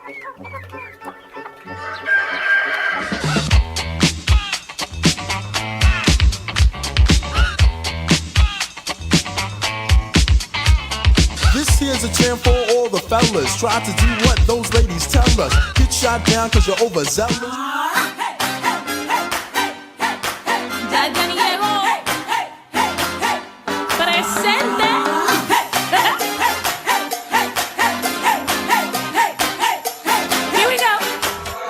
This here's a jam for all the fellas. Try to do what those ladies tell us. Get shot down cause you're overzealous. Ya ni llegó. Presente. Here we go.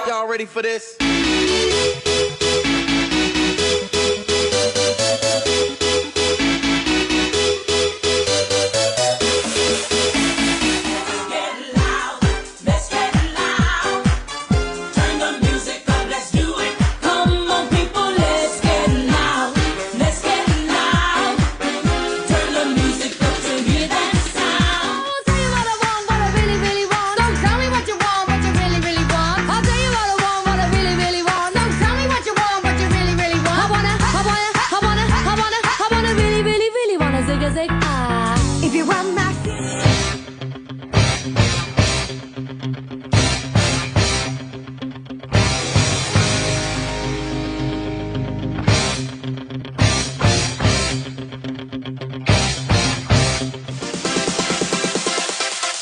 Y'all ready for this? If you want my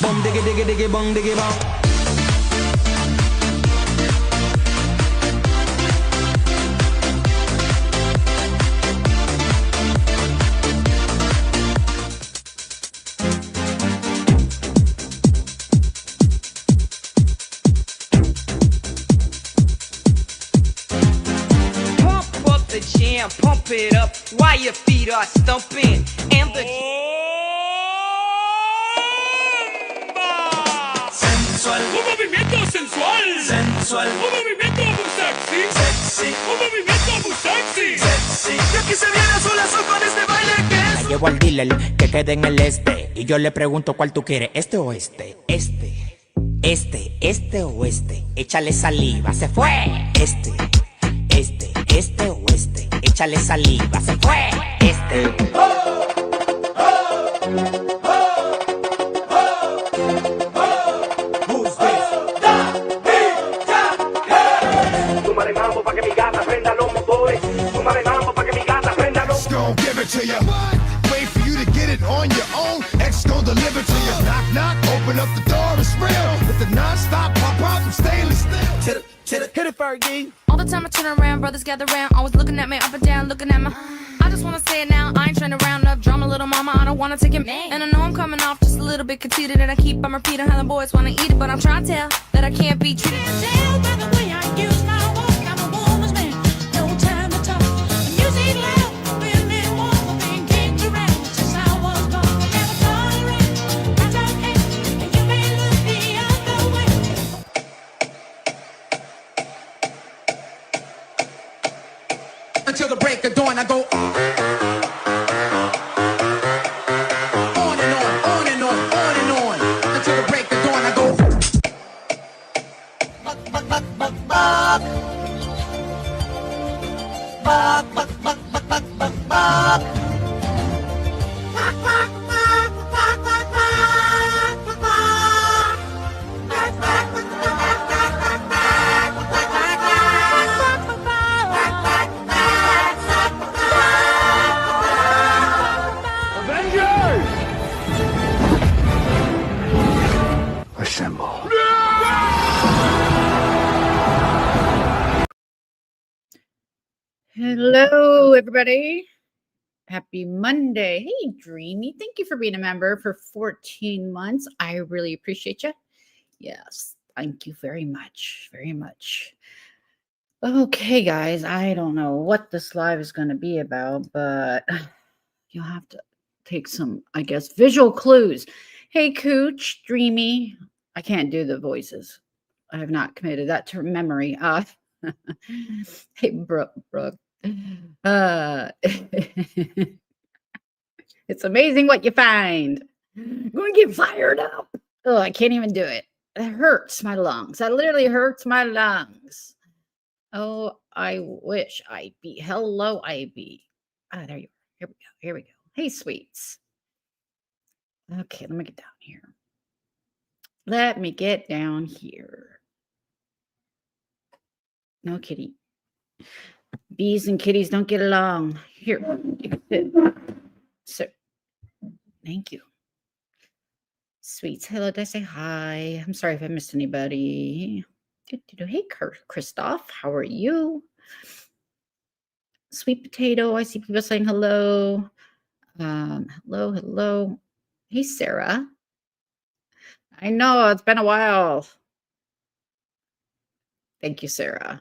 Bum diggy diggy diggy bong diggy bong. Pump up the jam, pump it up while your feet are stumping. And the Sensual, un movimiento sensual. Sensual, un movimiento muy sexy. Sexy, un movimiento muy sexy. Sexy, y aquí se viene azul azul con este baile que es. La llevo al dealer que quede en el este. Y yo le pregunto cuál tú quieres, este o este. Este o este. Échale saliva, se fue. Este o este. Échale saliva, se fue. Súmale mambo pa' que mi gata prenda los motores. Súmale mambo pa' que mi gata prenda los Gon' give it to you. Wait for you to get it on your own. X gon' deliver to you. Knock, knock, open up the door, it's real. With the non-stop pop, I'm stainless steel. Hit it, Fergie. All the time I turn around, brothers gather around, always looking at me up and down, looking at my. I just wanna say it now, I ain't trying to round up drama, little mama, I don't wanna take it. And I know I'm coming off just a little bit conceited, and I keep on repeating how the boys wanna eat it, but I'm trying to tell that I can't be treated. Tell by the way I use my walk, I'm a woman's man, no time to talk. Music loud, women want being kicked around since I was born. Never tolerate, I don't hate, and you may look the other way. Until the break of dawn, I go on and on, on and on, on and on. Until the break of dawn, I go. Assemble. Hello, everybody. Happy Monday. Hey, Dreamy. Thank you for being a member for 14 months. I really appreciate you. Yes, thank you very much. Very much. Okay, guys. I don't know what this live is going to be about, but you'll have to take some, I guess, visual clues. Hey, Cooch, Dreamy. I can't do the voices. I have not committed that to memory. Hey, Brooke. It's amazing what you find. I'm going to get fired up. Oh, I can't even do it. It hurts my lungs. That literally hurts my lungs. Oh, I wish I'd be. Hello, IB. Ah, there you are. Here we go. Here we go. Hey, sweets. Okay, let me get down here. Let me get down here. No kitty. Bees and kitties don't get along. Here. So, thank you. Sweets. Hello, did I say hi? I'm sorry if I missed anybody. Hey, Christoph, how are you? Sweet potato. I see people saying hello. Hello. Hey, Sarah. I know it's been a while. Thank you, Sarah.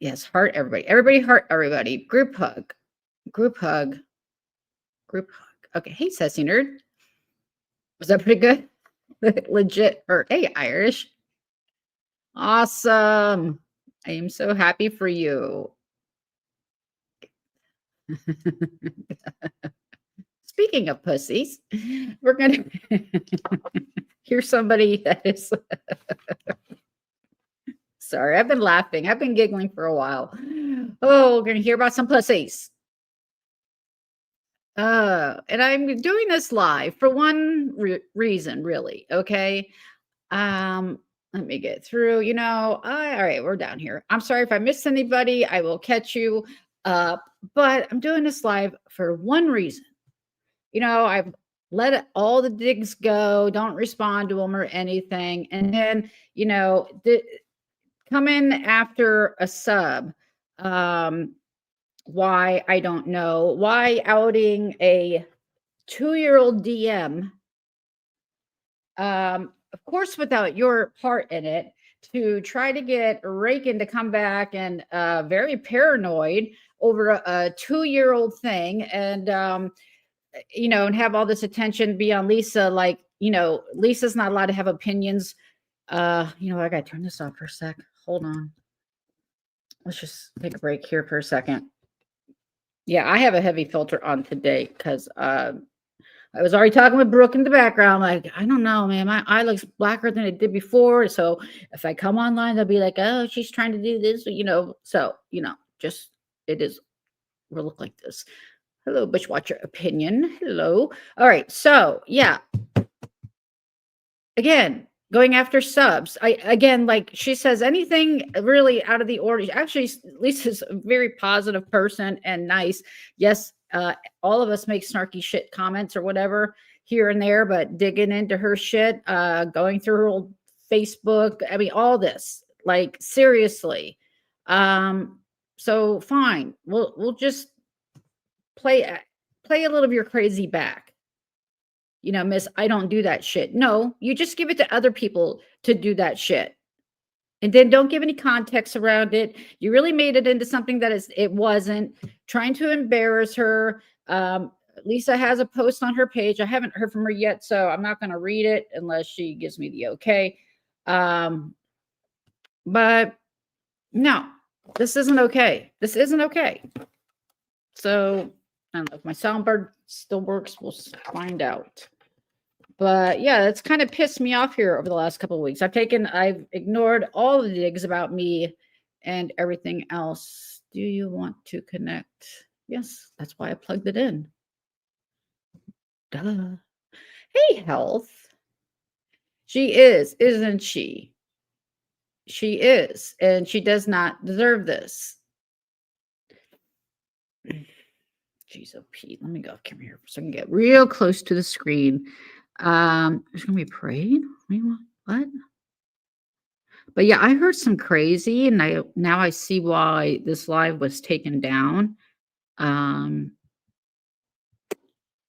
Yes, heart everybody. Everybody heart everybody. Group hug. Group hug. Group hug. Okay. Hey, Sassy Nerd. Was that pretty good? Legit hurt. Hey, Irish. Awesome. I am so happy for you. Speaking of pussies, we're going to hear somebody that is. Sorry, I've been laughing. I've been giggling for a while. Oh, we're going to hear about some pussies. And I'm doing this live for one reason, really. Okay. Let me get through. All right, we're down here. I'm sorry if I missed anybody. I will catch you up. But I'm doing this live for one reason. I've let all the digs go. Don't respond to them or anything. And then, come in after a sub. Why? I don't know. Why outing a 2-year-old DM? Of course, without your part in it, to try to get Reagan to come back and very paranoid over a 2-year-old thing, and and have all this attention be on Lisa. Like, Lisa's not allowed to have opinions. I gotta turn this off for a sec. Hold on. Let's just take a break here for a second. Yeah, I have a heavy filter on today because I was already talking with Brooke in the background. Like, I don't know, man. My eye looks blacker than it did before. So if I come online, they'll be like, oh, she's trying to do this, So, just it is. We'll look like this. Hello, Bushwatcher Opinion. Hello. All right. So, yeah. Again, going after subs. Like she says, anything really out of the ordinary. Actually, Lisa's a very positive person and nice. Yes, all of us make snarky shit comments or whatever here and there, but digging into her shit, going through her old Facebook. I mean, all this, like, seriously. So fine. We'll just play a little of your crazy back. Miss, I don't do that shit. No, you just give it to other people to do that shit. And then don't give any context around it. You really made it into something that it wasn't. Trying to embarrass her. Lisa has a post on her page. I haven't heard from her yet, so I'm not going to read it unless she gives me the okay. But no, this isn't okay. This isn't okay. So I don't know if my soundboard still works. We'll find out. But yeah, it's kind of pissed me off here over the last couple of weeks. I've ignored all the digs about me and everything else. Do you want to connect? Yes, that's why I plugged it in. Duh. Hey, Health. She is, isn't she? She is, and she does not deserve this. Jeez, oh Pete, let me go. Come here so I can get real close to the screen. There's gonna be a parade. What? But yeah, I heard some crazy, and now I see why this live was taken down. I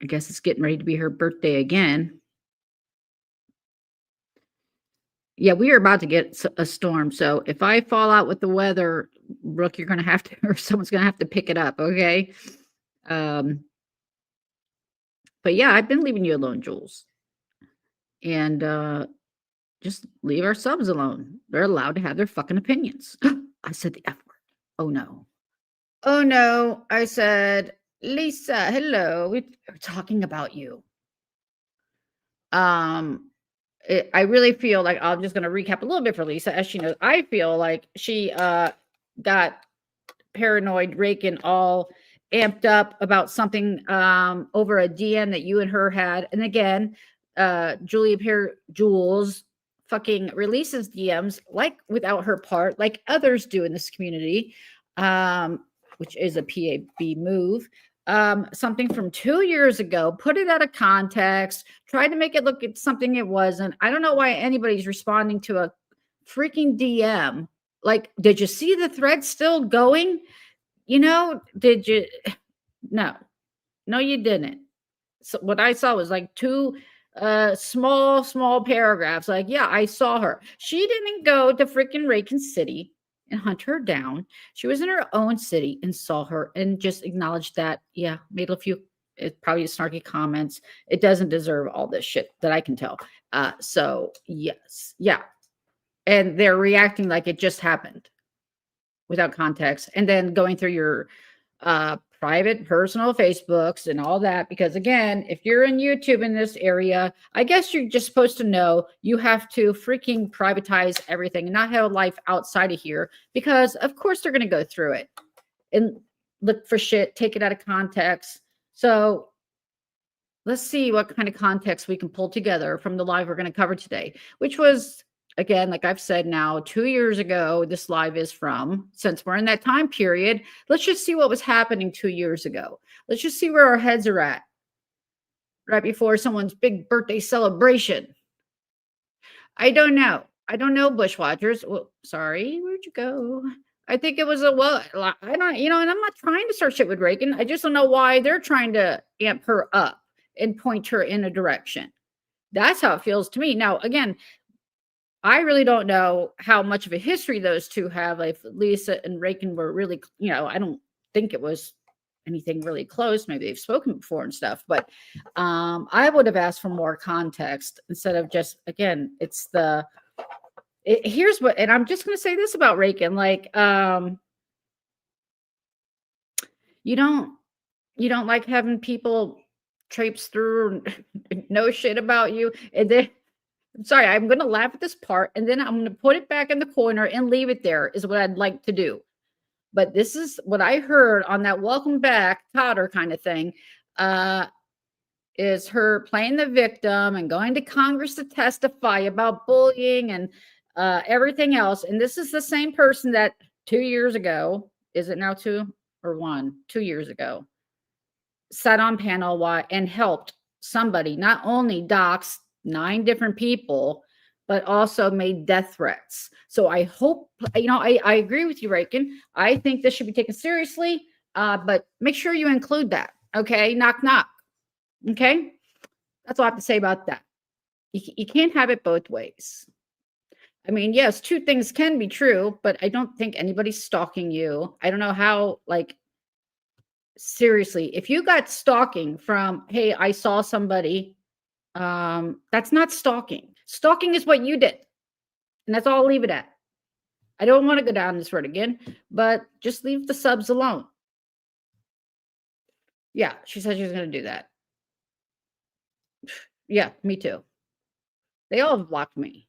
guess it's getting ready to be her birthday again. Yeah, we are about to get a storm. So if I fall out with the weather, Brooke, you're gonna have to, or someone's gonna have to pick it up, okay? But yeah, I've been leaving you alone, Juelz. And just leave our subs alone. They're allowed to have their fucking opinions. I said the F word. Oh no. Oh no. I said, Lisa, hello. We're talking about you. I really feel like I'm just going to recap a little bit for Lisa. As she knows, I feel like she got paranoid, raking all amped up about something over a DM that you and her had. And again, Juelz fucking releases DMs like without her part, like others do in this community, which is a PAB move. Something from 2 years ago, put it out of context, tried to make it look at something it wasn't. I don't know why anybody's responding to a freaking DM. Like, did you see the thread still going? Did you? No, you didn't. So what I saw was like two small paragraphs. Like, yeah, I saw her. She didn't go to freaking Reagan City and hunt her down. She was in her own city and saw her and just acknowledged that. Yeah, made a few probably snarky comments. It doesn't deserve all this shit that I can tell. So yes, yeah. And they're reacting like it just happened without context, and then going through your private personal Facebooks and all that, because again, if you're in YouTube in this area, I guess you're just supposed to know you have to freaking privatize everything and not have a life outside of here, because of course they're going to go through it and look for shit, take it out of context. So let's see what kind of context we can pull together from the live we're going to cover today, which was, again, like I've said now, 2 years ago, this live is from. Since we're in that time period, let's just see what was happening 2 years ago. Let's just see where our heads are at right before someone's big birthday celebration. I don't know. Bushwatchers. Well, sorry, where'd you go? I think it was I don't, and I'm not trying to start shit with Reagan. I just don't know why they're trying to amp her up and point her in a direction. That's how it feels to me. Now, again, I really don't know how much of a history those two have. If Lisa and Reagan were really, I don't think it was anything really close. Maybe they've spoken before and stuff, but I would have asked for more context instead of just, again, here's what, and I'm just going to say this about Reagan. Like, you don't like having people traipse through and know shit about you. And then, I'm sorry, I'm going to laugh at this part, and then I'm going to put it back in the corner and leave it there, is what I'd like to do. But this is what I heard on that welcome back Totter kind of thing, is her playing the victim and going to Congress to testify about bullying and everything else. And this is the same person that 2 years ago, is it now 2 or 1? 2 years ago, sat on panel and helped somebody not only dox 9 different people, but also made death threats. So I hope, I agree with you, Reagan. I think this should be taken seriously, but make sure you include that. Okay. Knock, knock. Okay. That's all I have to say about that. You can't have it both ways. I mean, yes, 2 things can be true, but I don't think anybody's stalking you. I don't know how, seriously, if you got stalking from, hey, I saw somebody, that's not stalking. Stalking is what you did. And that's all I'll leave it at. I don't want to go down this road again, but just leave the subs alone. Yeah, she said she was going to do that. Yeah, me too. They all have blocked me.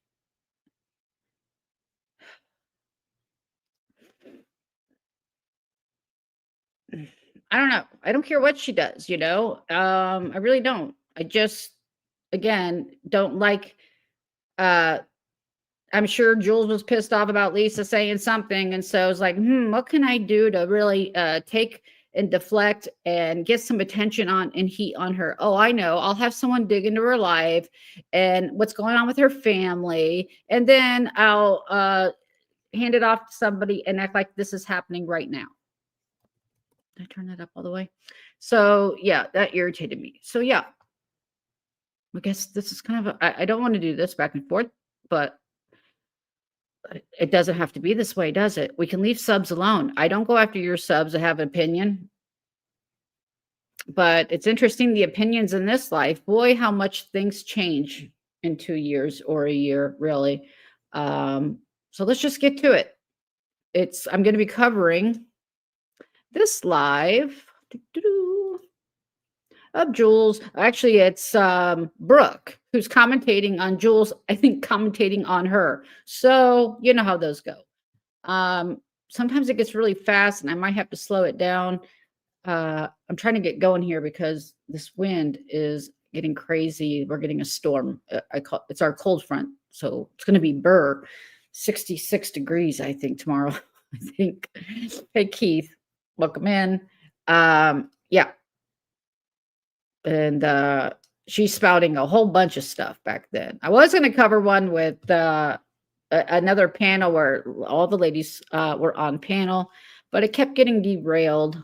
I don't know. I don't care what she does, I really don't. I just, again, don't like, I'm sure Juelz was pissed off about Lisa saying something. And so I was like, what can I do to really take and deflect and get some attention on and heat on her? Oh, I know. I'll have someone dig into her life and what's going on with her family. And then I'll hand it off to somebody and act like this is happening right now. Did I turn that up all the way? So yeah, that irritated me. So yeah, I guess this is kind of, I don't want to do this back and forth, but it doesn't have to be this way, does it? We can leave subs alone. I don't go after your subs that have an opinion. But it's interesting, the opinions in this life, boy, how much things change in 2 years or a year, really. So let's just get to it. I'm going to be covering this live of Juelz. Actually, it's Brooke who's commentating on Juelz, I think commentating on her. So you know how those go. Sometimes it gets really fast and I might have to slow it down. I'm trying to get going here because this wind is getting crazy. We're getting a storm. It's our cold front, so it's going to be 66 degrees, I think, tomorrow. I think. Hey, Keith, welcome in. Yeah, and she's spouting a whole bunch of stuff back then. I was going to cover one with another panel where all the ladies were on panel, but it kept getting derailed.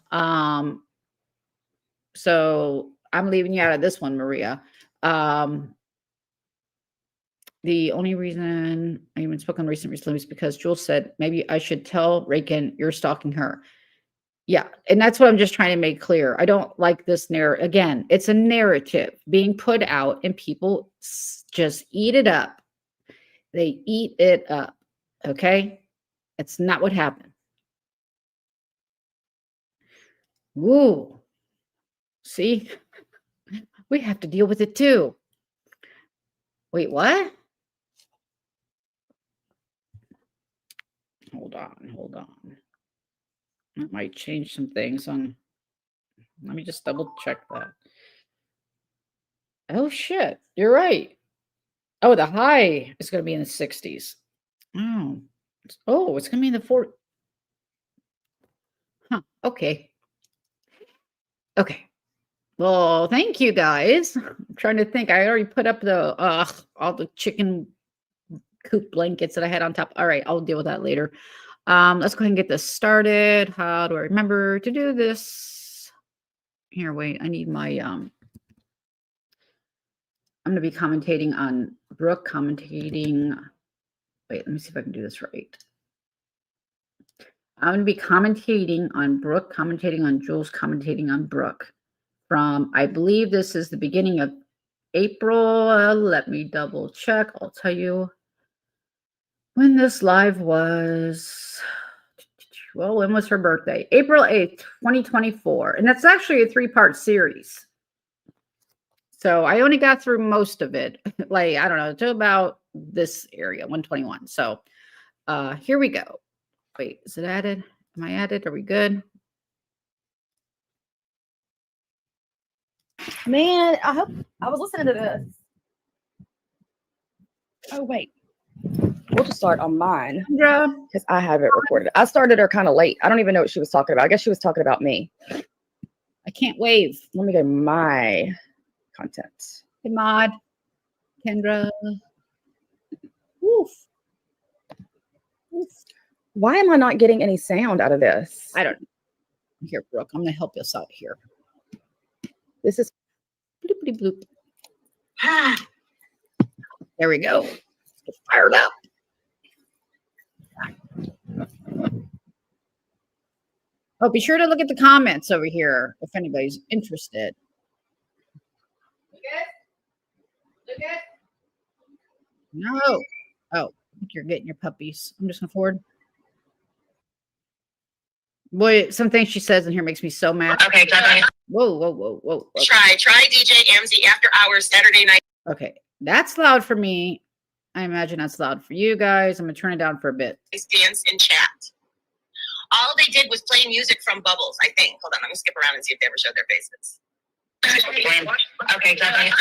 So I'm leaving you out of this one, Maria. The only reason I even spoke on recently is because Juelz said maybe I should tell Raken you're stalking her. Yeah, and that's what I'm just trying to make clear. I don't like this narrative. Again, it's a narrative being put out, and people just eat it up. They eat it up. Okay? It's not what happened. Woo. See? We have to deal with it too. Wait, what? Hold on. That might change some things on. Let me just double check that. Oh, shit. You're right. Oh, the high is going to be in the 60s. Oh, it's going to be in the 40s. Huh. Okay. Well, thank you guys. I'm trying to think. I already put up all the chicken coop blankets that I had on top. All right, I'll deal with that later. Let's go ahead and get this started. How do I remember to do this? Here, wait. I need my I'm going to be commentating on Brooke, commentating. Wait, let me see if I can do this right. I'm going to be commentating on Brooke, commentating on Juelz, commentating on Brooke. From, I believe this is the beginning of April. Let me double check. I'll tell you when this live was. Well, when was her birthday? April 8th, 2024. And that's actually a 3-part series. So I only got through most of it. Like, I don't know, to about this area, 121. So here we go. Wait, is it added? Am I added? Are we good? Man, I was listening to this. Oh, wait. We'll just start on mine. Yeah. Because I have it recorded. I started her kind of late. I don't even know what she was talking about. I guess she was talking about me. I can't wave. Let me go to my content. Hey, Maud. Kendra. Woof. Why am I not getting any sound out of this? I don't know. Here, Brooke, I'm going to help us out here. This is bloopity bloop. There we go. Get fired up. Oh, be sure to look at the comments over here if anybody's interested. Look at. No. Oh, I think you're getting your puppies. I'm just going to forward. Boy, some things she says in here makes me so mad. Okay, definitely. Whoa. Try DJ Amzy after hours Saturday night. Okay, that's loud for me. I imagine that's loud for you guys. I'm gonna turn it down for a bit. Dance in chat. All they did was play music from Bubbles, I think. Hold on, let me skip around and see if they ever showed their faces. Okay, definitely.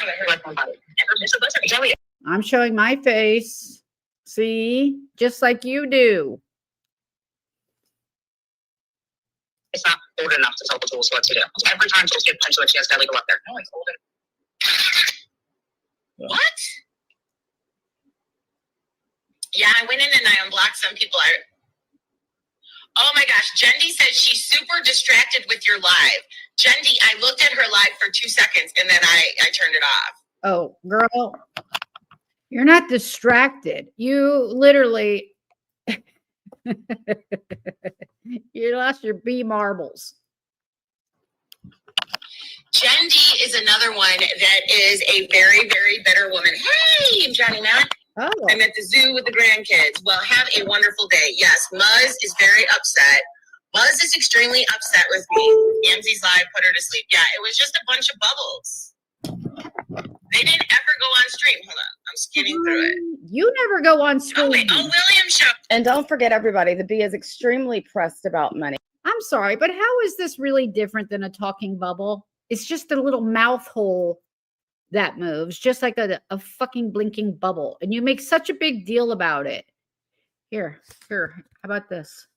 I'm showing my face. See, just like you do. It's not old enough to tell the Juelz what to do. Every time Juelz gets punched, she has to go up there. No, it's older. What? Yeah, I went in and I unblocked some people. Oh my gosh, Jendi said she's super distracted with your live. Jendi, I looked at her live for 2 seconds and then I turned it off. Oh, girl, you're not distracted. You literally, you lost your B marbles. Jendi is another one that is a very, very bitter woman. Hey, Johnny Matt. Oh. I'm at the zoo with the grandkids. Well, have a wonderful day. Yes, Muzz is very upset. Muzz is extremely upset with me. Amzy's live put her to sleep. Yeah, it was just a bunch of bubbles. They didn't ever go on stream. Hold on, I'm scanning through it. You never go on stream. Oh, wait. Oh, William show. And don't forget, everybody, the bee is extremely pressed about money. I'm I'm sorry, but how is this really different than a talking bubble? It's just a little mouth hole that moves, just like a fucking blinking bubble. And you make such a big deal about it. Here, how about this?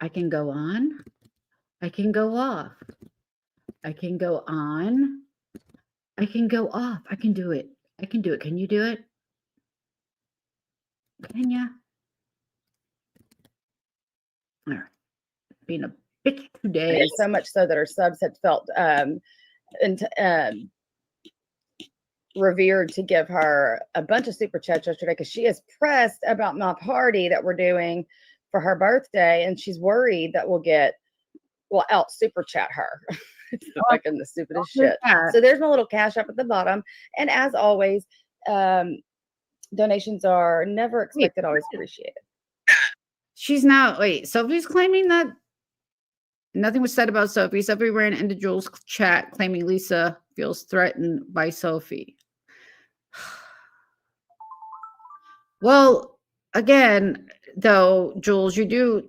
I can go on. I can go off. I can go on. I can go off. I can do it. I can do it. Can you do it? Can ya? All right. Being a bitch today. And so much so that her subs had felt revered to give her a bunch of super chats yesterday because she is pressed about my party that we're doing for her birthday, and she's worried that we'll out super chat her. It's fucking the stupidest shit. So there's my little cash up at the bottom, and as always, donations are never expected, always appreciated. She's now Sophie's claiming that nothing was said about Sophie. Sophie ran into Juelz' chat claiming Lisa feels threatened by Sophie. Well, again, though, Juelz, you do,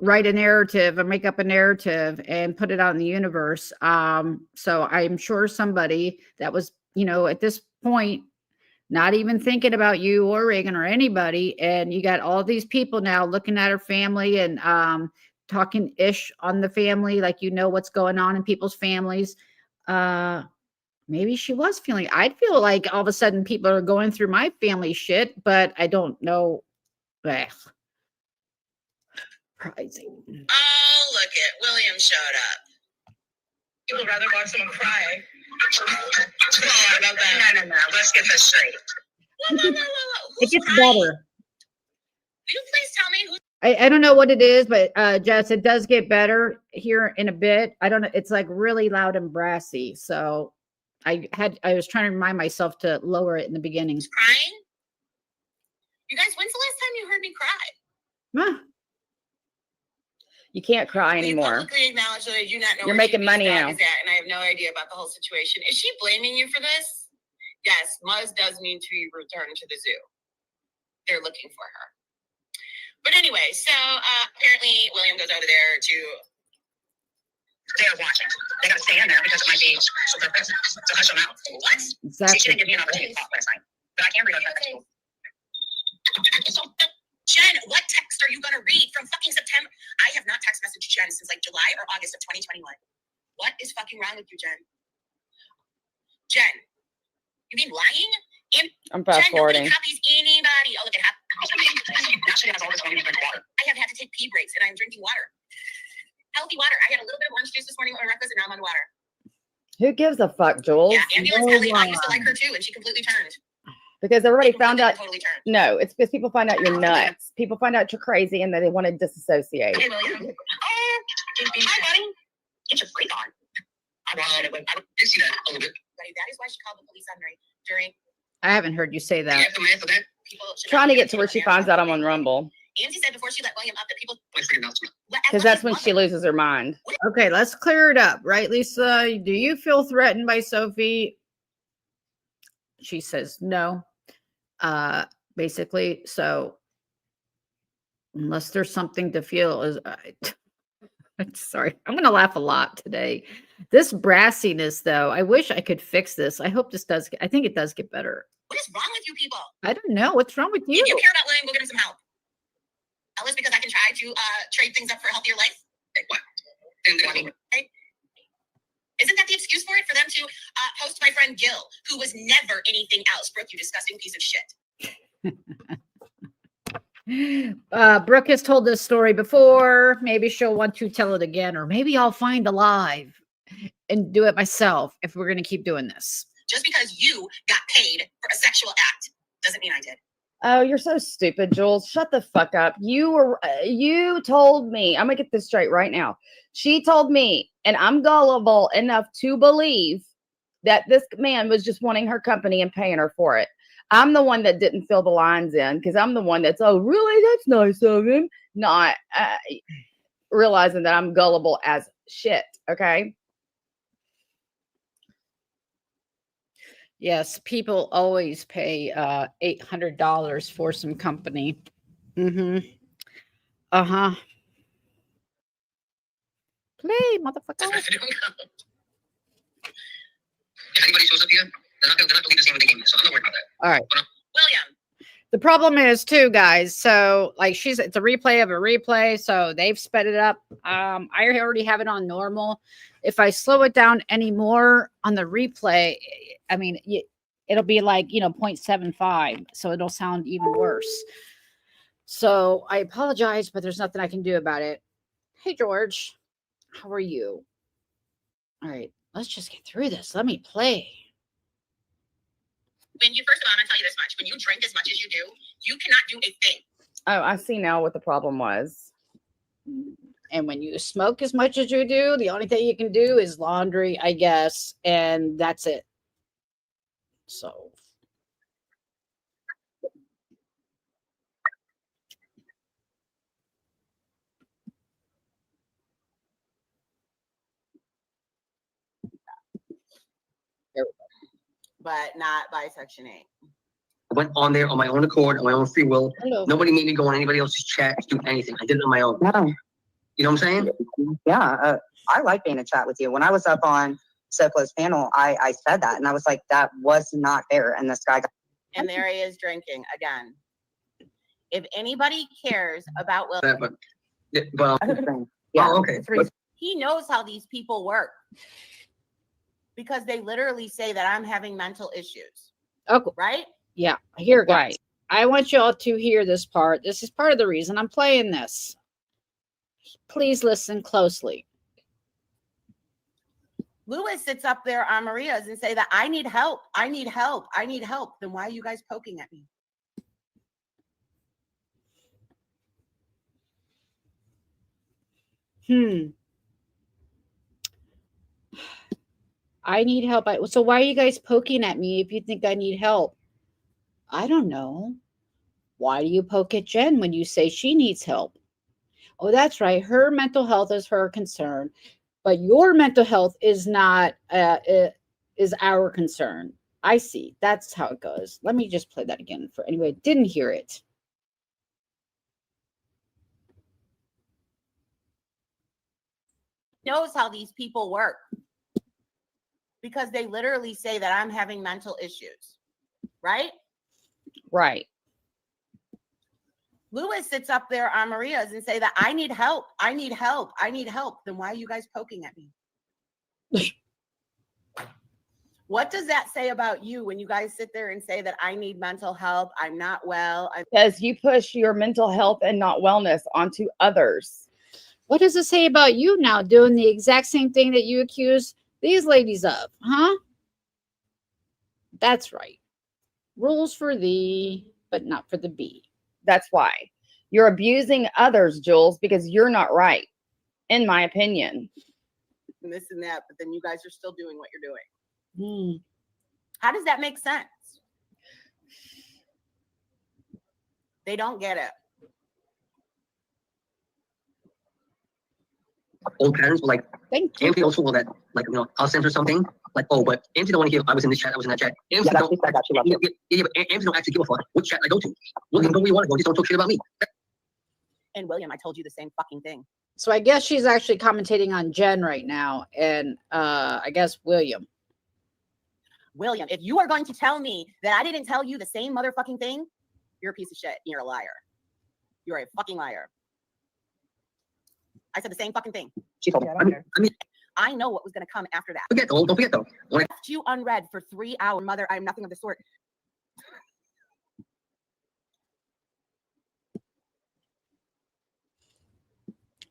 write a narrative or make up a narrative and put it out in the universe. So I'm sure somebody that was, at this point, not even thinking about you or Reagan or anybody, and you got all these people now looking at her family and talking ish on the family, like what's going on in people's families. Maybe she was feeling. I'd feel like all of a sudden people are going through my family shit, but I don't know. Surprising. Oh, look it. William showed up. You would rather watch someone cry. No. Let's get this straight. It gets better. Will you please tell me who? I don't know what it is, but Jess, it does get better here in a bit. I don't know. It's like really loud and brassy. So I was trying to remind myself to lower it in the beginning. Crying? You guys, when's the last time you heard me cry? Huh. You can't cry We anymore. publicly acknowledge that I do not know You're where making money Judy's now. dog is at, and I have no idea about the whole situation. Is she blaming you for this? Yes, Muzz does need to be returned to the zoo. They're looking for her. But anyway, so apparently William goes over there to. They're watching. They gotta stay in there because it might be super pissed. So hush them out. What? Exactly. She didn't give me an opportunity to talk last night. But I can read that. So, Jen, what text are you gonna read from fucking September? I have not text messaged Jen since like July or August of 2021. What is fucking wrong with you, Jen? Jen, you mean lying? I'm fast forwarding. Jen, nobody copies anybody. Oh, look at that. Now she has all this money to drink water. I have had to take pee breaks and I'm drinking water. Healthy water. I had a little bit of orange juice this morning with my breakfast and now I'm on water. Who gives a fuck, Juelz? Yeah, Ambulance Ellie, I used to like her too and she completely turned. Because everybody found out. Totally turned. No, it's because people find out you're nuts. People find out you're crazy and then they want to disassociate. Hey, William. Hi, buddy. Get your freak on. I did see that a little bit. Buddy, that is why she called the police on me during. I haven't heard you say that. Trying to get to where she finds out I'm on Rumble. Angie said before she let William up that people. Because that's when she loses her mind. Okay, let's clear it up, right, Lisa? Do you feel threatened by Sophie? She says no. Basically, so unless there's something to feel is I'm sorry, I'm gonna laugh a lot today. This brassiness, though, I wish I could fix this. I hope this does. I think it does get better. What is wrong with you people? I don't know what's wrong with you. If you care about William, go get him some help. Ellis, because I can try to trade things up for a healthier life. What? Okay. Isn't that the excuse for it? For them to host my friend Gil, who was never anything else. Brooke, you disgusting piece of shit. Brooke has told this story before. Maybe she'll want to tell it again, or maybe I'll find a live and do it myself if we're going to keep doing this. Just because you got paid for a sexual act doesn't mean I did. Oh, you're so stupid, Juelz. Shut the fuck up. You told me. I'm gonna get this straight right now. She told me, and I'm gullible enough to believe that this man was just wanting her company and paying her for it. I'm the one that didn't fill the lines in because I'm the one that's, oh, really? That's nice of him. Not realizing that I'm gullible as shit. Okay. Yes, people always pay $800 for some company. Mm-hmm. Uh-huh. Play, motherfucker. If anybody shows up here, they're not gonna believe the same when they gave me, so I'm not worried about that. All right. William. The problem is too, guys. So like it's a replay of a replay. So they've sped it up. I already have it on normal. If I slow it down anymore on the replay, I mean, it'll be like, 0.75. So it'll sound even worse. So I apologize, but there's nothing I can do about it. Hey, George, how are you? All right, let's just get through this. Let me play. When you, first of all, I'm gonna tell you this much. When you drink as much as you do, you cannot do a thing. Oh, I see now what the problem was. And when you smoke as much as you do, the only thing you can do is laundry, I guess. And that's it. So. But not by Section 8. I went on there on my own accord, on my own free will. Hello. Nobody made me go on anybody else's chat, do anything. I did it on my own. Yeah. You know what I'm saying? Yeah. I like being in a chat with you. When I was up on Soko's panel, I said that, and I was like, that was not fair. And this guy got. And there he is drinking again. If anybody cares about Will, But Yeah. oh, okay. But he knows how these people work. Because they literally say that I'm having mental issues. Okay. Right? Yeah. Here, guys. Right. I want you all to hear this part. This is part of the reason I'm playing this. Please listen closely. Lewis sits up there on Maria's and say that I need help. I need help. I need help. Then why are you guys poking at me? I need help. So why are you guys poking at me if you think I need help? I don't know. Why do you poke at Jen when you say she needs help? Oh, that's right. Her mental health is her concern, but your mental health is not, is our concern. I see. That's how it goes. Let me just play that again for anybody who didn't hear it. Knows how these people work. Because they literally say that I'm having mental issues. Right? Right. Lewis sits up there on Maria's and say that I need help. I need help. I need help. Then why are you guys poking at me? What does that say about you when you guys sit there and say that I need mental help? I'm not well. Because you push your mental health and not wellness onto others. What does it say about you now doing the exact same thing that you accuse these ladies of, huh? That's right. Rules for thee, but not for the bee. That's why. You're abusing others, Juelz, because you're not right, in my opinion. And this and that, but then you guys are still doing what you're doing. How does that make sense? They don't get it. old patterns, but like Thank you. Anthony also will that, like, I'll censor something, like, oh, but Anthony don't want to hear I was in this chat, I was in that chat. Anthony Yeah, don't, she said that. She loved it. but Anthony don't actually give a fuck what chat I go to. Well, you can go where you want to go, just don't talk shit about me. And William, I told you the same fucking thing. So I guess she's actually commentating on Jen right now, and I guess William, if you are going to tell me that I didn't tell you the same motherfucking thing, you're a piece of shit and you're a liar. You're a fucking liar. I said the same fucking thing. She told me. I know what was going to come after that. Don't forget though. When I Left you unread for 3 hours, mother. I'm nothing of the sort.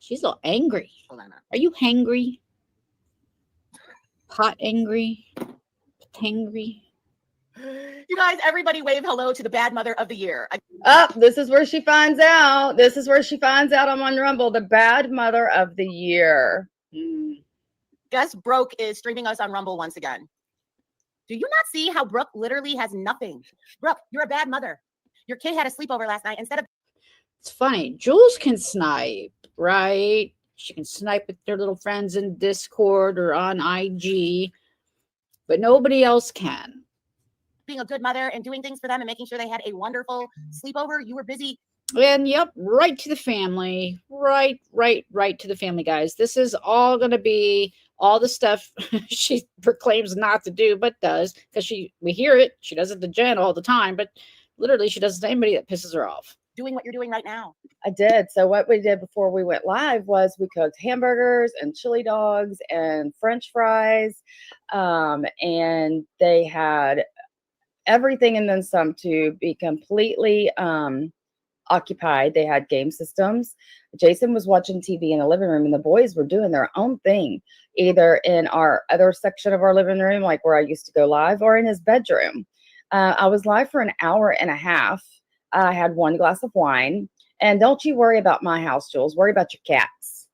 she's a little angry. Hold on. Are you hangry? Pot angry? Hangry? You guys, everybody wave hello to the bad mother of the year. This is where she finds out. This is where she finds out I'm on Rumble, the bad mother of the year. Gus Broke is streaming us on Rumble once again. Do you not see how Brooke literally has nothing? Brooke, you're a bad mother. Your kid had a sleepover last night. Instead of It's funny. Juelz can snipe, right? She can snipe with their little friends in Discord or on IG, but nobody else can. being a good mother and doing things for them and making sure they had a wonderful sleepover, you were busy And yep, right to the family. Right to the family, guys. This is all going to be all the stuff she proclaims not to do, but does, because we hear it. She does it to Jen all the time, but literally she does it to anybody that pisses her off. Doing what you're doing right now. I did. So what we did before we went live was we cooked hamburgers and chili dogs and French fries. And they had everything and then some to be completely occupied. They had game systems. Jason was watching TV in the living room and the boys were doing their own thing, either in our other section of our living room, like where I used to go live, or in his bedroom. I was live for an hour and a half. I had 1 glass of wine. And don't you worry about my house, Jules. Worry about your cats.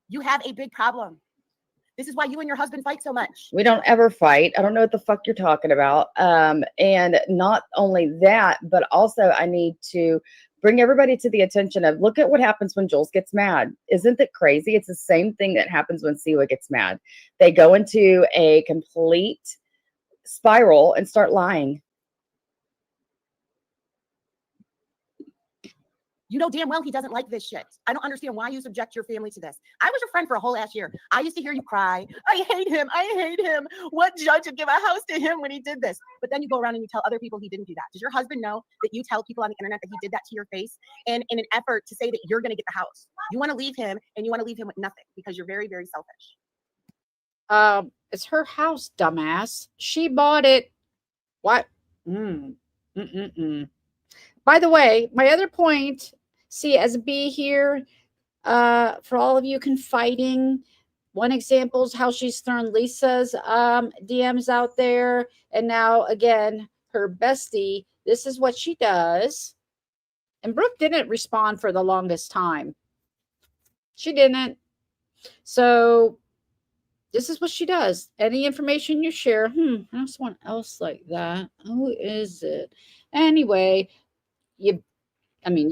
You have a big problem. This is why you and your husband fight so much. We don't ever fight. I don't know what the fuck you're talking about. And not only that, but also I need to bring everybody to the attention of, look at what happens when Jules gets mad. Isn't that crazy? It's the same thing that happens when Siwa gets mad. They go into a complete spiral and start lying. You know damn well he doesn't like this shit. I don't understand why you subject your family to this. I was your friend for a whole ass year. I used to hear you cry. I hate him. I hate him. What judge would give a house to him when he did this? But then you go around and you tell other people he didn't do that. Does your husband know that you tell people on the internet that he did that to your face? And in an effort to say that you're going to get the house, you want to leave him, and you want to leave him with nothing because you're very, very selfish. It's her house, dumbass. She bought it. What? By the way, my other point, see, as a B here, for all of you confiding, one example is how she's thrown Lisa's DMs out there. And now, again, her bestie, this is what she does. And Brooke didn't respond for the longest time. She didn't. So this is what she does. Any information you share, I know someone else like that. Who is it? Anyway, you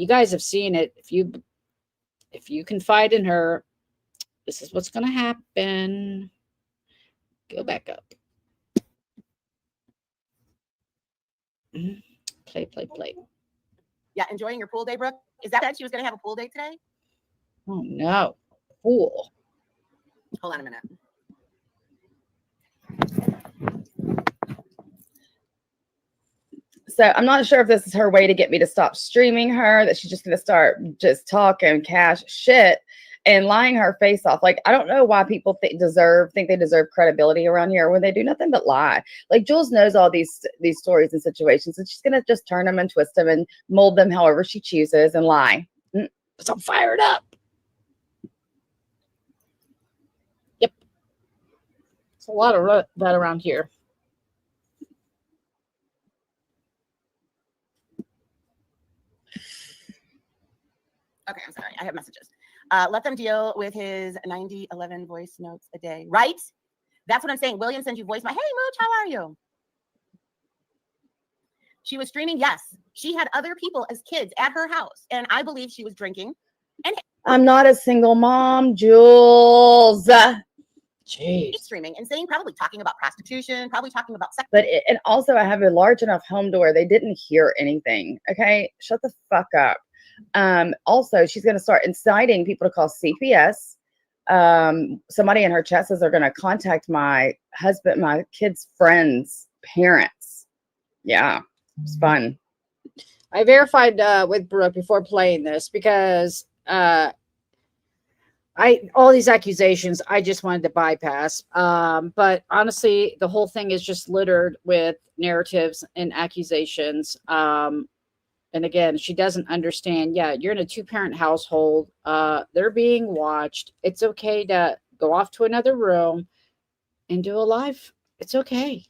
guys have seen it. If you confide in her, this is what's going to happen. Go back up. Play. Yeah, enjoying your pool day, Brooke? Is that she was going to have a pool day today? Oh, no. Pool. Hold on a minute. So I'm not sure if this is her way to get me to stop streaming her, that she's just going to start just talking cash shit and lying her face off. Like, I don't know why people think they deserve credibility around here when they do nothing but lie. Like, Jules knows all these stories and situations, and she's going to just turn them and twist them and mold them however she chooses and lie. So I'm fired up. Yep. It's a lot of that around here. Okay, I'm sorry. I have messages. Let them deal with his 90-11 voice notes a day, right? That's what I'm saying. William sends you voice. Hey, Mooch, how are you? She was streaming. Yes, she had other people as kids at her house, and I believe she was drinking. And I'm not a single mom, Jules. Jeez. Streaming and saying, probably talking about prostitution, probably talking about sex. But and also, I have a large enough home to where they didn't hear anything. Okay, shut the fuck up. Also, she's going to start inciting people to call CPS. Somebody in her chat says they're going to contact my husband, my kids' friends' parents. Yeah, it's fun. I verified with Brooke before playing this because all these accusations I just wanted to bypass. But honestly, the whole thing is just littered with narratives and accusations. And again, she doesn't understand. Yeah, you're in a 2-parent household. They're being watched. It's okay to go off to another room and do a live. It's okay.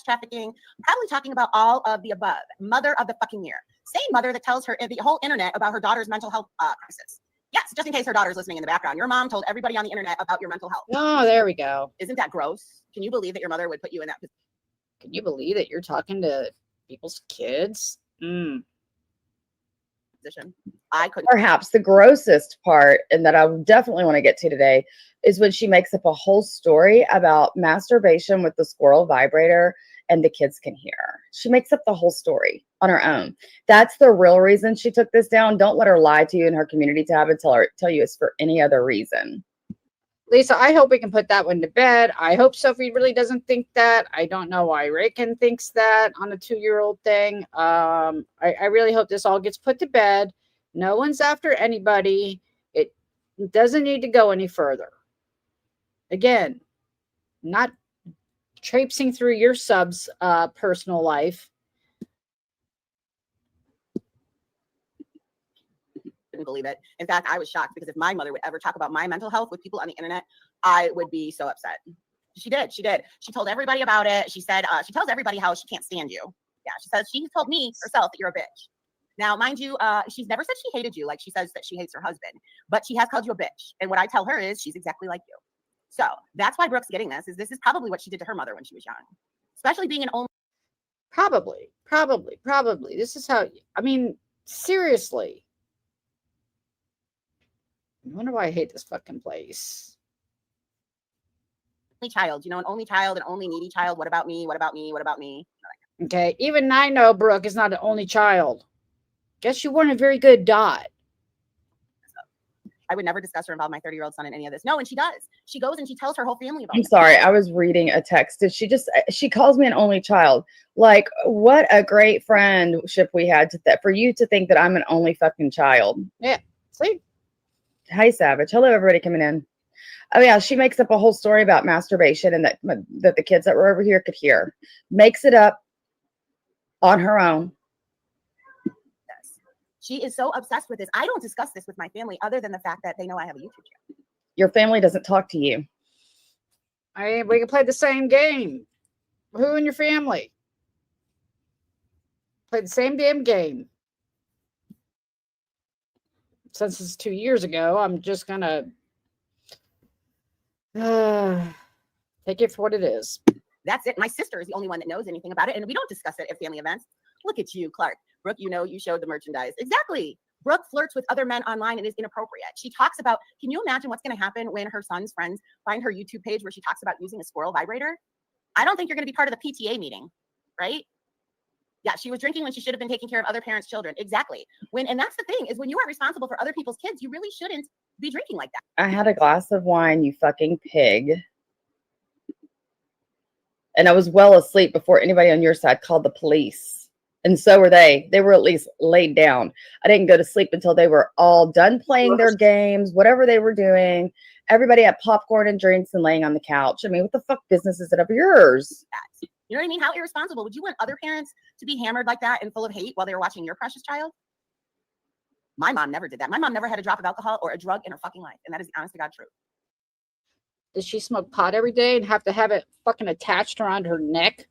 Trafficking, probably talking about all of the above. Mother of the fucking year. Same mother that tells her the whole internet about her daughter's mental health crisis. Yes, just in case her daughter's listening in the background. Your mom told everybody on the internet about your mental health. Oh, there we go. Isn't that gross? Can you believe that your mother would put you in that position? Can you believe that you're talking to people's kids? position. I couldn't. Perhaps the grossest part, and that I definitely want to get to today, is when she makes up a whole story about masturbation with the squirrel vibrator and the kids can hear. She makes up the whole story on her own. That's the real reason she took this down. Don't let her lie to you in her community tab and tell you it's for any other reason. Lisa, I hope we can put that one to bed. I hope Sophie really doesn't think that. I don't know why Reagan thinks that on a 2-year-old thing. I really hope this all gets put to bed. No one's after anybody. It doesn't need to go any further. Again, not traipsing through your sub's personal life. Couldn't believe it. In fact, I was shocked because if my mother would ever talk about my mental health with people on the internet, I would be so upset. She did. She told everybody about it. She said, she tells everybody how she can't stand you. Yeah, she told me herself that you're a bitch. Now, mind you, she's never said she hated you like she says that she hates her husband, but she has called you a bitch. And what I tell her is she's exactly like you. So that's why Brooke's getting this, is this is probably what she did to her mother when she was young, especially being an only. Probably. This is how, I mean, seriously. I wonder why I hate this fucking place. Child, an only child, an only needy child. What about me? What about me? What about me? Okay, even I know Brooke is not an only child. Guess you weren't a very good dot. I would never discuss or involve my 30-year-old son in any of this. No, and she does. She goes and she tells her whole family about it. I'm sorry, I was reading a text. She calls me an only child. Like, what a great friendship we had for you to think that I'm an only fucking child. Yeah, see? Hi, Savage. Hello, everybody coming in. Oh, yeah, she makes up a whole story about masturbation and that the kids that were over here could hear. Makes it up on her own. Yes. She is so obsessed with this. I don't discuss this with my family other than the fact that they know I have a YouTube channel. Your family doesn't talk to you. We can play the same game. Who in your family? Play the same damn game. Since it's 2 years ago, I'm just gonna take it for what it is. That's it. My sister is the only one that knows anything about it, and we don't discuss it at family events. Look at you, Clark. Brooke, you showed the merchandise. Exactly. Brooke flirts with other men online and is inappropriate. She talks about, can you imagine what's going to happen when her son's friends find her YouTube page where she talks about using a squirrel vibrator? I don't think you're going to be part of the PTA meeting, right? Yeah, she was drinking when she should have been taking care of other parents' children. Exactly. And that's the thing, is when you are responsible for other people's kids, you really shouldn't be drinking like that. I had a glass of wine, you fucking pig. And I was well asleep before anybody on your side called the police. And so were they. They were at least laid down. I didn't go to sleep until they were all done playing their games, whatever they were doing. Everybody had popcorn and drinks and laying on the couch. I mean, what the fuck business is it of yours? You know what I mean? How irresponsible. Would you want other parents to be hammered like that and full of hate while they were watching your precious child? My mom never did that. My mom never had a drop of alcohol or a drug in her fucking life. And that is the honest to God truth. Does she smoke pot every day and have to have it fucking attached around her neck?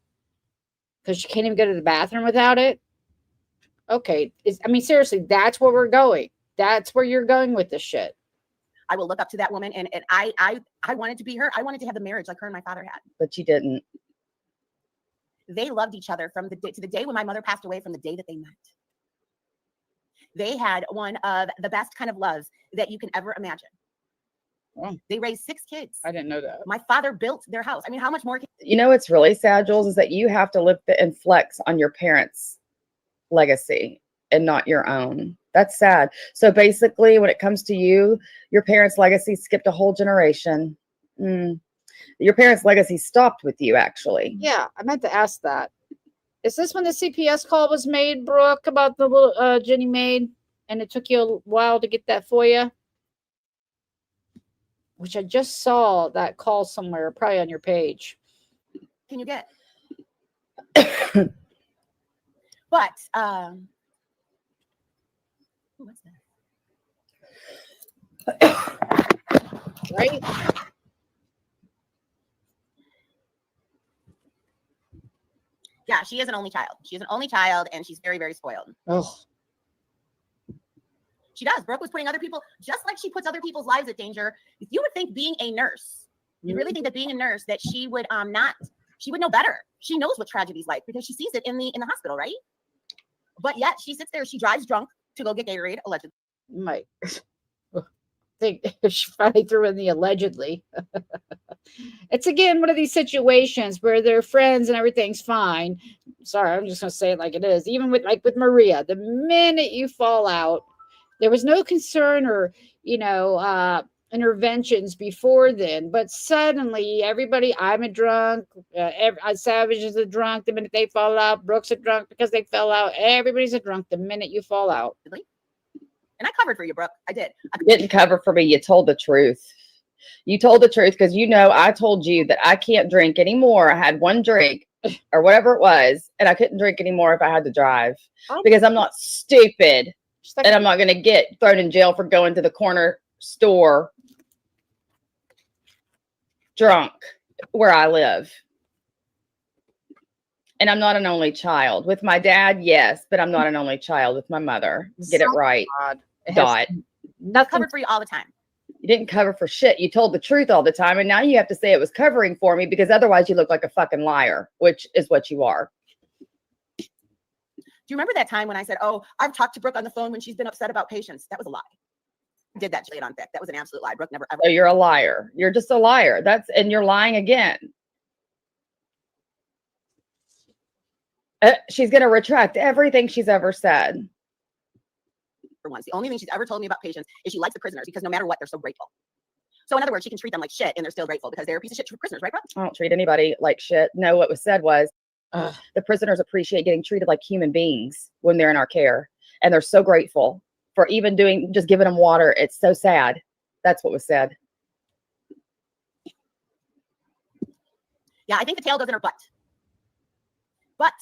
Because she can't even go to the bathroom without it? Okay. I mean, seriously, that's where we're going. That's where you're going with this shit. I will look up to that woman. And I wanted to be her. I wanted to have the marriage like her and my father had. But you didn't. They loved each other from the day to the day when my mother passed away, from the day that they met. They had one of the best kind of loves that you can ever imagine. Oh. They raised 6 kids. I didn't know that. My father built their house. I mean, how much more? You know what's really sad, Juelz, is that you have to live and flex on your parents' legacy and not your own. That's sad. So basically, when it comes to you, your parents' legacy skipped a whole generation. Your parents' legacy stopped with you, actually. Yeah, I meant to ask that. Is this when the CPS call was made, Brooke, about the little Jenny maid, and it took you a while to get that for you? Which I just saw that call somewhere, probably on your page. Can you get? But what's that? Right? Yeah, she is an only child. She's an only child, and she's very, very spoiled. Oh. She does. Brooke was putting other people, just like she puts other people's lives at danger. If you would think being a nurse, you really think that being a nurse, that she would she would know better. She knows what tragedy's like because she sees it in the hospital, right? But yet she sits there, she drives drunk to go get Gatorade, allegedly. My think she finally threw in the allegedly. It's again one of these situations where they're friends and everything's fine. Sorry, I'm just gonna say it like it is. Even with Maria, the minute you fall out, there was no concern or interventions before then, but suddenly everybody, I'm a drunk, Savage is a drunk the minute they fall out, Brooks a drunk because they fell out, everybody's a drunk the minute you fall out. And I covered for you, Brooke. I did. You didn't cover for me. You told the truth. You told the truth because I told you that I can't drink anymore. I had one drink or whatever it was, and I couldn't drink anymore if I had to drive because I'm not stupid and I'm not going to get thrown in jail for going to the corner store drunk where I live. And I'm not an only child. With my dad, yes, but I'm not an only child with my mother. Get it right. Dot. Nothing covered for you all the time. You didn't cover for shit. You told the truth all the time. And now you have to say it was covering for me because otherwise you look like a fucking liar, which is what you are. Do you remember that time when I said, oh, I've talked to Brooke on the phone when she's been upset about patients? That was a lie. I did that, Jade, on thick. That was an absolute lie. Brooke never ever. Oh, you're a liar. You're just a liar. And you're lying again. She's going to retract everything she's ever said. For once, the only thing she's ever told me about patients is she likes the prisoners because no matter what, they're so grateful. So in other words, she can treat them like shit and they're still grateful because they're a piece of shit prisoners, right, bro? I don't treat anybody like shit. No, what was said was the prisoners appreciate getting treated like human beings when they're in our care. And they're so grateful for even just giving them water. It's so sad. That's what was said. Yeah, I think the tail goes in her butt. But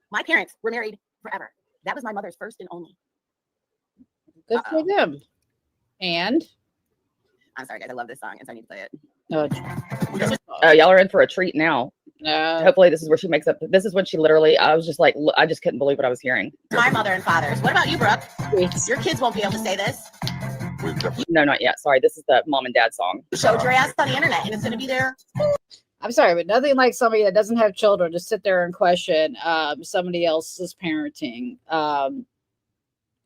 my parents were married forever. That was my mother's first and only. Good for them. And I'm sorry, guys. I love this song, and so I need to play it. Oh, y'all are in for a treat now. No. Hopefully, this is where she makes up. This is when she literally. I was just like, I just couldn't believe what I was hearing. My mother and fathers. What about you, Brooke? Your kids won't be able to say this. No, not yet. Sorry, this is the mom and dad song. You showed your ass on the internet, and it's going to be there. I'm sorry, but nothing like somebody that doesn't have children to sit there and question somebody else's parenting.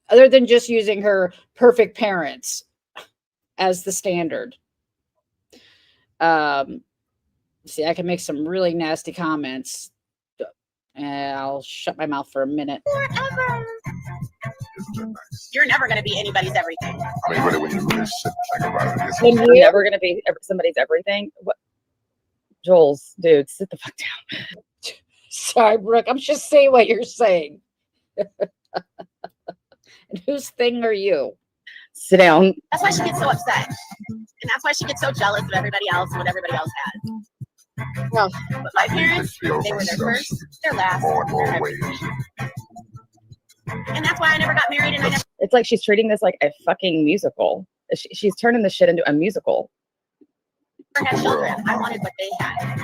Other than just using her perfect parents as the standard. See, I can make some really nasty comments. And I'll shut my mouth for a minute. Forever. You're never going to be anybody's everything. I mean, really, when you really sit and think about it, You're never going to be somebody's everything. What? Juelz, dude, sit the fuck down. Sorry, Brooke. I'm just saying what you're saying. And whose thing are you? Sit down. That's why she gets so upset. And that's why she gets so jealous of everybody else and what everybody else has. Well, but my parents, they were their first, their last. And that's why I never got married. And I never. It's like she's treating this like a fucking musical. She's turning this shit into a musical. Had children. I wanted what they had.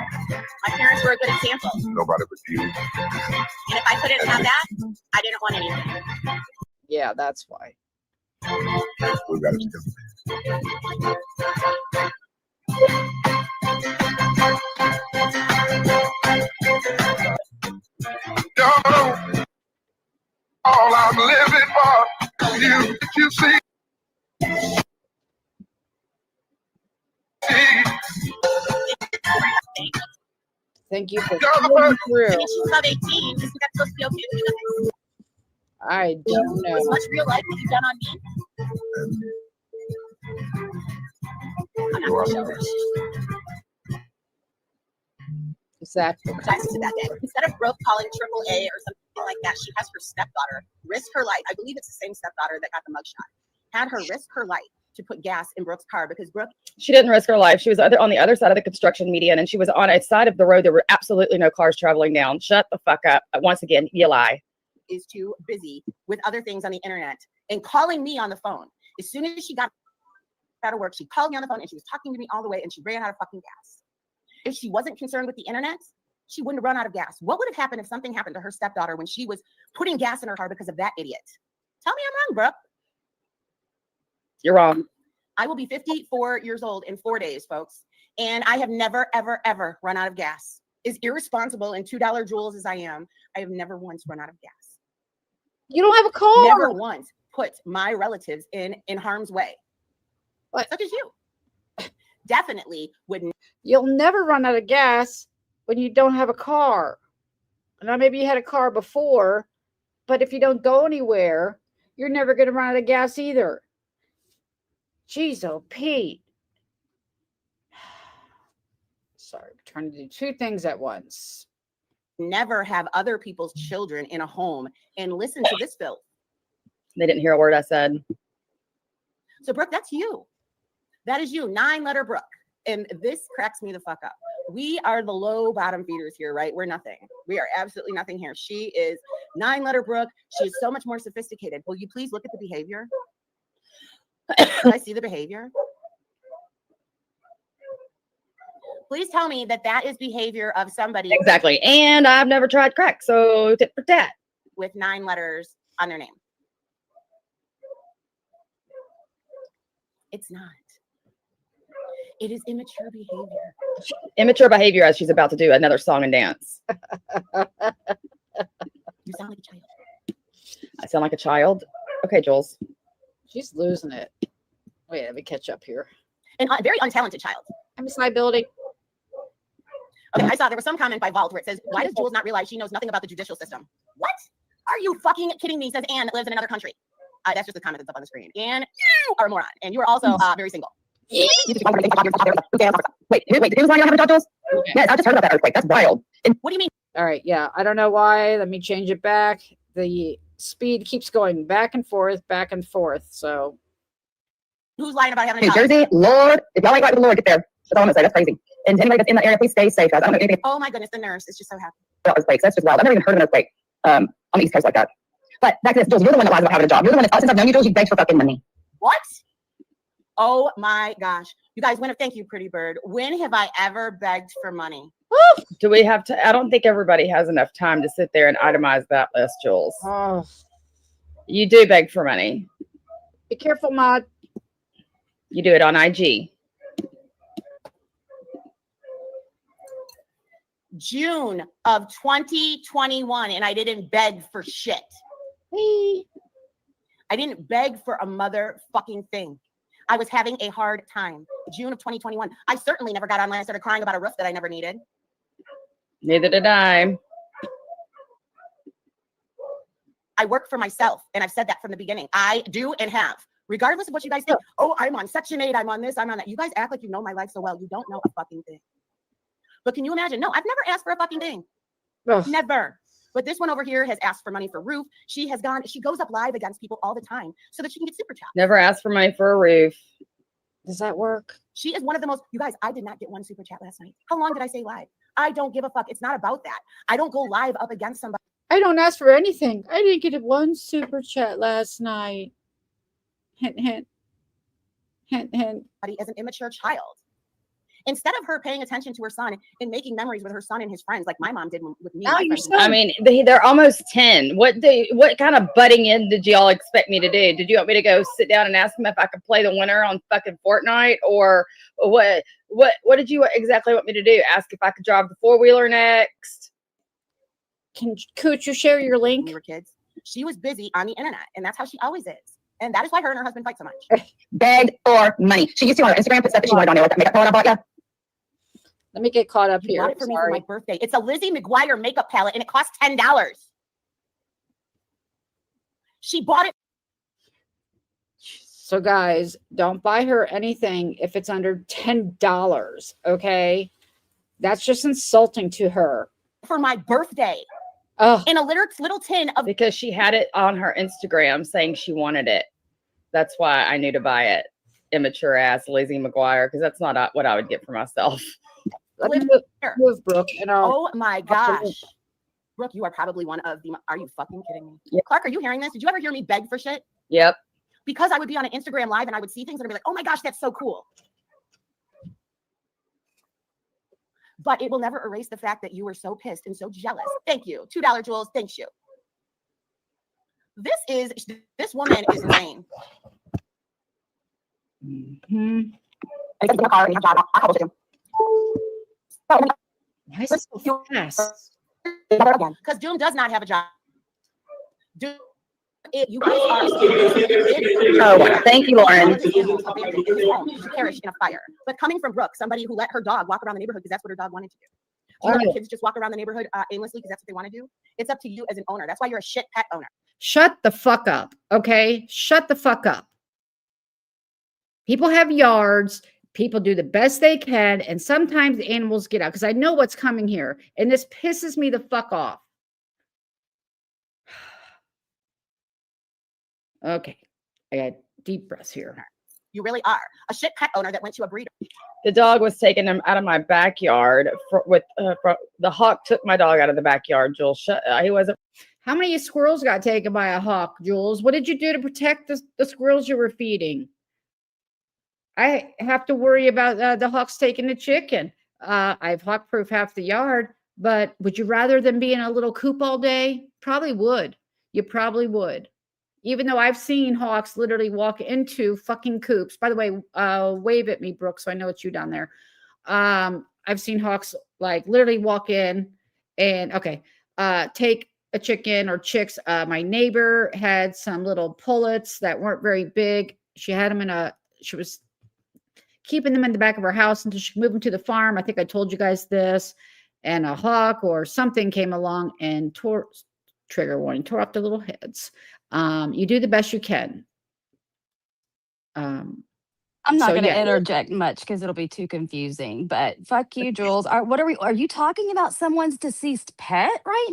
My parents were a good example. Nobody but you. And if I couldn't have that, I didn't want anything. Yeah, that's why. We got it. All I'm living for you see. Thank you for coming through. I mean, she's about 18. Isn't that supposed to be okay with you guys? I don't know. As much real life that you've done on me. I'm not going to show her. Exactly. Instead of Brooke calling AAA or something like that, she has her stepdaughter risk her life. I believe it's the same stepdaughter that got the mugshot. Had her risk her life to put gas in Brooke's car because Brooke. She didn't risk her life. She was on the other side of the construction median, and she was on a side of the road. There were absolutely no cars traveling down. Shut the fuck up. Once again, you lie. Is too busy with other things on the internet and calling me on the phone. As soon as she got out of work, she called me on the phone and she was talking to me all the way and she ran out of fucking gas. If she wasn't concerned with the internet, she wouldn't have run out of gas. What would have happened if something happened to her stepdaughter when she was putting gas in her car because of that idiot? Tell me I'm wrong, Brooke. You're wrong. I will be 54 years old in 4 days, folks. And I have never, ever, ever run out of gas. As irresponsible and $2 Juelz as I am, I have never once run out of gas. You don't have a car. Never once put my relatives in harm's way. What? Such as you. Definitely wouldn't. You'll never run out of gas when you don't have a car. Now, maybe you had a car before, but if you don't go anywhere, you're never going to run out of gas either. Jeez, oh, Pete. Sorry, I'm trying to do two things at once. Never have other people's children in a home and listen to this filth. They didn't hear a word I said. So, Brooke, that's you. That is you, 9-letter Brooke. And this cracks me the fuck up. We are the low bottom feeders here, right? We're nothing. We are absolutely nothing here. She is 9-letter Brooke. She is so much more sophisticated. Will you please look at the behavior? Can I see the behavior? Please tell me that that is behavior of somebody. Exactly. And I've never tried crack, so tit for tat. With 9 letters on their name. It's not. It is immature behavior. Immature behavior as she's about to do another song and dance. You sound like a child. I sound like a child? Okay, Juelz. She's losing it. Wait, let me catch up here. And a very untalented child. I'm a side building. Okay, I saw there was some comment by Vault where it says, why does Juelz not realize she knows nothing about the judicial system? What? Are you fucking kidding me? Says Anne that lives in another country. That's just the comment that's up on the screen. And you are a moron. And you are also very single. Wait, who's lying on having Juelz? Yes, I just heard about that earthquake. That's wild. What do you mean? All right, yeah. I don't know why. Let me change it back. The speed keeps going back and forth, so. Who's lying about having a New child? Jersey, Lord. If y'all ain't right with the Lord, get there. That's all I'm gonna say. That's crazy. And anybody that's in the area, please stay safe, guys. I don't know anything Oh my goodness, the nurse is just so happy. about earthquakes. That's just wild. I've never even heard of an earthquake on the East Coast like that. But back to this, Juelz, you're the one that lies about having a job. You're the one that, since I've known you, Juelz, you begged for fucking money. What? Oh my gosh. You guys, thank you, Pretty Bird. When have I ever begged for money? Do we have to? I don't think everybody has enough time to sit there and itemize that list, Juelz. Oh. You do beg for money. Be careful, Maud. You do it on IG. June of 2021, and I didn't beg for shit. I didn't beg for a motherfucking thing. I was having a hard time. June of 2021. I certainly never got online and started crying about a roof that I never needed. Neither did I. I work for myself, and I've said that from the beginning. I do and have. Regardless of what you guys think. Oh, I'm on Section 8. I'm on this. I'm on that. You guys act like you know my life so well. You don't know a fucking thing. But can you imagine? No, I've never asked for a fucking thing. Ugh. Never. But this one over here has asked for money for roof. She goes up live against people all the time so that she can get super chat. Never asked for money for a roof. Does that work? She is one of the most, you guys, I did not get one super chat last night. How long did I say live? I don't give a fuck. It's not about that. I don't go live up against somebody. I don't ask for anything. I didn't get one super chat last night. Hint, hint. Hint, hint. As an immature child. Instead of her paying attention to her son and making memories with her son and his friends, like my mom did with me. I mean, they're almost 10. What kind of butting in did y'all expect me to do? Did you want me to go sit down and ask them if I could play the winner on fucking Fortnite, or what did you exactly want me to do? Ask if I could drive the 4-wheeler next? Could you share your link? When we were kids, she was busy on the internet, and that's how she always is. And that is why her and her husband fight so much. Beg for money. She used to on her Instagram put stuff that she wanted on there with that makeup palette I bought you. Let me get caught up You here. bought it for me for my birthday. It's a Lizzie McGuire makeup palette, and it costs $10. She bought it. So guys, don't buy her anything if it's under $10, okay? That's just insulting to her. For my birthday. Oh. In a little tin of. Because she had it on her Instagram saying she wanted it. That's why I knew to buy it. Immature ass Lizzie McGuire, because that's not what I would get for myself. Let me move, Brooke. Oh my gosh. Brooke, you are probably one of the. Are you fucking kidding me? Yep. Clark, are you hearing this? Did you ever hear me beg for shit? Yep. Because I would be on an Instagram live and I would see things and I'd be like, oh my gosh, that's so cool. But it will never erase the fact that you were so pissed and so jealous. Thank you. $2 Juelz. Thanks you. This woman is insane. Mm-hmm. Why is it so fast? Because Doom does not have a job. Doom You guys are Oh, thank you, Lauren. Perish in a fire. But coming from Brooke, somebody who let her dog walk around the neighborhood because that's what her dog wanted to do. Do you let kids just walk around the neighborhood aimlessly because that's what they want to do? It's up to you as an owner. That's why you're a shit pet owner. Shut the fuck up, okay? Shut the fuck up. People have yards. People do the best they can, and sometimes animals get out because I know what's coming here, and this pisses me the fuck off. Okay, I got deep breaths here. You really are a shit pet owner that went to a breeder. The dog was taking him out of my backyard the hawk took my dog out of the backyard, Juelz. He wasn't. How many squirrels got taken by a hawk, Juelz? What did you do to protect the squirrels you were feeding? I have to worry about the hawks taking the chicken. I've hawk-proof half the yard, but would you rather than be in a little coop all day? Probably would. You probably would. Even though I've seen hawks literally walk into fucking coops. By the way, wave at me, Brooke, so I know it's you down there. I've seen hawks like literally walk in and take a chicken or chicks. My neighbor had some little pullets that weren't very big. She had them she was keeping them in the back of her house until she moved them to the farm. I think I told you guys this. And a hawk or something came along and tore off their little heads. You do the best you can. I'm not going to interject much because it'll be too confusing. But fuck you, Juelz. Are you talking about someone's deceased pet right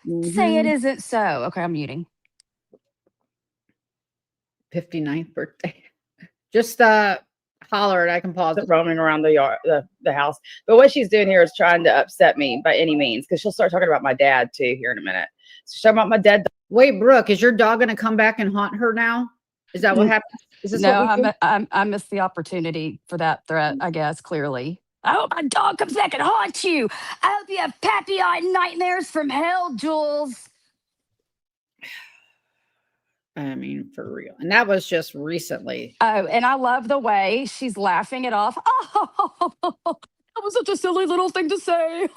now? Say it isn't so. Okay, I'm muting. 59th birthday. Just holler and I can pause. Roaming around the yard, the house. But what she's doing here is trying to upset me by any means because she'll start talking about my dad too here in a minute. So she's talking about my dead. Wait, Brooke, is your dog going to come back and haunt her now? Is that what happened? Is this I missed the opportunity for that threat, I guess, clearly. I hope my dog comes back and haunts you. I hope you have pappy-eyed nightmares from hell, Juelz. I mean, for real. And that was just recently. Oh, and I love the way she's laughing it off. Oh, that was such a silly little thing to say.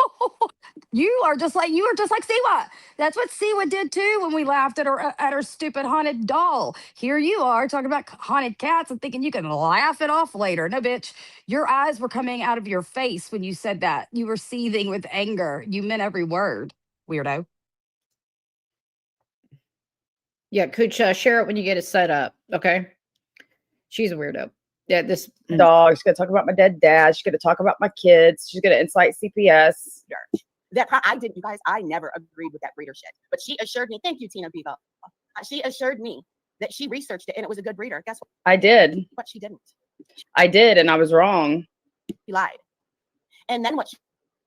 You are just like Siwa. That's what Siwa did too when we laughed at her stupid haunted doll. Here you are talking about haunted cats and thinking you can laugh it off later. No, bitch. Your eyes were coming out of your face when you said that. You were seething with anger. You meant every word, weirdo. Yeah, Cooch, share it when you get it set up. Okay. She's a weirdo. Yeah, this dog. She's gonna talk about my dead dad. She's gonna talk about my kids. She's gonna incite CPS. I didn't, you guys. I never agreed with that breeder shit. But she assured me. Thank you, Tina Bevo. She assured me that she researched it and it was a good breeder. Guess what? I did. But she didn't. I did, and I was wrong. She lied. And then what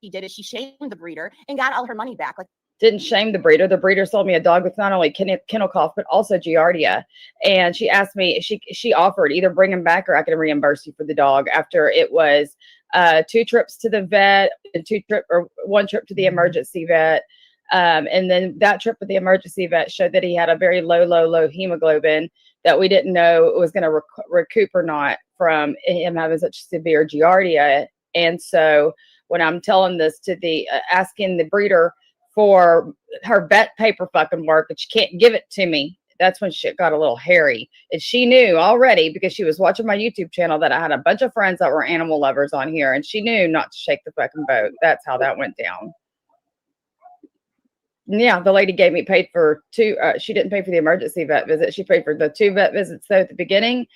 she did is she shamed the breeder and got all her money back. Like. Didn't shame the breeder. The breeder sold me a dog with not only kennel cough, but also Giardia. And she asked me, she offered either bring him back or I can reimburse you for the dog after it was 2 trips to the vet and 1 trip to the emergency vet. And then that trip with the emergency vet showed that he had a very low hemoglobin that we didn't know it was going to recoup or not from him having such severe Giardia. And so when I'm telling this to asking the breeder for her vet paper fucking work and she can't give it to me, that's when shit got a little hairy. And she knew already because she was watching my YouTube channel that I had a bunch of friends that were animal lovers on here, and she knew not to shake the fucking boat. That's how that went down. Yeah, the lady gave me paid for 2. She didn't pay for the emergency vet visit. She paid for the 2 vet visits though at the beginning,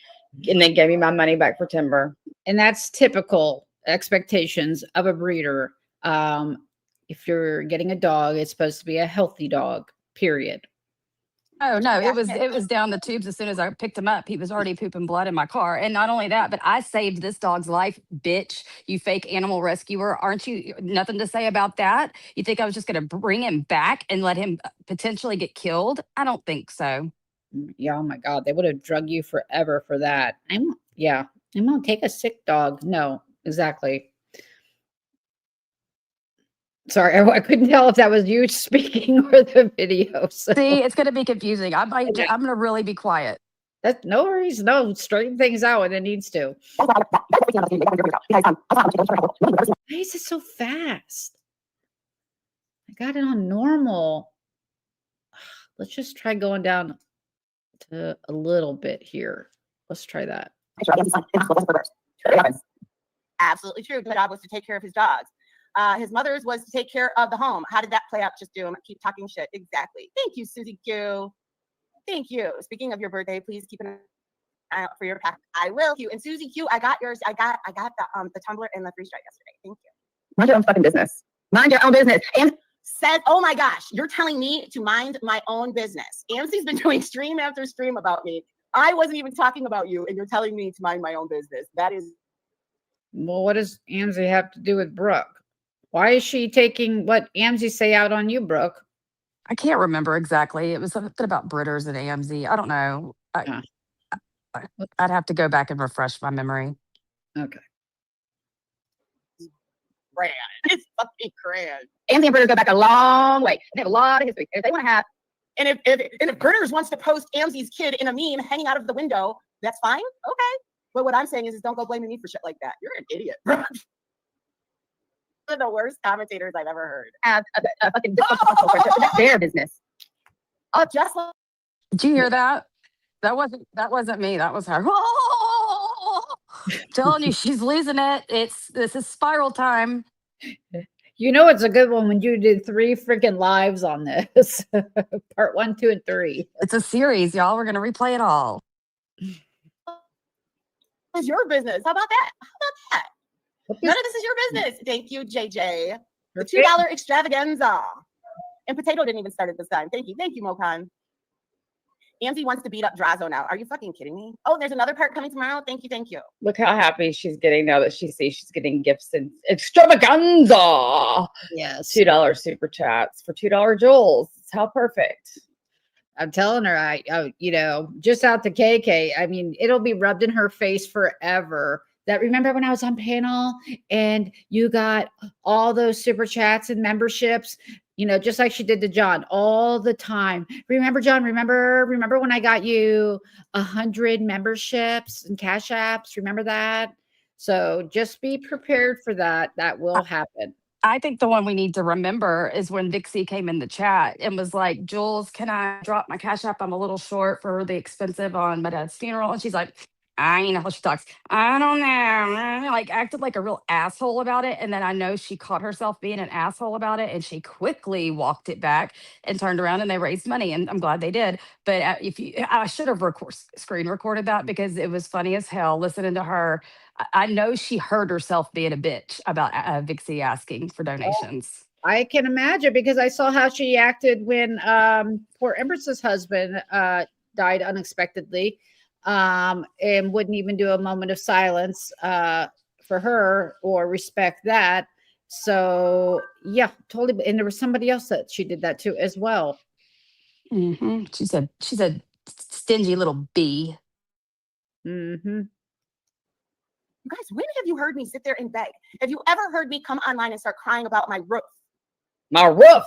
and then gave me my money back for timber. And that's typical expectations of a breeder. If you're getting a dog, it's supposed to be a healthy dog, period. Oh, no, it was down the tubes as soon as I picked him up. He was already pooping blood in my car. And not only that, but I saved this dog's life, bitch. You fake animal rescuer. Aren't you? Nothing to say about that? You think I was just going to bring him back and let him potentially get killed? I don't think so. Yeah, oh my God. They would have drugged you forever for that. I'm going to take a sick dog. No, exactly. Sorry, I couldn't tell if that was you speaking or the video. So. See, it's going to be confusing. I'm going to really be quiet. That's no worries. No, straighten things out when it needs to. Why is it so fast? I got it on normal. Let's just try going down to a little bit here. Let's try that. Absolutely true. The job was to take care of his dogs. His mother's was to take care of the home. How did that play out? Just do him. Keep talking shit. Exactly. Thank you, Susie Q. Thank you. Speaking of your birthday, please keep an eye out for your pack. I will. And Susie Q, I got yours. I got the tumbler and the freeze dry yesterday. Thank you. Mind your own fucking business. Mind your own business. And said, oh my gosh, you're telling me to mind my own business. AMC's been doing stream after stream about me. I wasn't even talking about you, and you're telling me to mind my own business. That is. Well, what does Amzie have to do with Brooke? Why is she taking what Amzie say out on you, Brooke? I can't remember exactly. It was something about Britters and AMZ. I don't know. I'd have to go back and refresh my memory. Okay. Grand. It's fucking grand. AMZ and Britters go back a long way. They have a lot of history. If they want to have. And if Britters wants to post Amzi's kid in a meme hanging out of the window, that's fine. Okay. But what I'm saying is don't go blaming me for shit like that. You're an idiot, bro. One of the worst commentators I've ever heard. Fucking that's their business. Oh, just like. Did you hear that? That wasn't me. That was her. Telling you, she's losing it. This is spiral time. You know it's a good one when you did 3 freaking lives on this. Part 1, 2, and 3. It's a series, y'all. We're gonna replay it all. It's your business. How about that? None of this is your business. Thank you, JJ. The $2 extravaganza. And Potato didn't even start at this time. Thank you, Mokan. Amzie wants to beat up Drazo now. Are you fucking kidding me? Oh, there's another part coming tomorrow. Thank you. Look how happy she's getting now that she sees she's getting gifts and extravaganza. Yes. $2 super chats for $2 Juelz. How perfect. I'm telling her, I just out to KK. I mean, it'll be rubbed in her face forever. That remember when I was on panel and you got all those super chats and memberships, just like she did to John all the time. Remember, John, remember when I got you 100 memberships and cash apps? Remember that? So just be prepared for that. That will happen. I think the one we need to remember is when Vixie came in the chat and was like, Juelz, can I drop my cash app? I'm a little short for the expensive on my dad's funeral. And she's like, I know how she talks. I don't know. Like acted like a real asshole about it. And then I know she caught herself being an asshole about it. And she quickly walked it back and turned around and they raised money. And I'm glad they did. But I should have screen recorded that because it was funny as hell listening to her. I know she heard herself being a bitch about Vixie asking for donations. I can imagine because I saw how she acted when poor Empress's husband died unexpectedly. And wouldn't even do a moment of silence for her or respect that. So yeah, totally. And there was somebody else that she did that to as well. Mm-hmm. She's a stingy little bee. Mm-hmm. You guys, when have you heard me sit there and beg? Have you ever heard me come online and start crying about my roof? My roof.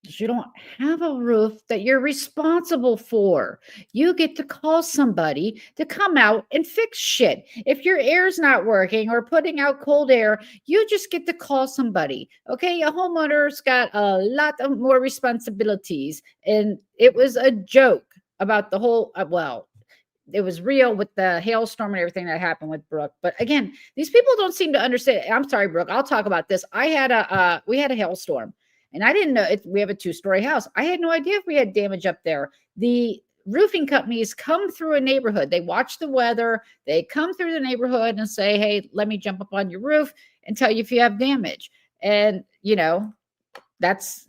You don't have a roof that you're responsible for. You get to call somebody to come out and fix shit. If your air's not working or putting out cold air, you just get to call somebody. Okay, a homeowner's got a lot of more responsibilities. And it was a joke about the whole, it was real with the hailstorm and everything that happened with Brooke. But again, these people don't seem to understand. I'm sorry, Brooke, I'll talk about this. We had a hailstorm. And I didn't know we have a 2-story house. I had no idea if we had damage up there. The roofing companies come through a neighborhood. They watch the weather. They come through the neighborhood and say, hey, let me jump up on your roof and tell you if you have damage. And, that's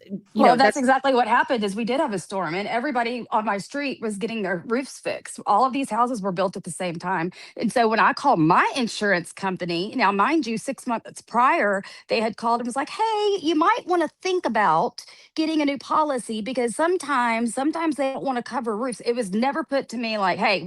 exactly what happened is we did have a storm and everybody on my street was getting their roofs fixed. All of these houses were built at the same time. And so when I called my insurance company, now mind you, 6 months prior, they had called and was like, hey, you might want to think about getting a new policy because sometimes they don't want to cover roofs. It was never put to me like, hey,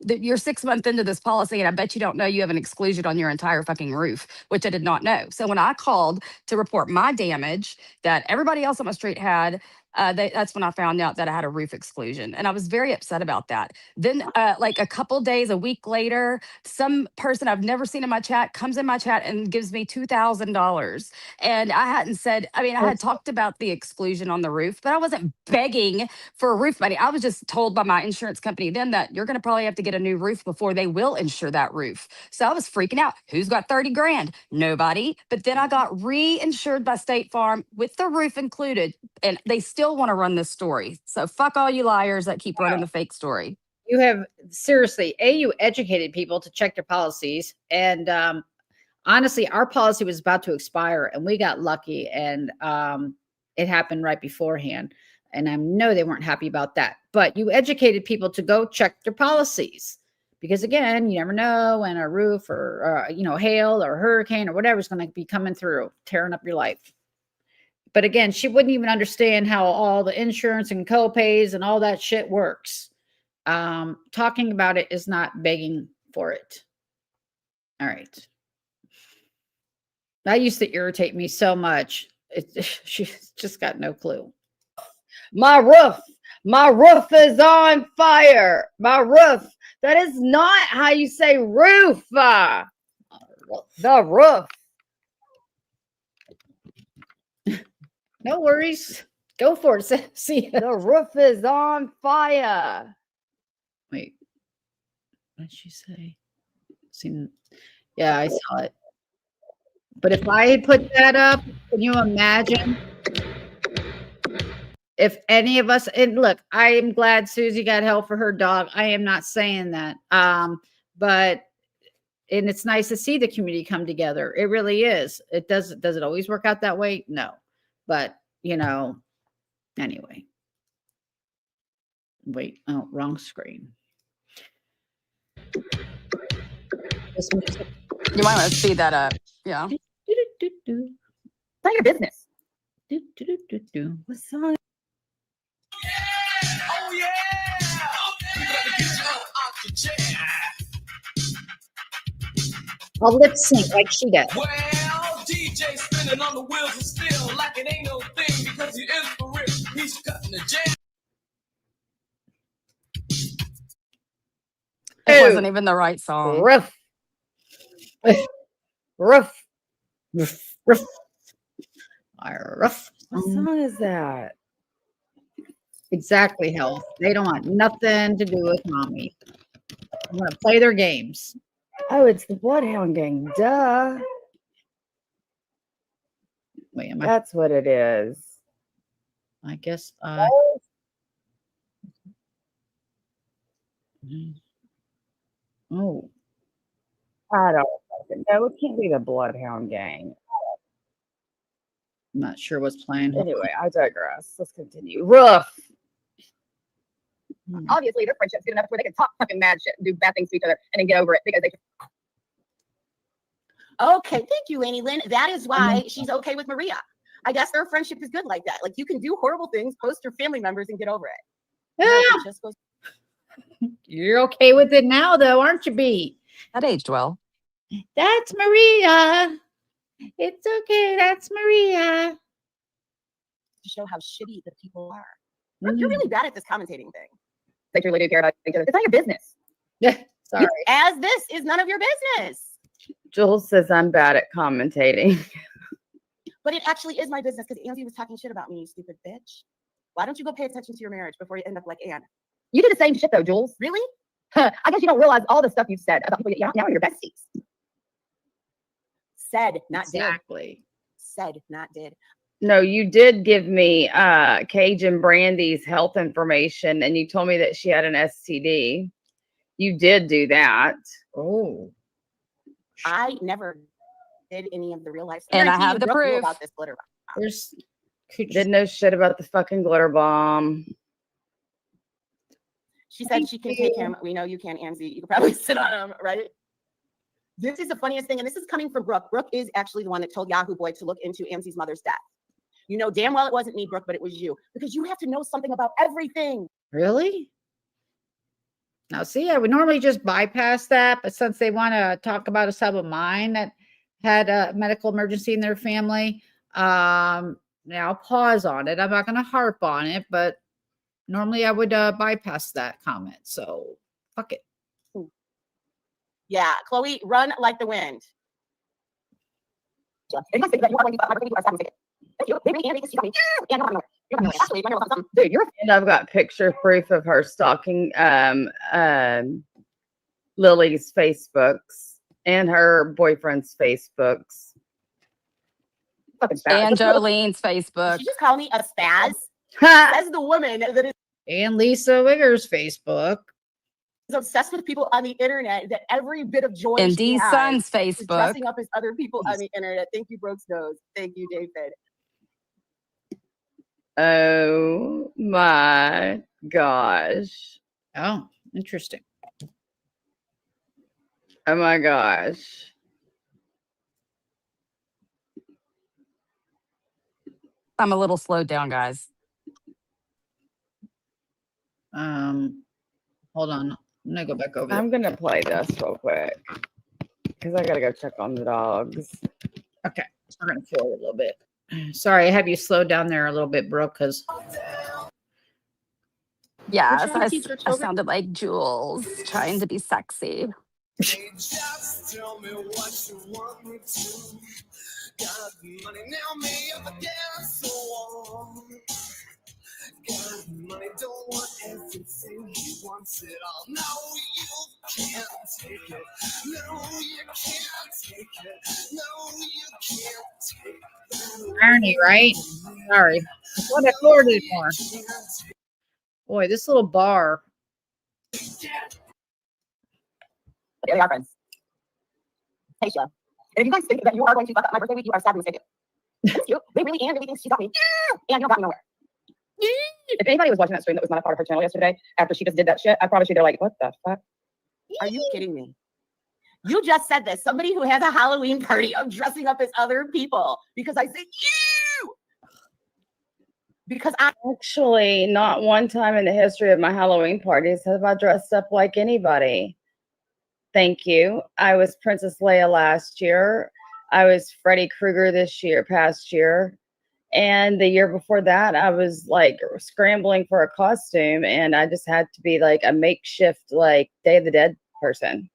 you're 6 months into this policy and I bet you don't know you have an exclusion on your entire fucking roof, which I did not know. So when I called to report my damage that everybody else on my street had, That's when I found out that I had a roof exclusion, and I was very upset about that. Then, like a couple days, a week later, some person I've never seen in my chat comes in my chat and gives me $2,000. And I hadn't said, I mean, I had talked about the exclusion on the roof, but I wasn't begging for roof money. I was just told by my insurance company then that you're going to probably have to get a new roof before they will insure that roof. So I was freaking out. Who's got 30 grand? Nobody. But then I got reinsured by State Farm with the roof included, and they still want to run this story. So fuck all you liars that keep running the fake story. You have seriously, you educated people to check their policies. And honestly, our policy was about to expire and we got lucky, and it happened right beforehand. And I know they weren't happy about that, but you educated people to go check their policies, because again, you never know when a roof or hail or hurricane or whatever is going to be coming through, tearing up your life. But again, she wouldn't even understand how all the insurance and co-pays and all that shit works. Talking about it is not begging for it. All right. That used to irritate me so much. She's just got no clue. My roof is on fire. My roof. That is not how you say roof. The roof. No worries. Go for it. See, the roof is on fire. Wait, what did she say? Yeah, I saw it. But if I had put that up, can you imagine if any of us, and look, I am glad Susie got help for her dog. I am not saying that. But and it's nice to see the community come together. It really is. Does it always work out that way? No. But anyway. Wait, oh, wrong screen. You might want to speed that up. Yeah. It's not your business. What song? Oh yeah! You better get you up out the chair. I'll lip sync like she does. Well, DJ spinning on the wheels of steel like it ain't no thing, because he is for real. He's cutting the jam. It wasn't even the right song. Roof. Roof. Roof. Roof. Roof. What song is that? Exactly, Health. They don't want nothing to do with mommy. I want to play their games. Oh, it's the Bloodhound Gang. Duh. Wait, that's what it is. I guess. Oh. I don't fucking know. It can't be the Bloodhound Gang. I'm not sure what's playing. Anyway, I digress. Let's continue. Roof. Obviously, their friendship's good enough where they can talk fucking mad shit and do bad things to each other and then get over it because they. Okay, thank you, Annie Lynn. That is why she's okay with Maria. I guess their friendship is good like that. Like, you can do horrible things, post your family members, and get over it. Yeah. Just goes. You're okay with it now, though, aren't you, B? That aged well. That's Maria. It's okay. That's Maria. To show how shitty the people are. You're really bad at this commentating thing. They truly do care about each other. It's not your business. Yeah, sorry. As this is none of your business. Jules says I'm bad at commentating. But it actually is my business because Angie was talking shit about me, you stupid bitch. Why don't you go pay attention to your marriage before you end up like Anne? You do the same shit though, Jules. Really? I guess you don't realize all the stuff you've said about people now are your besties. Said, not exactly. Did. Said, not did. No, you did give me Cage and Brandy's health information, and you told me that she had an STD. You did do that. Oh. I never did any of the real life. And I have the proof about this glitter bomb. Didn't know shit about the fucking glitter bomb. She said she can take him. We know you can, Angie. You can probably sit on him, right? This is the funniest thing, and this is coming from Brooke. Brooke is actually the one that told Yahoo Boy to look into Angie's mother's death. You know damn well it wasn't me, Brooke, but it was you. Because you have to know something about everything. Really? Now, see, I would normally just bypass that, but since they want to talk about a sub of mine that had a medical emergency in their family, Now pause on it. I'm not going to harp on it, but normally I would bypass that comment. So fuck it. Yeah, Chloe, run like the wind. Dude, and I've got picture proof of her stalking Lily's Facebooks and her boyfriend's Facebooks. And Jolene's Facebook. Did you just call me a spaz? That's the woman that is And Lisa Wigger's Facebook. obsessed with people on the internet, that every bit of joy And she Dee's has son's is Facebook. dressing up as other people on the internet. Thank you, Brooks Nose. Thank you, David. Oh my gosh. Oh, interesting. Oh my gosh. I'm a little slowed down, guys. Hold on. I'm gonna go back over. I'm gonna play this real quick because I gotta go check on the dogs. Okay, we're gonna forward a little bit. Sorry, I have you slowed down there a little bit, Brooke, because Yes, I sounded like Jules trying to be sexy. Just tell me what you want me to. Got money now, me up again, so on. Got money, don't want everything, he wants it all. No, you can't take it. No, you can't take it. No, you can't take it. irony, right? Sorry, I thought I forwarded it more. Boy, this little bar. There they are, friends. Hey, Sheila. And if you guys think that you are going to fuck up my birthday week, you are sadly mistaken. It's cute. They really thinks she got me. And you got me nowhere. If anybody was watching that stream that was not a part of her channel yesterday, after she just did that shit, I promise you they're like, what the fuck? Are you kidding me? You just said this. Somebody who has a Halloween party of dressing up as other people because I said you. Because I Actually, not one time in the history of my Halloween parties have I dressed up like anybody. Thank you. I was Princess Leia last year. I was Freddy Krueger past year. And the year before that, I was like scrambling for a costume, and I just had to be like a makeshift, like Day of the Dead person.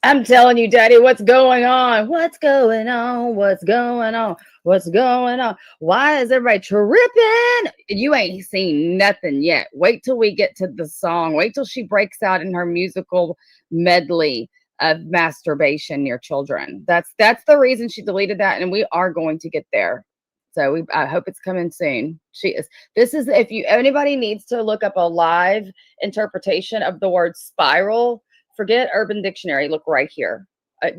I'm telling you, Daddy, what's going on? What's going on? What's going on? What's going on? Why is everybody tripping? You ain't seen nothing yet. Wait till we get to the song. Wait till she breaks out in her musical medley of masturbation near children. That's the reason she deleted that, and we are going to get there. So I hope it's coming soon. This is if anybody needs to look up a live interpretation of the word spiral. Forget Urban Dictionary. Look right here.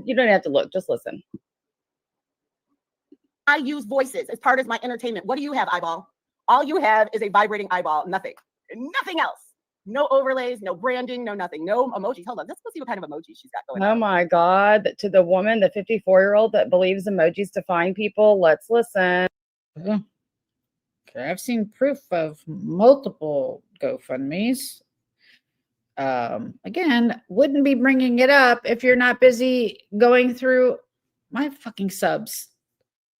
You don't have to look. Just listen. I use voices as part of my entertainment. What do you have, eyeball? All you have is a vibrating eyeball. Nothing. Nothing else. No overlays, no branding, no nothing. No emojis. Hold on. Let's go see what kind of emojis she's got going on. Oh my God. To the woman, the 54-year-old that believes emojis define people, let's listen. Okay, I've seen proof of multiple GoFundMes. Again, wouldn't be bringing it up if you're not busy going through my fucking subs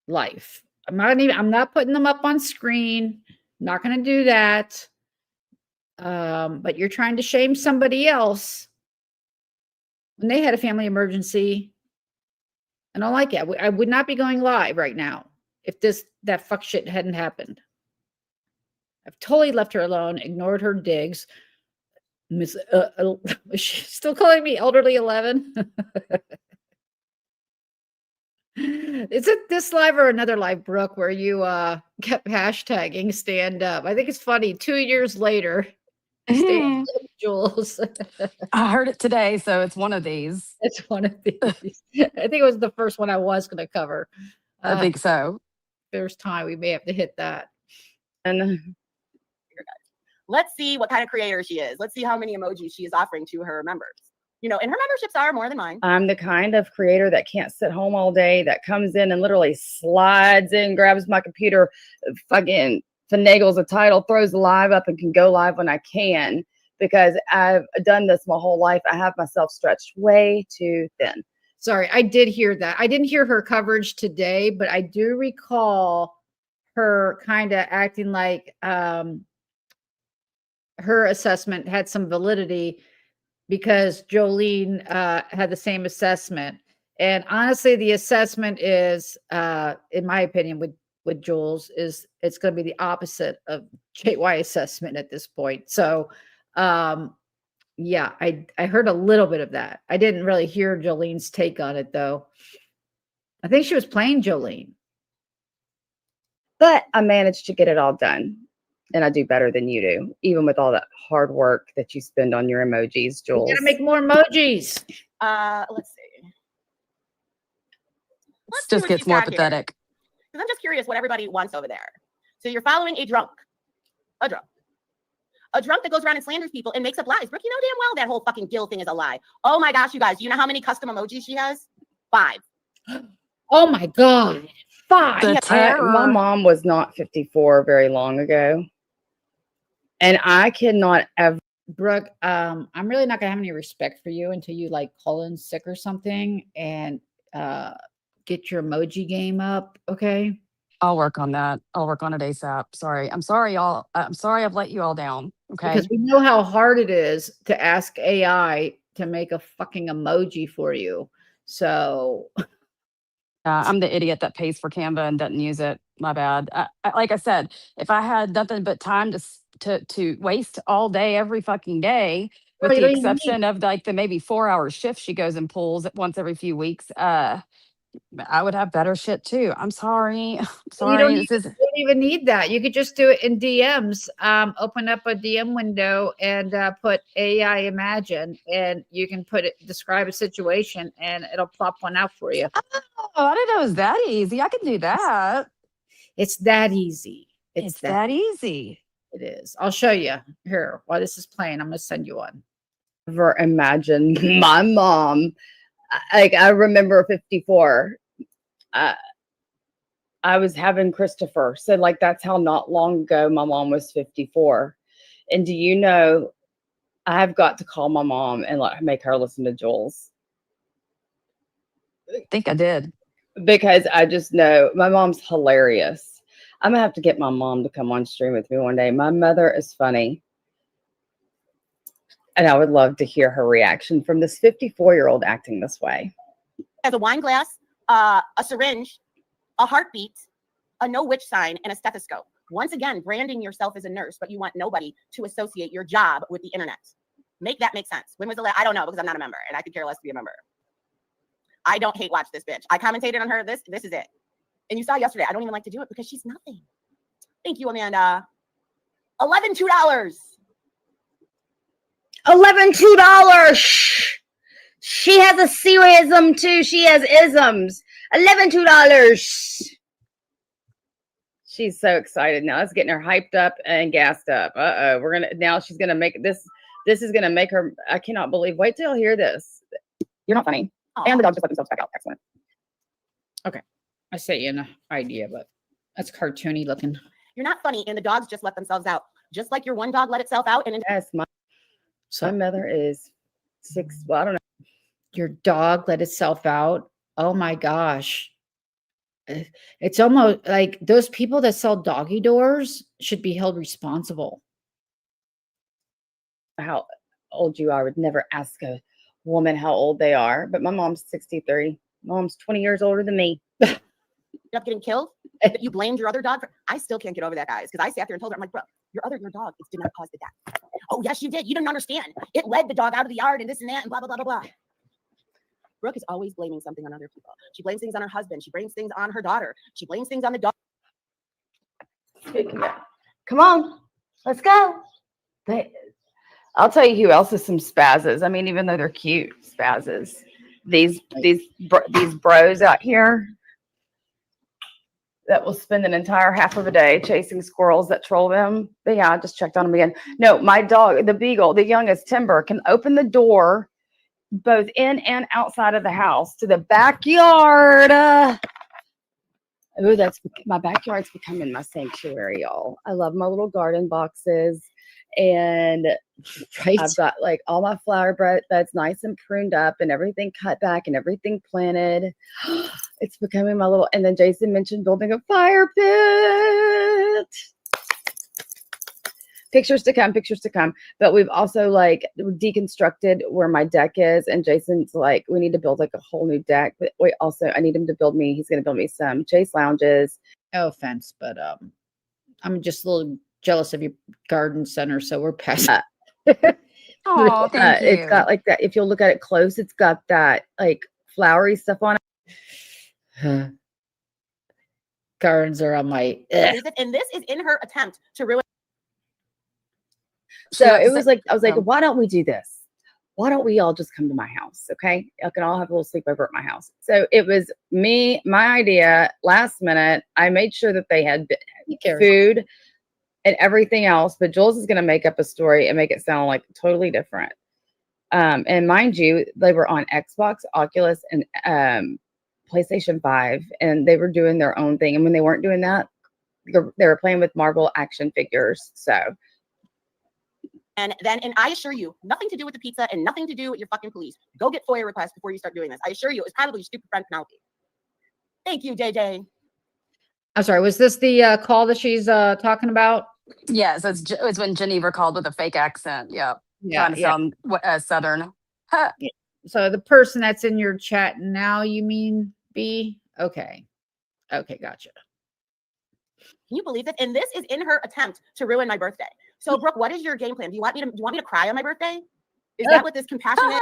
life. I'm not putting them up on screen. Not going to do that. But you're trying to shame somebody else when they had a family emergency. I don't like it. I would not be going live right now if that fuck shit hadn't happened. I've totally left her alone, ignored her digs. She's still calling me elderly 11. Is it this live or another live, Brooke, where you kept hashtagging stand up? I think it's funny. 2 years later, stand up, Jules. I heard it today, so it's one of these. It's one of these. I think it was the first one I was going to cover. I think so. There's time we may have to hit that. And let's see what kind of creator she is. Let's see how many emojis she is offering to her members. You know, and her memberships are more than mine. I'm the kind of creator that can't sit home all day, that comes in and literally slides in, grabs my computer, fucking finagles a title, throws the live up, and can go live when I can, because I've done this my whole life. I have myself stretched way too thin. Sorry, I did hear that. I didn't hear her coverage today, but I do recall her kind of acting like her assessment had some validity because Jolene had the same assessment. And honestly, the assessment is, in my opinion, with Juelz, is it's going to be the opposite of JY assessment at this point. So, yeah, I heard a little bit of that. I didn't really hear Jolene's take on it, though. I think she was playing Jolene. But I managed to get it all done. And I do better than you do, even with all that hard work that you spend on your emojis, You Juelz. gotta make more emojis. Let's see. This just gets more pathetic. Because I'm just curious what everybody wants over there. So you're following a drunk that goes around and slanders people and makes up lies. Brooke, you know damn well that whole fucking Gil thing is a lie. Oh my gosh, you guys, you know how many custom emojis she has? 5. Oh my God. 5. My mom was not 54 very long ago. And I cannot ever. Brooke, I'm really not gonna have any respect for you until you like call in sick or something and get your emoji game up, okay? I'll work on that. I'll work on it ASAP. Sorry. I'm sorry, y'all. I'm sorry I've let you all down. Okay. Because we know how hard it is to ask AI to make a fucking emoji for you. So I'm the idiot that pays for Canva and doesn't use it. My bad. Like I said, if I had nothing but time to waste all day, every fucking day, with Well, you the don't even exception of like the maybe 4-hour shift she goes and pulls once every few weeks, I would have better shit too. I'm sorry. I'm sorry. You don't even need that. You could just do it in DMs. Open up a DM window and put AI Imagine, and you can describe a situation, and it'll plop one out for you. Oh, I didn't know it was that easy. I could do that. It's that easy. It's that easy. It is. I'll show you here while this is playing. I'm going to send you one. Never imagine my mom. Like, I remember 54. I was having Christopher. So, like, that's how not long ago my mom was 54. And do you know, I've got to call my mom and make her listen to Juelz. I think I did. Because I just know my mom's hilarious. I'm going to have to get my mom to come on stream with me one day. My mother is funny. And I would love to hear her reaction from this 54-year-old acting this way. Has a wine glass, a syringe, a heartbeat, a no witch sign, and a stethoscope. Once again, branding yourself as a nurse, but you want nobody to associate your job with the internet. Make that make sense. When was the last? I don't know, because I'm not a member, and I could care less to be a member. I don't hate watch this bitch. I commentated on her. This is it. And you saw yesterday, I don't even like to do it because she's nothing. Thank you, Amanda. $11.02. $11.02. She has a serialism too. She has isms. $11.02. She's so excited now. It's getting her hyped up and gassed up. Now she's gonna make this. This is gonna make her. I cannot believe. Wait till you hear this. You're not funny. Aww. And the dog just let themselves back out. Excellent. Okay. I sent you an idea, but that's cartoony looking. You're not funny, and the dogs just let themselves out. Just like your one dog let itself out. And yes, my mother is 6. Well, I don't know. Your dog let itself out. Oh my gosh. It's almost like those people that sell doggy doors should be held responsible. How old you are. I would never ask a woman how old they are, but my mom's 63. Mom's 20 years older than me. Up getting killed. You blamed your other dog for. I still can't get over that, guys, because I sat there and told her, I'm like, bro, your dog did not cause the death. Oh yes, you did. You didn't understand. It led the dog out of the yard and this and that and blah blah blah blah blah. Brooke is always blaming something on other people. She blames things on her husband. She blames things on her daughter. She blames things on the dog. Come on, let's go. I'll tell you who else is some spazzes. I mean, even though they're cute, spazzes. These bros out here that will spend an entire half of a day chasing squirrels that troll them. But yeah, I just checked on them again. No, my dog, the beagle, the youngest Timber, can open the door both in and outside of the house to the backyard. Oh, my backyard's becoming my sanctuary, y'all. I love my little garden boxes And Right. I've got like all my flower beds nice and pruned up and everything cut back and everything planted. It's becoming my little, and then Jason mentioned building a fire pit. Pictures to come. But we've also like deconstructed where my deck is. And Jason's like, we need to build like a whole new deck. But wait, also I need him to build me, he's going to build me some Chase lounges. No offense, but I'm just a little jealous of your garden center, so we're past. Oh, thank you. It's got like that. If you'll look at it close, it's got that like flowery stuff on it. Gardens are on my. And this is in her attempt to ruin. So it was like, I was like, why don't we do this? Why don't we all just come to my house? Okay. Y'all can all have a little sleepover at my house. So it was my idea last minute. I made sure that they had food and everything else, but Juelz is going to make up a story and make it sound like totally different. And mind you, they were on Xbox, Oculus, and PlayStation 5, and they were doing their own thing. And when they weren't doing that, they were playing with Marvel action figures. So. And I assure you, nothing to do with the pizza and nothing to do with your fucking police. Go get FOIA requests before you start doing this. I assure you, it's probably your stupid friend Penelope. Thank you, JJ. I'm sorry. Was this the call that she's talking about? Yes, it's when Geneva called with a fake accent. Yeah, Yeah, trying to sound Southern. Huh. Yeah. So the person that's in your chat now, you mean B? Okay, gotcha. Can you believe it? And this is in her attempt to ruin my birthday. So, Brooke, what is your game plan? Do you want me to cry on my birthday? Is that what this compassionate?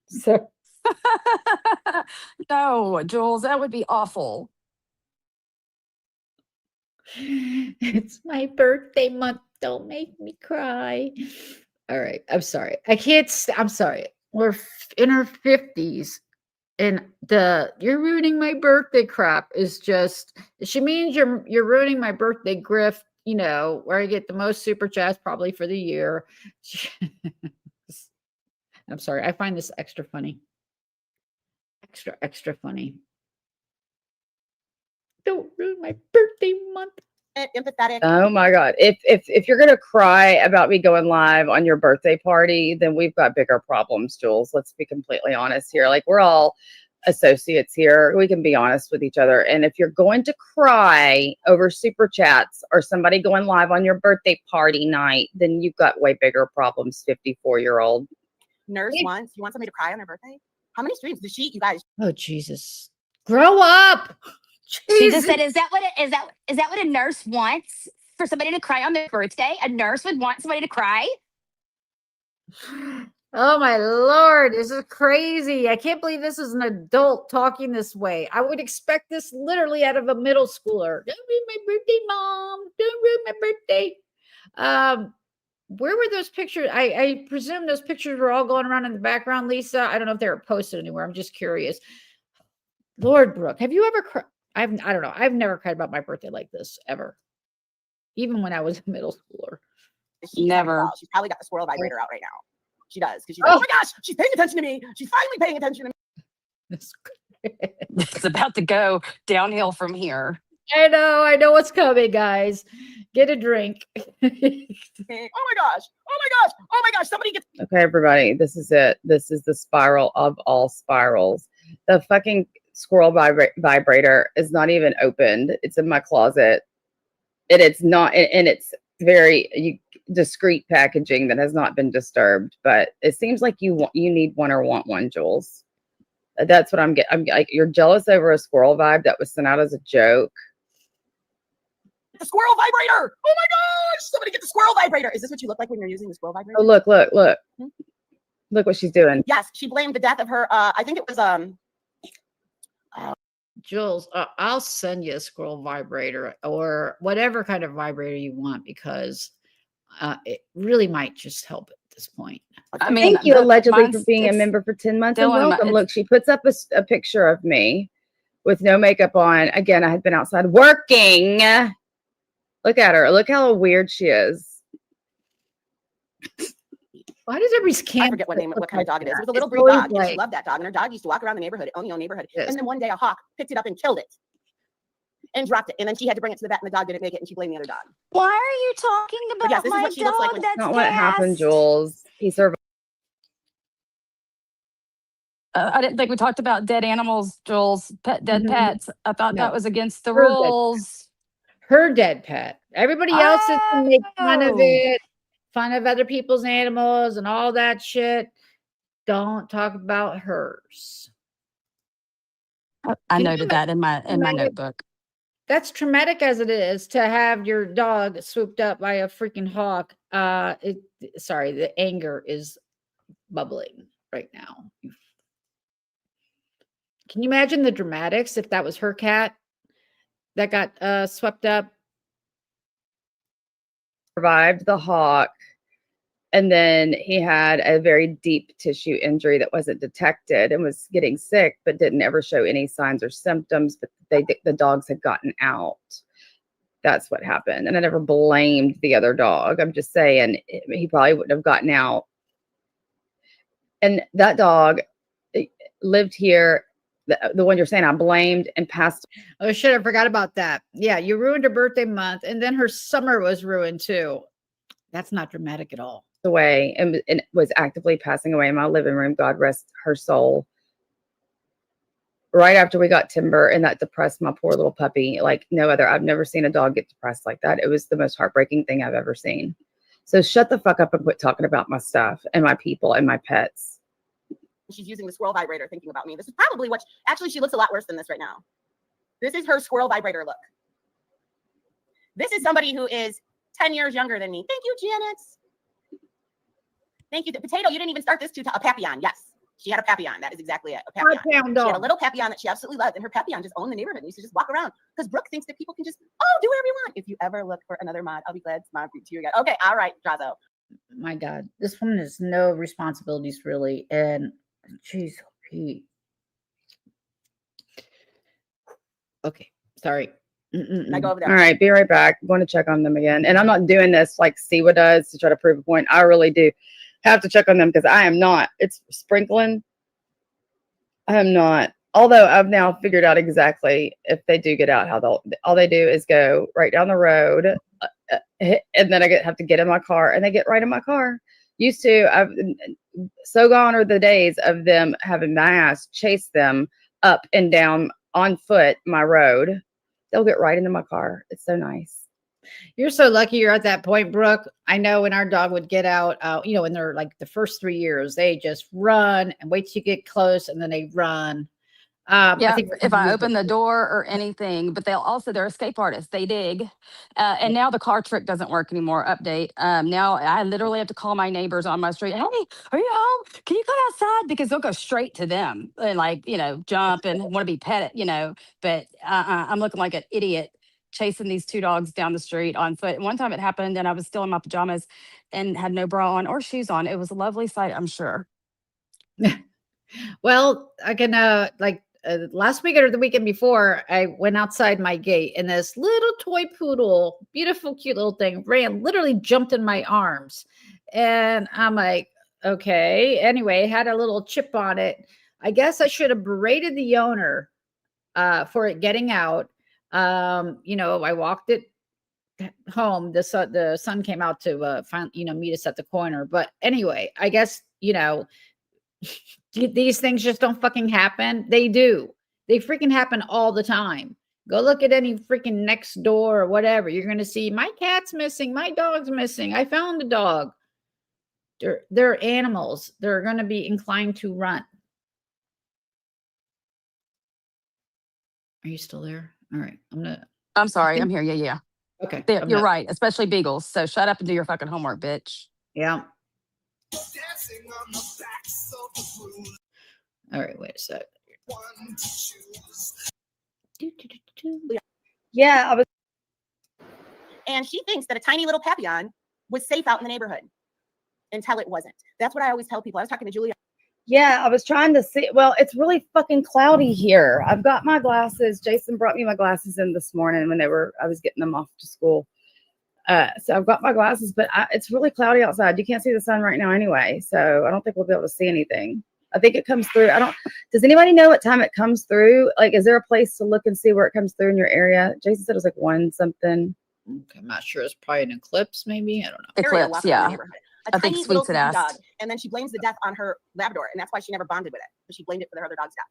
So no, Juelz, that would be awful. It's my birthday month. Don't make me cry. All right. I'm sorry. I'm sorry. We're in our 50s. And you're ruining my birthday crap is just, she means you're ruining my birthday grift, you know, where I get the most super chats probably for the year. I'm sorry. I find this extra funny. Extra funny. Don't ruin my birthday month. Empathetic. Oh my God. If you're gonna cry about me going live on your birthday party, then we've got bigger problems, Juelz. Let's be completely honest here. Like, we're all associates here. We can be honest with each other. And if you're going to cry over super chats or somebody going live on your birthday party night, then you've got way bigger problems, 54-year-old. Nurse wants, you want somebody to cry on their birthday? How many streams does she, you guys? Oh, Jesus. Grow up. She just said, is that what a nurse wants? For somebody to cry on their birthday? A nurse would want somebody to cry? Oh my Lord, this is crazy. I can't believe this is an adult talking this way. I would expect this literally out of a middle schooler. Don't ruin my birthday, Mom. Don't ruin my birthday. Where were those pictures? I presume those pictures were all going around in the background, Lisa. I don't know if they were posted anywhere. I'm just curious. Lord, Brooke, have you ever cried? I don't know. I've never cried about my birthday like this ever. Even when I was a middle schooler. Never. She's probably got the squirrel vibrator out right now. She does. Because she's like, oh my gosh, she's paying attention to me. She's finally paying attention to me. It's about to go downhill from here. I know what's coming, guys. Get a drink. Oh my gosh, somebody get. Okay, everybody, this is it. This is the spiral of all spirals. The fucking squirrel vibrator is not even opened. It's in my closet. It's not, and it's very discreet packaging that has not been disturbed. But it seems like you need one or want one, Juelz. That's what I'm getting. I'm like, you're jealous over a squirrel vibe that was sent out as a joke. The squirrel vibrator. Oh my gosh, somebody get the squirrel vibrator. Is this what you look like when you're using the squirrel vibrator? Oh, look. Look what she's doing. Yes, she blamed the death of her. I think it was Juelz, I'll send you a squirrel vibrator or whatever kind of vibrator you want, because it really might just help at this point. I mean, thank you allegedly for being a member for 10 months. And welcome. Look, she puts up a picture of me with no makeup on. Again, I had been outside working. Look at her. Look how weird she is. Why does everybody's I forget what kind of dog it is. It was a little breed dog. And she loved that dog. And her dog used to walk around the neighborhood, own the own neighborhood. Yes. And then one day a hawk picked it up and killed it. and dropped it. And then she had to bring it to the vet, and the dog didn't make it, and she blamed the other dog. Why are you talking about But yes, this is my what she looks like dog? when That's Not what happened, gassed. Juelz. He survived. I didn't think we talked about dead animals, Juelz, dead pets. I thought No. that was against the Her dead rules. Her dead pet. Everybody else is to make fun of Oh. it, fun of other people's animals and all that shit. Don't talk about hers. I Can you noted that in my imagine- notebook. That's traumatic as it is to have your dog swooped up by a freaking hawk. Sorry, the anger is bubbling right now. Can you imagine the dramatics if that was her cat that got swept up? Survived the hawk, and then he had a very deep tissue injury that wasn't detected and was getting sick but didn't ever show any signs or symptoms, but the dogs had gotten out. That's what happened. And I never blamed the other dog. I'm just saying he probably wouldn't have gotten out. And that dog lived here, the one you're saying I blamed, and passed. Oh shit, I forgot about that. Yeah, you ruined her birthday month, and then her summer was ruined too. That's not dramatic at all. Away and was actively passing away in my living room. God rest her soul. Right after we got Timber, and that depressed my poor little puppy like no other. I've never seen a dog get depressed like that. It was the most heartbreaking thing I've ever seen. So shut the fuck up and quit talking about my stuff and my people and my pets. She's using the squirrel vibrator thinking about me. This is probably what, actually, she looks a lot worse than this right now. This is her squirrel vibrator look. This is somebody who is 10 years younger than me. Thank you, Janet. Thank you. The potato, you didn't even start this to a Papillon. Yes, she had a Papillon. That is exactly it. A Papillon. She had a little Papillon that she absolutely loved, and her Papillon just owned the neighborhood and used to just walk around because Brooke thinks that people can just, do whatever you want. If you ever look for another mod, I'll be glad to mod to you again. Okay, all right, Drazo. My God, this woman has no responsibilities really, and jeez, Pete. Okay, sorry. I go over there. All right, be right back. I'm going to check on them again. And I'm not doing this like Siwa does to try to prove a point. I really do have to check on them because I am not. It's sprinkling. I am not. Although I've now figured out exactly if they do get out, how all they do is go right down the road, and then I have to get in my car, and they get right in my car. Used to, so gone are the days of them having my ass chase them up and down on foot my road. They'll get right into my car. It's so nice. You're so lucky you're at that point, Brooke. I know when our dog would get out, when they're like the first 3 years, they just run and wait till you get close, and then they run. Yeah, I think if I open the door or anything, but they're escape artists. They dig. And now the car trick doesn't work anymore. Update. Now I literally have to call my neighbors on my street. Hey, are you home? Can you come outside? Because they'll go straight to them and jump and want to be petted, but I'm looking like an idiot chasing these two dogs down the street on foot. And one time it happened and I was still in my pajamas and had no bra on or shoes on. It was a lovely sight, I'm sure. Well, I can last week or the weekend before, I went outside my gate and this little toy poodle, beautiful, cute little thing, literally jumped in my arms. And I'm like, okay. Anyway, it had a little chip on it. I guess I should have berated the owner for it getting out. I walked it home. The sun came out to meet us at the corner. But anyway, I guess, these things just don't fucking happen. They do. They freaking happen all the time. Go look at any freaking next door or whatever. You're going to see my cat's missing. My dog's missing. I found a dog. They're animals. They're going to be inclined to run. Are you still there? All right. I'm sorry. I'm here. Yeah. Okay. You're right. Especially beagles. So shut up and do your fucking homework, bitch. Yeah. All right, wait a sec. Yeah, I was. And she thinks that a tiny little Papillon was safe out in the neighborhood until it wasn't. That's what I always tell people. I was talking to Julia. Yeah, I was trying to see. Well, it's really fucking cloudy here. I've got my glasses. Jason brought me my glasses in this morning when I was getting them off to school. So I've got my glasses, but it's really cloudy outside. You can't see the sun right now anyway. So I don't think we'll be able to see anything. I think it comes through. Does anybody know what time it comes through? Like, is there a place to look and see where it comes through in your area? Jason said it was like 1 something. Okay, I'm not sure. It's probably an eclipse, maybe. I don't know. area Eclipse, walking in the yeah. neighborhood. I A think tiny Sweets little had sleepy dog. asked. And then she blames the death on her Labrador. And that's why she never bonded with it. But she blamed it for their other dog's death.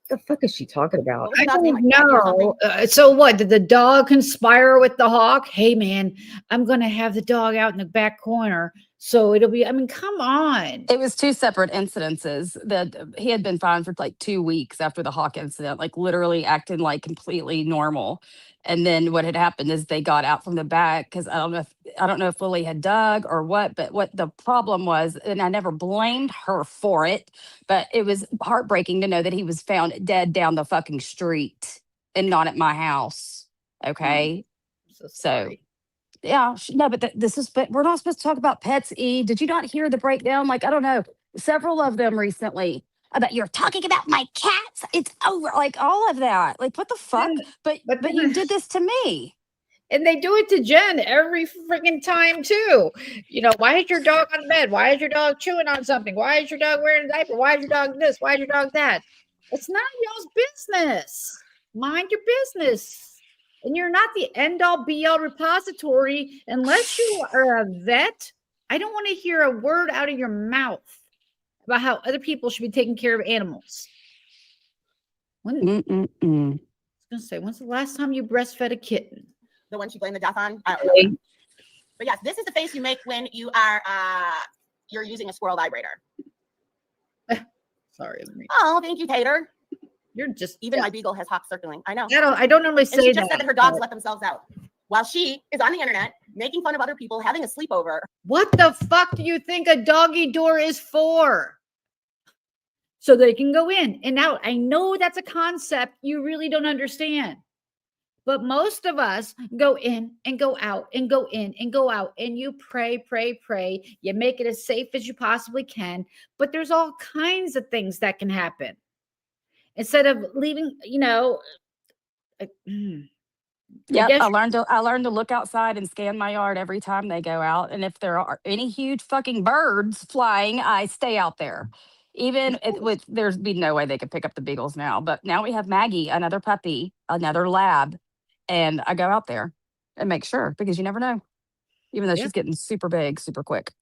What the fuck is she talking about? What was the I dog's name? don't Like Maggie or something? know. So what? Did the dog conspire with the hawk? Hey, man, I'm going to have the dog out in the back corner. So it'll be, I mean, come on. It was 2 separate incidences that he had been fine for like 2 weeks after the hawk incident, like literally acting like completely normal. And then what had happened is they got out from the back because I don't know if Lily had dug or what, but what the problem was, and I never blamed her for it, but it was heartbreaking to know that he was found dead down the fucking street and not at my house. Okay. So yeah, no, but but we're not supposed to talk about pets. Did you not hear the breakdown? Like, I don't know, several of them recently about you're talking about my cats. It's over, like all of that. Like, what the fuck? But you did this to me. And they do it to Jen every freaking time too. You know, why is your dog on the bed? Why is your dog chewing on something? Why is your dog wearing a diaper? Why is your dog this? Why is your dog that? It's not y'all's business. Mind your business. And you're not the end all be all repository unless you are a vet. I don't want to hear a word out of your mouth about how other people should be taking care of animals. I was going to say, when's the last time you breastfed a kitten? The one she blamed the death on? I don't know. But yes, this is the face you make when you are you're using a squirrel vibrator. Sorry. Oh, thank you, Tater. You're just even my beagle has hawks circling. I know. I don't normally And say she just that. said that her dogs let themselves out while she is on the internet making fun of other people having a sleepover. What the fuck do you think a doggy door is for? So they can go in and out. I know that's a concept you really don't understand. But most of us go in and go out and go in and go out and you pray. You make it as safe as you possibly can. But there's all kinds of things that can happen. Instead of leaving, you know. Yeah, I learned to look outside and scan my yard every time they go out. And if there are any huge fucking birds flying, I stay out there. Even with there's be no way they could pick up the beagles now. But now we have Maggie, another puppy, another lab. And I go out there and make sure because you never know. Even though she's getting super big, super quick.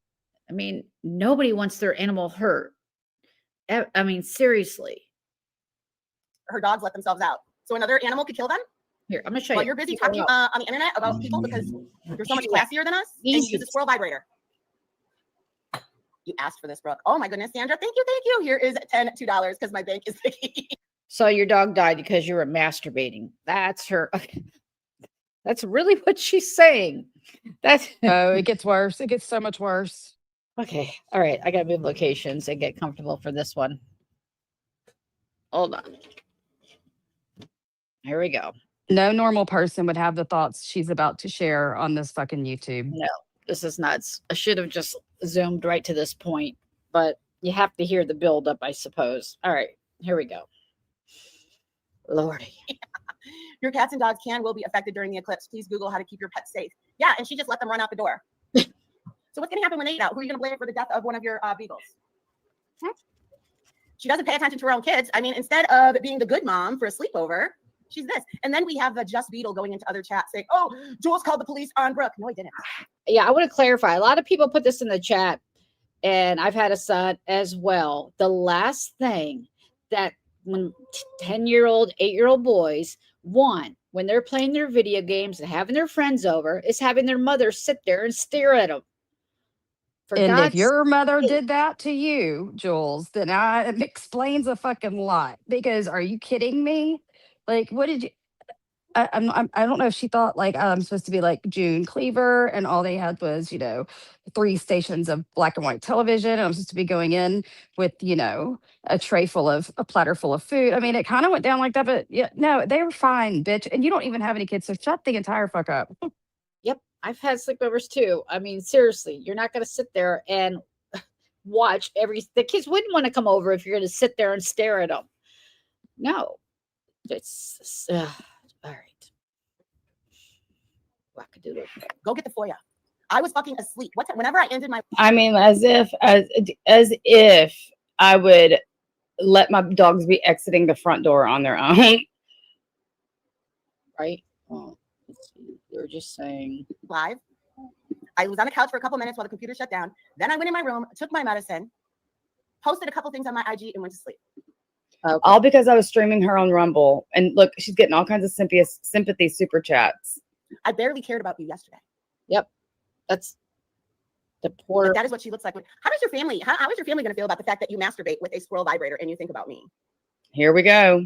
I mean, nobody wants their animal hurt. I mean, seriously. Her dogs let themselves out. So another animal could kill them? Here, I'm going to show you. While you're busy talking on the internet about people because you're so much classier than us, and you use a squirrel vibrator. You asked for this, Brooke. Oh my goodness, Sandra. Thank you. Here is $2 because my bank is sticky. So your dog died because you were masturbating. That's her. Okay. That's really what she's saying. That's oh, it gets worse. It gets so much worse. Okay. All right. I got to move locations and get comfortable for this one. Hold on. Here we go. No normal person would have the thoughts she's about to share on this fucking YouTube. No, this is nuts. I should have just zoomed right to this point, but you have to hear the build up, I suppose. All right, here we go. Lordy. Your cats and dogs will be affected during the eclipse. Please Google how to keep your pets safe. Yeah, and she just let them run out the door. So what's going to happen when they get out? Who are you going to blame for the death of one of your beagles? She doesn't pay attention to her own kids. I mean, instead of being the good mom for a sleepover, she's this. And then we have the Just Beetle going into other chats saying, oh, Juelz called the police on Brooke. No, he didn't. Yeah, I want to clarify. A lot of people put this in the chat, and I've had a son as well. The last thing that when 10-year-old, 8-year-old boys want when they're playing their video games and having their friends over is having their mother sit there and stare at them. And if your mother did that to you, Juelz, then it explains a fucking lot. Because are you kidding me? Like, what did you? I don't know if she thought like I'm supposed to be like June Cleaver, and all they had was 3 stations of black and white television, and I'm supposed to be going in with a platter full of food. I mean, it kind of went down like that, but yeah, no, they were fine, bitch. And you don't even have any kids, so shut the entire fuck up. Yep, I've had sleepovers too. I mean, seriously, you're not going to sit there and watch the kids wouldn't want to come over if you're going to sit there and stare at them. No, it's all right. Wackadoodle. Go get the FOIA. I was fucking asleep. Whenever I ended my. I mean, as if I would let my dogs be exiting the front door on their own. Right? Well, let's see. You're just saying. Live. I was on the couch for a couple minutes while the computer shut down. Then I went in my room, took my medicine, posted a couple things on my IG, and went to sleep. Okay. All because I was streaming her on Rumble. And look, she's getting all kinds of sympathy super chats. I barely cared about you yesterday. Yep. That's the poor. But that is what she looks like. How does your family, how is your family going to feel about the fact that you masturbate with a squirrel vibrator and you think about me? Here we go.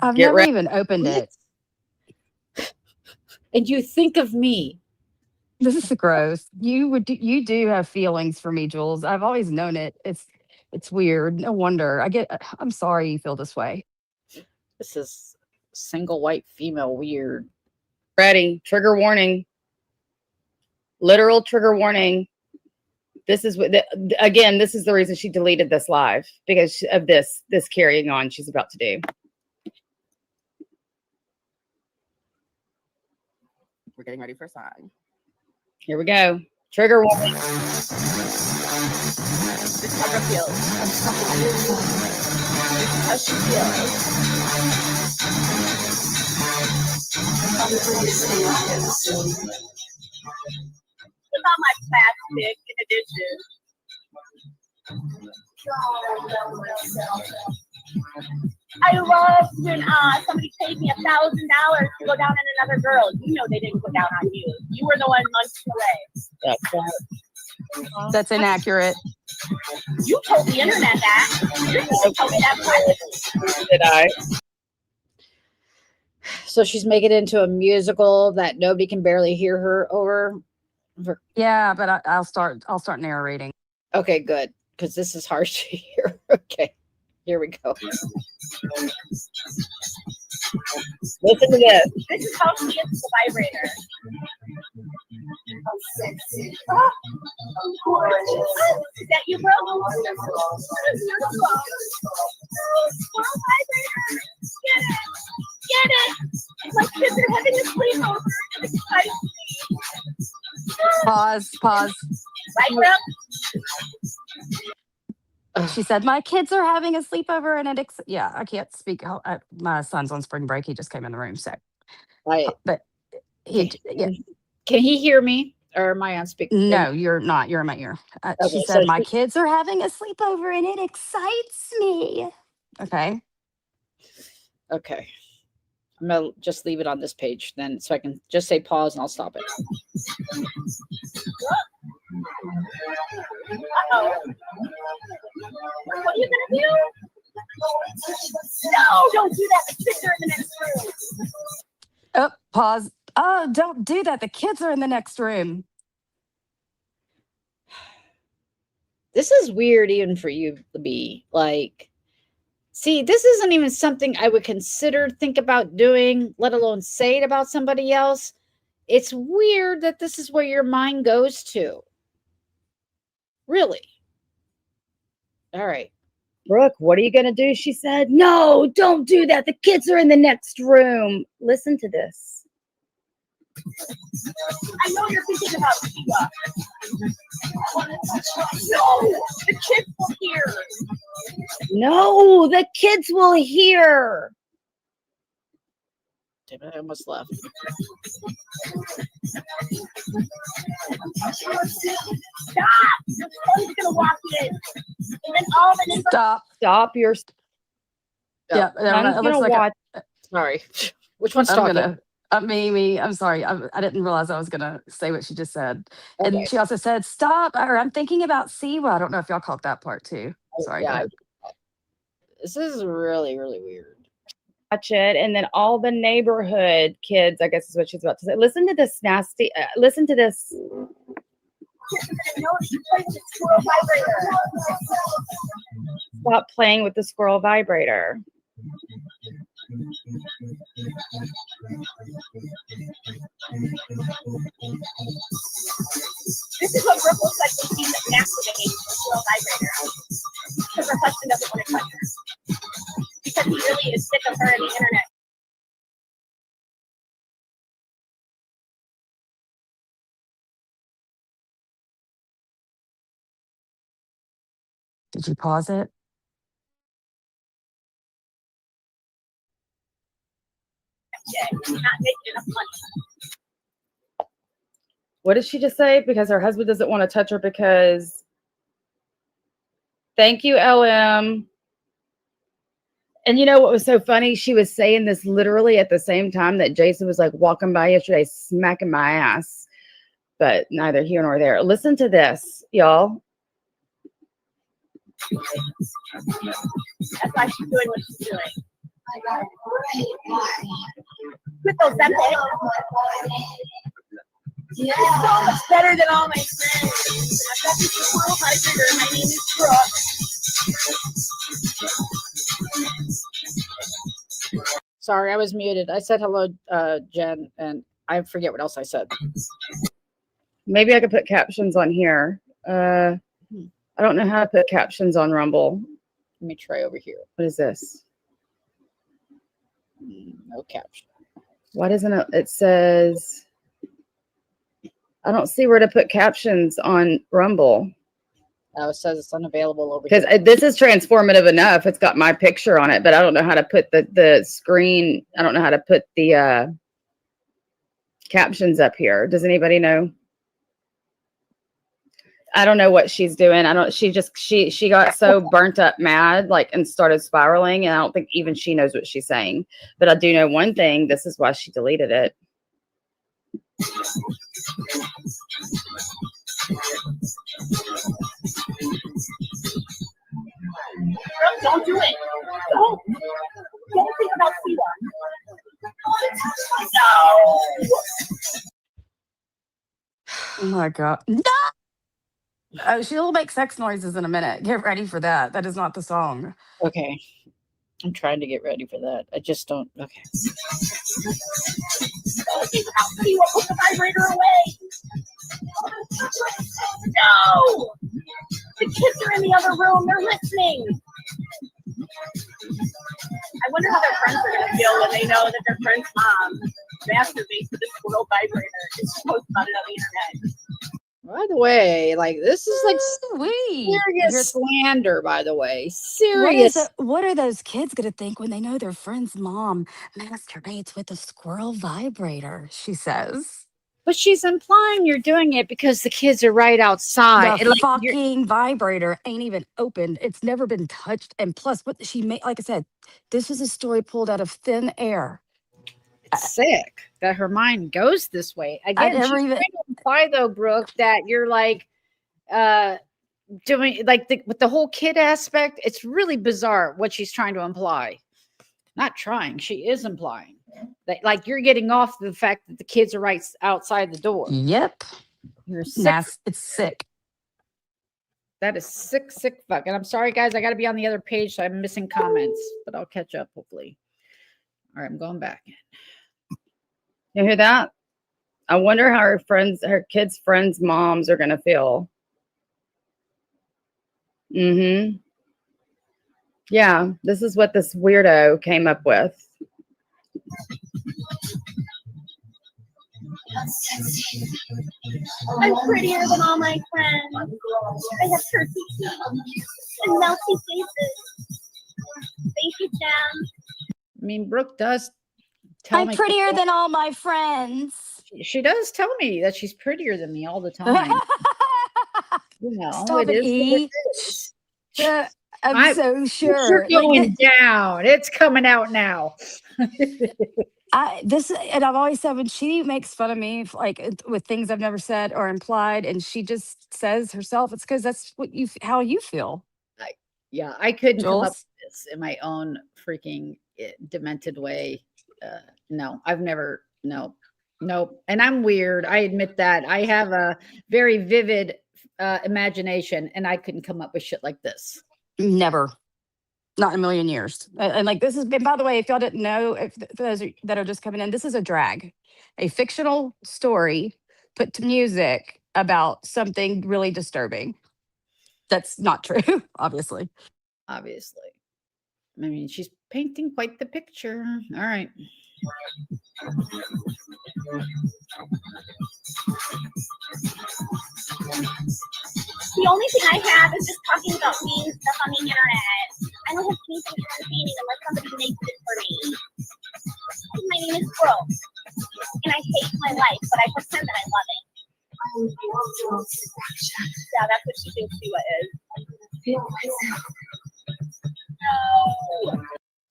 I've Get never ready. even opened it. And you think of me. This is gross. You do have feelings for me, Jules. I've always known it. It's weird. No wonder. I'm sorry you feel this way. This is single white female weird. Ready. Trigger warning. Literal trigger warning. This is what again, this is the reason she deleted this live, because of this carrying on she's about to do. We're getting ready for a song. Here we go. Trigger warning. This is how Brooke feels. This is how she feels. Look at my plastic in addition. I love when somebody paid me $1,000 to go down on another girl. You know they didn't go down on you. You were the one months away. That's inaccurate. You told the internet that. You told me that privately. Did I? So she's making it into a musical that nobody can barely hear her over. Yeah, but I'll start narrating. Okay, good. Because this is hard to hear. Okay. Here we go. Listen to this. This is how she gets the vibrator. Is that you, bro? Get it. My kids are having a sleepover. It's exciting. Pause. Right, bro? She said, "My kids are having a sleepover," and yeah, I can't speak. My son's on spring break. He just came in the room, so. Right. But Can he hear me, or am I on speaker? No, you're not. You're in my ear. She said, "My kids are having a sleepover, and it excites me." Okay. Okay. I'm gonna just leave it on this page then, so I can just say pause and I'll stop it. Uh-oh. What are you gonna do? No, don't do that. The kids are in the next room. Oh, pause. Oh, don't do that. The kids are in the next room. This is weird even for you to be like, see, this isn't even something I would think about doing, let alone say it about somebody else. It's weird that this is where your mind goes to. Really? All right. Brooke, what are you going to do? She said, no, don't do that. The kids are in the next room. Listen to this. I know you're thinking about Sheila. No, the kids will hear. No, the kids will hear. Damn it, I almost left. Stop! Your son's gonna walk in. And then all the Stop your. Yeah, I'm gonna watch. Sorry. Which one's talking? Mimi, I'm sorry. I didn't realize I was going to say what she just said. Okay. And she also said, stop, or I'm thinking about Siwa. I don't know if y'all caught that part too. Sorry. Yeah, this is really, really weird. Watch it. And then all the neighborhood kids, I guess is what she's about to say. Listen to this nasty, listen to this. Stop playing with the squirrel vibrator. This is what Brooke looks like when she's masturbating to a squirrel vibrator. Because her husband doesn't want to touch her. Because he really is sick of her and the internet. Did you pause it? You're not making enough money. What did she just say? Because her husband doesn't want to touch her because. Thank you, LM. And you know what was so funny? She was saying this literally at the same time that Jason was like walking by yesterday, smacking my ass. But neither here nor there. Listen to this, y'all. That's why she's doing what she's doing. With those it's so much better than all my friends. I've got this little vibrator and my name is Brooke. Sorry, I was muted. I said hello, Jen, and I forget what else I said. Maybe I could put captions on here. I don't know how to put captions on Rumble. Let me try over here. What is this? No caption. Why doesn't it? It says. I don't see where to put captions on Rumble. Oh, it says it's unavailable over here. Because this is transformative enough. It's got my picture on it, but I don't know how to put the screen. I don't know how to put the captions up here. Does anybody know? I don't know what she's doing. She got so burnt up mad, like, and started spiraling. And I don't think even she knows what she's saying. But I do know one thing. This is why she deleted it. Don't do it. Don't think about Siwa. No. Oh my God. No! Oh, she'll make sex noises in a minute. Get ready for that. That is not the song. Okay. I'm trying to get ready for that. I just don't. Okay. Siwa, put the vibrator away. No. The kids are in the other room. They're listening. I wonder how their friends are going to feel when they know that their friend's mom masturbates with this little vibrator and she posts about it on the internet. By the way, like, this is like serious slander, by the way. Serious. What are those kids going to think when they know their friend's mom masturbates with a squirrel vibrator, she says. But she's implying you're doing it because the kids are right outside. The fucking vibrator ain't even opened. It's never been touched. And plus, what she made, like I said, this was a story pulled out of thin air. It's sick that her mind goes this way. Again, she's trying to imply, though, Brooke, that you're like doing like with the whole kid aspect. It's really bizarre what she's trying to imply. Not trying, she is implying that, like, you're getting off the fact that the kids are right outside the door. Yep. You're sick. It's sick. That is sick fuck. And I'm sorry, guys, I got to be on the other page, so I'm missing comments, but I'll catch up hopefully. All right, I'm going back. You hear that? I wonder how her kids' friends' moms are going to feel. Mm-hmm. Yeah, this is what this weirdo came up with. I'm prettier than all my friends. I have turkey teeth and melty faces. Thank you, Jen. I mean, Brooke does tell me. I'm prettier than all my friends. She does tell me that she's prettier than me all the time. You know, Stop it, E. I'm so sure. You're going down. It's coming out now. And I've always said, when she makes fun of me, like with things I've never said or implied, and she just says herself, it's because that's how you feel. I couldn't come up Juelz? with this in my own freaking demented way. No, I've never. Nope. And I'm weird. I admit that. I have a very vivid imagination, and I couldn't come up with shit like this. Never. Not in a million years. And like, this has been, by the way, if y'all didn't know, if those that are just coming in, this is a drag, a fictional story put to music about something really disturbing. That's not true, obviously. I mean, she's painting quite the picture. All right. The only thing I have is just talking about mean stuff on the internet. I don't have anything entertaining unless somebody makes it for me. My name is Brooke. and I hate my life, but I pretend that I love it. Yeah, that's what she thinks Siwa is. No.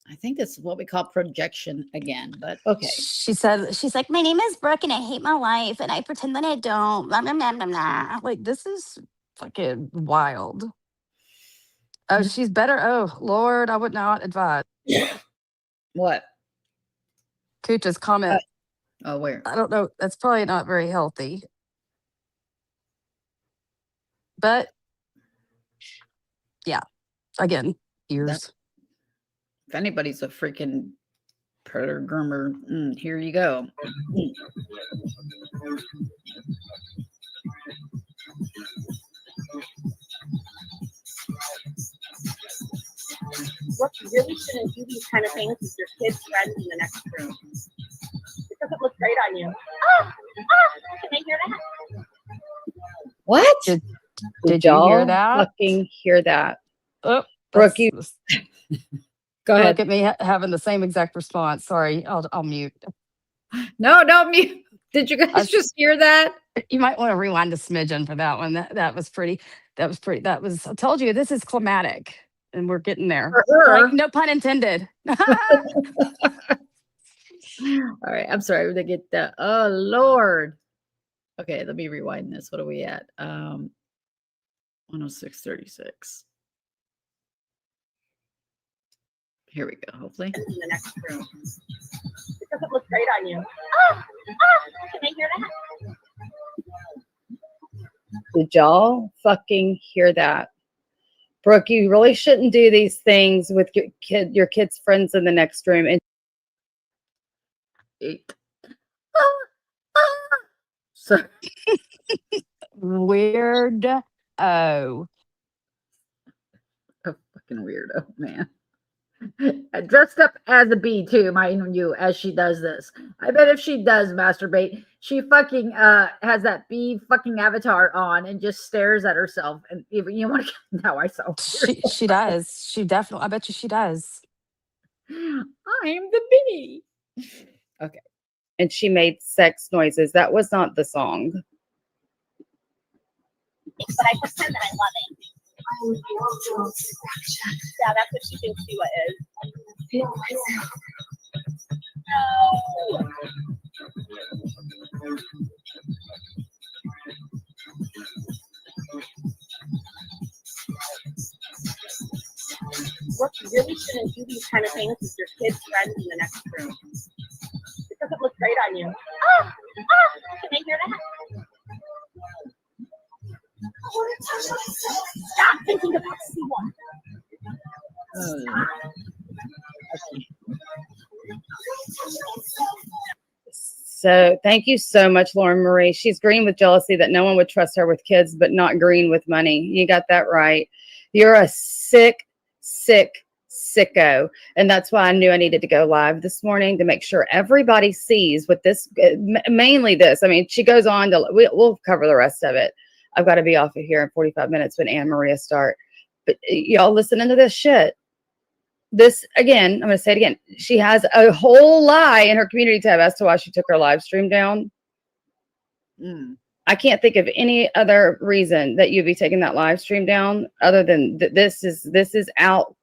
I think this is what we call projection again, but okay. She said, she's like, my name is Brooke and I hate my life and I pretend that I don't. Blah, blah, blah, blah, blah. Like, this is fucking wild. Oh, she's better. Oh, Lord, I would not advise. What? Cooch's comment. Oh, where? I don't know. That's probably not very healthy. But yeah, again, ears. If anybody's a freaking predator groomer, here you go. What you really shouldn't do these kind of things with your kids' friends in the next room. It doesn't look great on you. Oh, can they hear that? What? Did y'all y'all hear that? fucking hear that? Oh, Brooke, you go Look ahead. at me having the same exact response. Sorry, I'll mute. No, don't mute. Did you guys just hear that? You might want to rewind a smidgen for that one. That was pretty. That was. I told you this is climatic, and we're getting there. For her. Like, no pun intended. All right, I'm sorry to get that. Oh Lord. Okay, let me rewind this. What are we at? 106.36. Here we go. Hopefully. In the next room. It doesn't look great on you. Oh, can they hear that? Did y'all fucking hear that? Brooke, you really shouldn't do these things with your kids' friends in the next room. And so weird. Oh, a fucking weirdo, man. Dressed up as a bee too, mind you, as she does this. I bet if she does masturbate, she fucking has that bee fucking avatar on and just stares at herself. And even you want to now I saw she does. She definitely. I bet you she does. I'm the bee. Okay. and she made sex noises. That was not the song. But I pretend that I love it. Yeah, that's what she thinks Siwa is. No. What you really shouldn't do these kind of things with your kids' friends in the next room. It doesn't look great on you. Oh, can they hear that? Stop thinking about Siwa. So thank you so much, Lauren Marie. She's green with jealousy that no one would trust her with kids, but not green with money. You got that right. You're a sick sicko. And that's why I knew I needed to go live this morning to make sure everybody sees what this, mainly this. I mean, she goes on to, we'll cover the rest of it. I've got to be off of here in 45 minutes when Anne Maria start. But y'all listening to this shit. This, again, I'm going to say it again. She has a whole lie in her community tab as to why she took her live stream down. I can't think of any other reason that you'd be taking that live stream down other than this is out.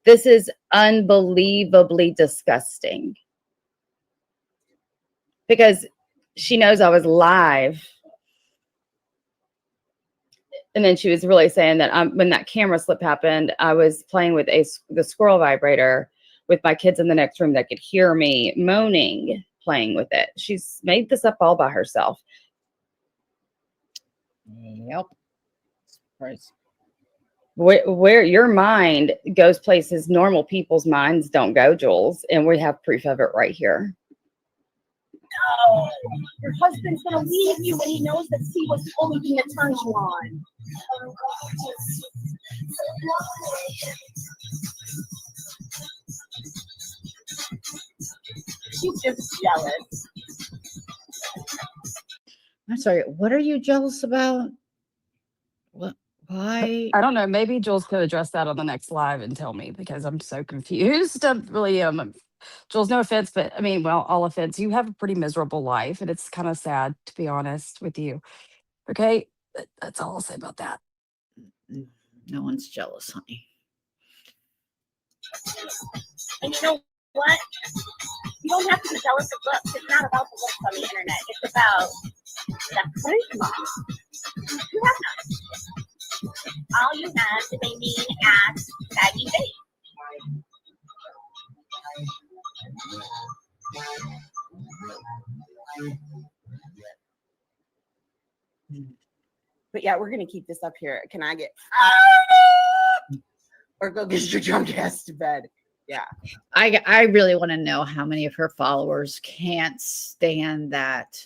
This is unbelievably disgusting. Because she knows I was live. And then she was really saying that when that camera slip happened, I was playing with the squirrel vibrator with my kids in the next room that could hear me moaning, playing with it. She's made this up all by herself. Yep. Right. Where your mind goes places normal people's minds don't go, Juelz, and we have proof of it right here. No, your husband's gonna leave you when he knows that Siwa's the only thing that turns you on. She's just jealous. I'm sorry. What are you jealous about? What? Why? I don't know. Maybe Juelz could address that on the next live and tell me because I'm so confused. I really am. Jules, no offense, but I mean, well, all offense. You have a pretty miserable life, and it's kind of sad, to be honest with you. Okay? That's all I'll say about that. No one's jealous, honey. And you know what? You don't have to be jealous of looks. It's not about the looks on the internet. It's about the charisma. You have none. All you have is a mean ass baggy face. But yeah, we're gonna keep this up here. Can I get or go get your drunk ass to bed? Yeah. I really want to know how many of her followers can't stand that.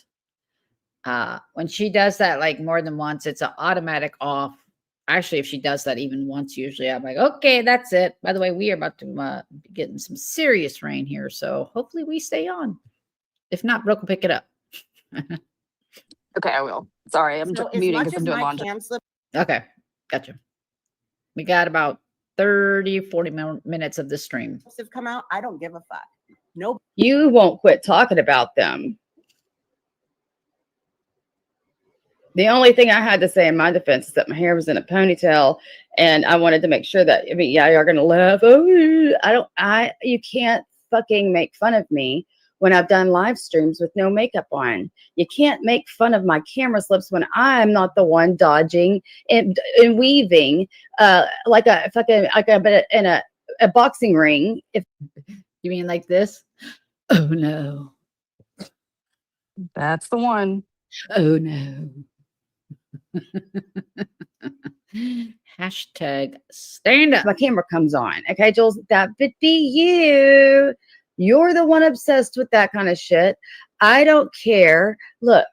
When she does that like more than once, it's an automatic off. Actually, if she does that even once, usually I'm like, okay, that's it. By the way, we are about to be getting some serious rain here, so hopefully we stay on. If not, Brooke will pick it up. Okay, I will. Sorry, I'm So as muting much because I'm as doing my laundry. cam slip Okay, gotcha. We got about 30, 40 minutes of the stream. have come out, I don't give a fuck. Nope. You won't quit talking about them. The only thing I had to say in my defense is that my hair was in a ponytail, and I wanted to make sure that, I mean, yeah, you're gonna laugh. Oh, you can't fucking make fun of me when I've done live streams with no makeup on. You can't make fun of my camera slips when I'm not the one dodging and weaving like a fucking in a boxing ring. If you mean like this, oh no, that's the one. Oh no. Hashtag stand up. My camera comes on. Okay, Jules, that would be you. You're the one obsessed with that kind of shit. I don't care. Look.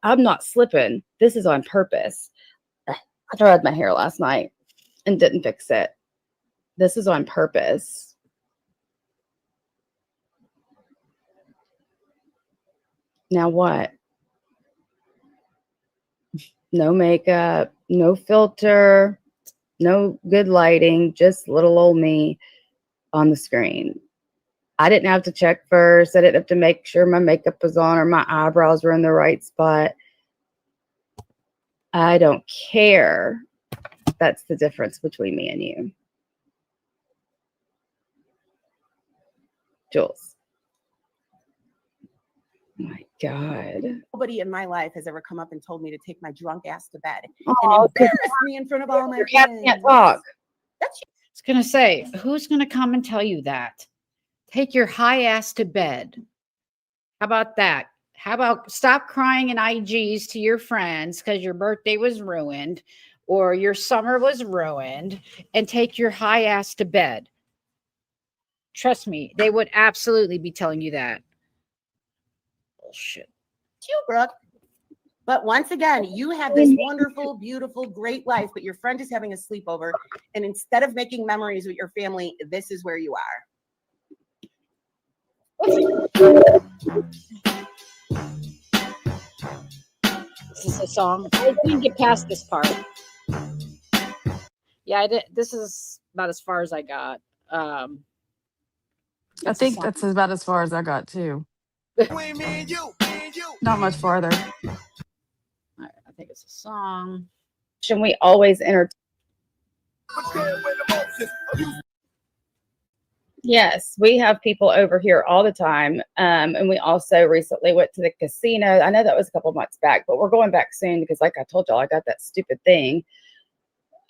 I'm not slipping. This is on purpose. I dried my hair last night and didn't fix it. This is on purpose. Now what? No makeup, no filter, no good lighting, just little old me on the screen. I didn't have to check first. I didn't have to make sure my makeup was on or my eyebrows were in the right spot. I don't care. That's the difference between me and you. Jules. My God. Nobody in my life has ever come up and told me to take my drunk ass to bed Oh, and embarrass me in front of all my your cat friends. can't talk. That's I was gonna say, who's gonna come and tell you that? Take your high ass to bed. How about that? How about stop crying in IGs to your friends because your birthday was ruined or your summer was ruined, and take your high ass to bed? Trust me, they would absolutely be telling you that. Bullshit. you, Brooke. But once again, you have this wonderful, beautiful, great life, but your friend is having a sleepover. And instead of making memories with your family, this is where you are. Is this a song? I didn't get past this part. Yeah, I did. This is about as far as I got. I think that's about as far as I got too. Not much farther. I think it's a song. And we always entertain. Yes, we have people over here all the time. And we also recently went to the casino. I know that was a couple months back, but we're going back soon because, like I told y'all, I got that stupid thing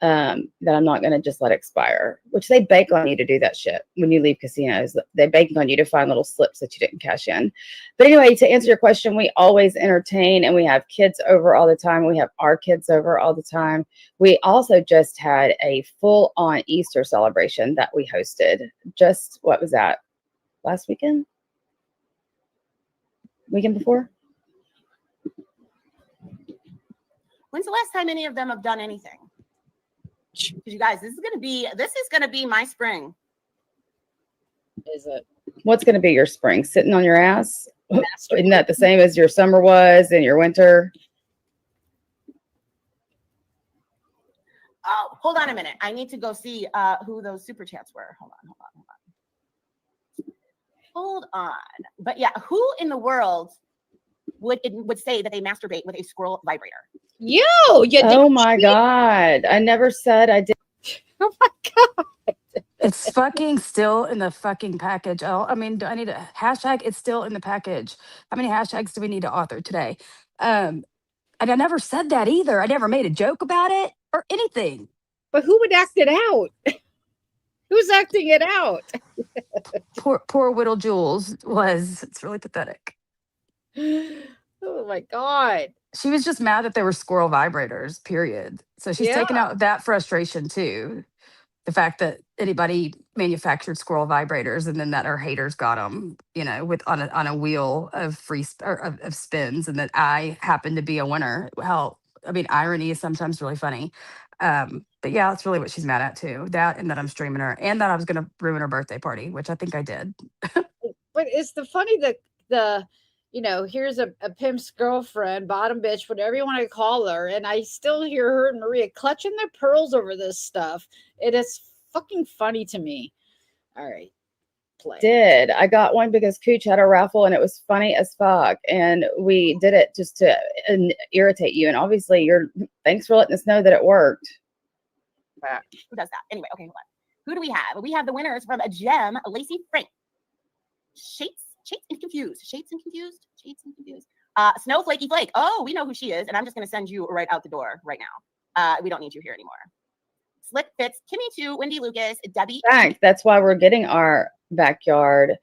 that I'm not going to just let expire, which they bank on you to do that shit when you leave casinos. They bank on you to find little slips that you didn't cash in. But anyway, to answer your question, we always entertain, and we have kids over all the time. We have our kids over all the time. We also just had a full-on Easter celebration that we hosted. Just, what was that? Last weekend? Weekend before? When's the last time any of them have done anything? You guys, this is gonna be my spring. Is it? What's going to be your spring? Sitting on your ass? Isn't that the same as your summer was and your winter? Oh, hold on a minute. I need to go see who those super chats were. Hold on. Hold on. But yeah, who in the world would say that they masturbate with a squirrel vibrator? You Oh my God. I never said I did. Oh my God. It's fucking still in the fucking package. Oh, I mean, do I need a hashtag? It's still in the package. How many hashtags do we need to author today? And I never said that either. I never made a joke about it or anything. But who would act it out? Who's acting it out? Poor Whittle Jules was. It's really pathetic. Oh my God. She was just mad that they were squirrel vibrators, period. So she's taken out that frustration too. The fact that anybody manufactured squirrel vibrators and then that her haters got them, with on a wheel of of spins, and that I happened to be a winner. Well, I mean, irony is sometimes really funny. But yeah, that's really what she's mad at too. That, and that I'm streaming her, and that I was going to ruin her birthday party, which I think I did. But it's the funny that here's a pimp's girlfriend, bottom bitch, whatever you want to call her, and I still hear her and Maria clutching their pearls over this stuff. It is fucking funny to me. All right, play. I got one because Cooch had a raffle and it was funny as fuck, and we did it just to irritate you. And obviously, thanks for letting us know that it worked. Who does that? Anyway, okay, hold on. Who do we have? We have the winners from a gem, Lacey Frank. Shades and confused. Snowflakey Flake. Oh, we know who she is, and I'm just going to send you right out the door right now. We don't need you here anymore. Slick Fits, Kimmy 2, Wendy Lucas, Debbie. In fact, that's why we're getting our backyard.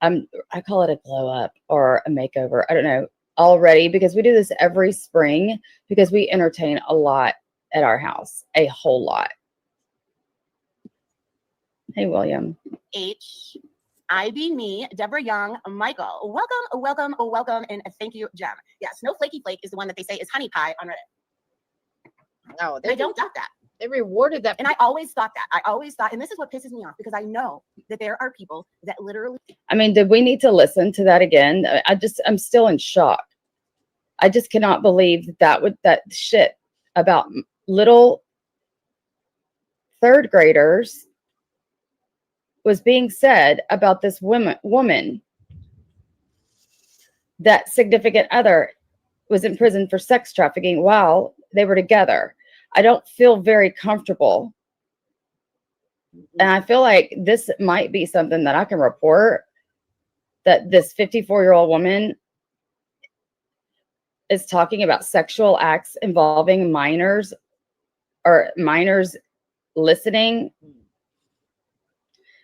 I call it a glow up or a makeover. I don't know already, because we do this every spring because we entertain a lot at our house, a whole lot. Hey, William. H. Ivy, me, Deborah Young, Michael. Welcome, and thank you, Jem. Yeah, Snowflakey Flake is the one that they say is honey pie on Reddit. No, I don't doubt that. They rewarded that. And I always thought that. And this is what pisses me off, because I know that there are people that literally. I mean, did we need to listen to that again? I'm still in shock. I just cannot believe that shit about little third graders was being said about this woman that significant other was in prison for sex trafficking while they were together. I don't feel very comfortable. And I feel like this might be something that I can report, that this 54-year-old woman is talking about sexual acts involving minors, or minors listening.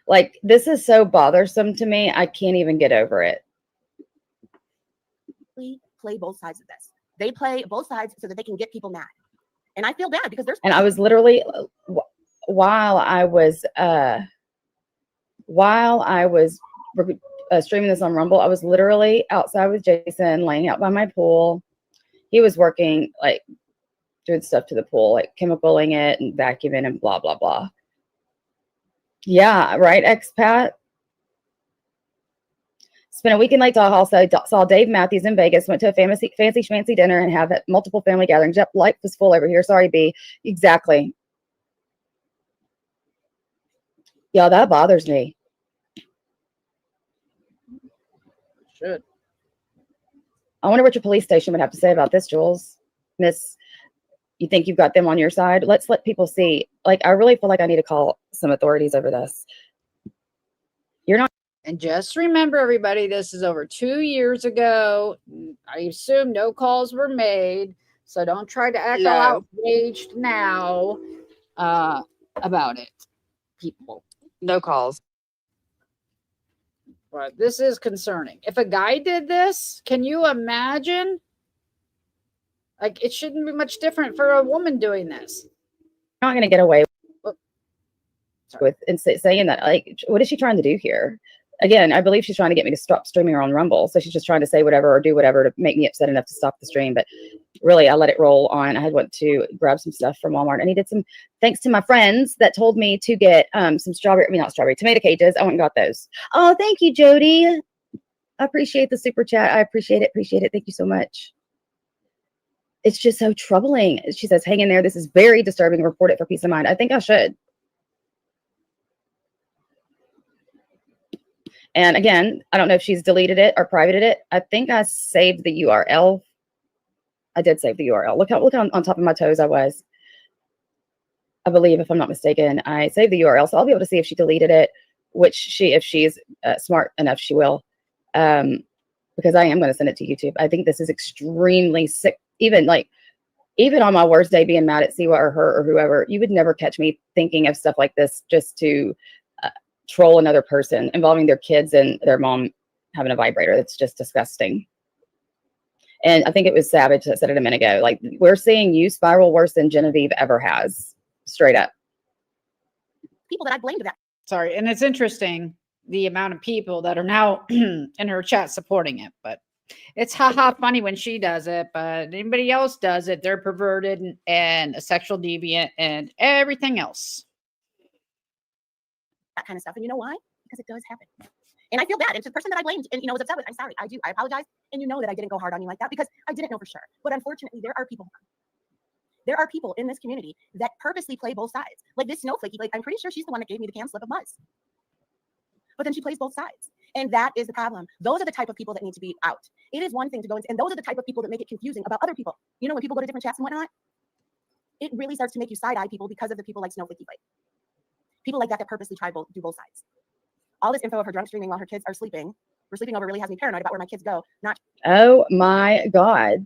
Like, this is so bothersome to me. I can't even get over it. Play both sides of this. They play both sides so that they can get people mad. And I feel bad because there's. And I was literally, while I was streaming this on Rumble, I was literally outside with Jason, laying out by my pool. He was working, like, doing stuff to the pool, like chemicaling it and vacuuming and blah, blah, blah. Yeah, right, expat. Spent a week in Lake Tahoe, saw Dave Matthews in Vegas, went to a fancy schmancy dinner, and have multiple family gatherings. Yep, life is full over here. Sorry, B. Exactly. Yeah, that bothers me. Should. I wonder what your police station would have to say about this, Juelz. Miss, you think you've got them on your side? Let's let people see. Like, I really feel like I need to call some authorities over this. You're not. And just remember, everybody, this is over 2 years ago. I assume no calls were made, so don't try to act all outraged now about it, people. No calls. But this is concerning. If a guy did this, can you imagine? Like, it shouldn't be much different for a woman doing this. Not going to get away with saying that. Like, what is she trying to do here? Again, I believe she's trying to get me to stop streaming her on Rumble. So she's just trying to say whatever or do whatever to make me upset enough to stop the stream. But really, I let it roll on. I had went to grab some stuff from Walmart. I needed some, thanks to my friends that told me to get some tomato cages. I went and got those. Oh, thank you, Jody. I appreciate the super chat. I appreciate it. Thank you so much. It's just so troubling. She says, hang in there. This is very disturbing. Report it for peace of mind. I think I should. And again, I don't know if she's deleted it or privated it. I think I saved the URL. I did save the URL. Look how on top of my toes I was. I believe, if I'm not mistaken, I saved the URL, so I'll be able to see if she deleted it, which if she's smart enough, she will. Because I am going to send it to YouTube. I think this is extremely sick. Even on my worst day, being mad at Siwa or her or whoever, you would never catch me thinking of stuff like this just to troll another person involving their kids and their mom having a vibrator. That's just disgusting. And I think it was Savage that said it a minute ago. Like, we're seeing you spiral worse than Genevieve ever has. Straight up. People that I blamed that. Sorry. And it's interesting the amount of people that are now in her chat supporting it, but it's haha funny when she does it, but anybody else does it, they're perverted and a sexual deviant and everything else. That kind of stuff. And you know why? Because it does happen. And I feel bad. And to the person that I blamed and, was upset with, I'm sorry. I do. I apologize. And you know that I didn't go hard on you like that because I didn't know for sure. But unfortunately, there are people in this community that purposely play both sides. Like this snowflake, I'm pretty sure she's the one that gave me the cam slip of Muzz. But then she plays both sides. And that is the problem. Those are the type of people that need to be out. It is one thing to go and those are the type of people that make it confusing about other people. You know, when people go to different chats and whatnot, it really starts to make you side-eye people because of the people like Snowflakey Flake. People like that purposely do both sides. All this info of her drunk streaming while her kids are sleeping, we're sleeping over, really has me paranoid about where my kids go. Oh my God.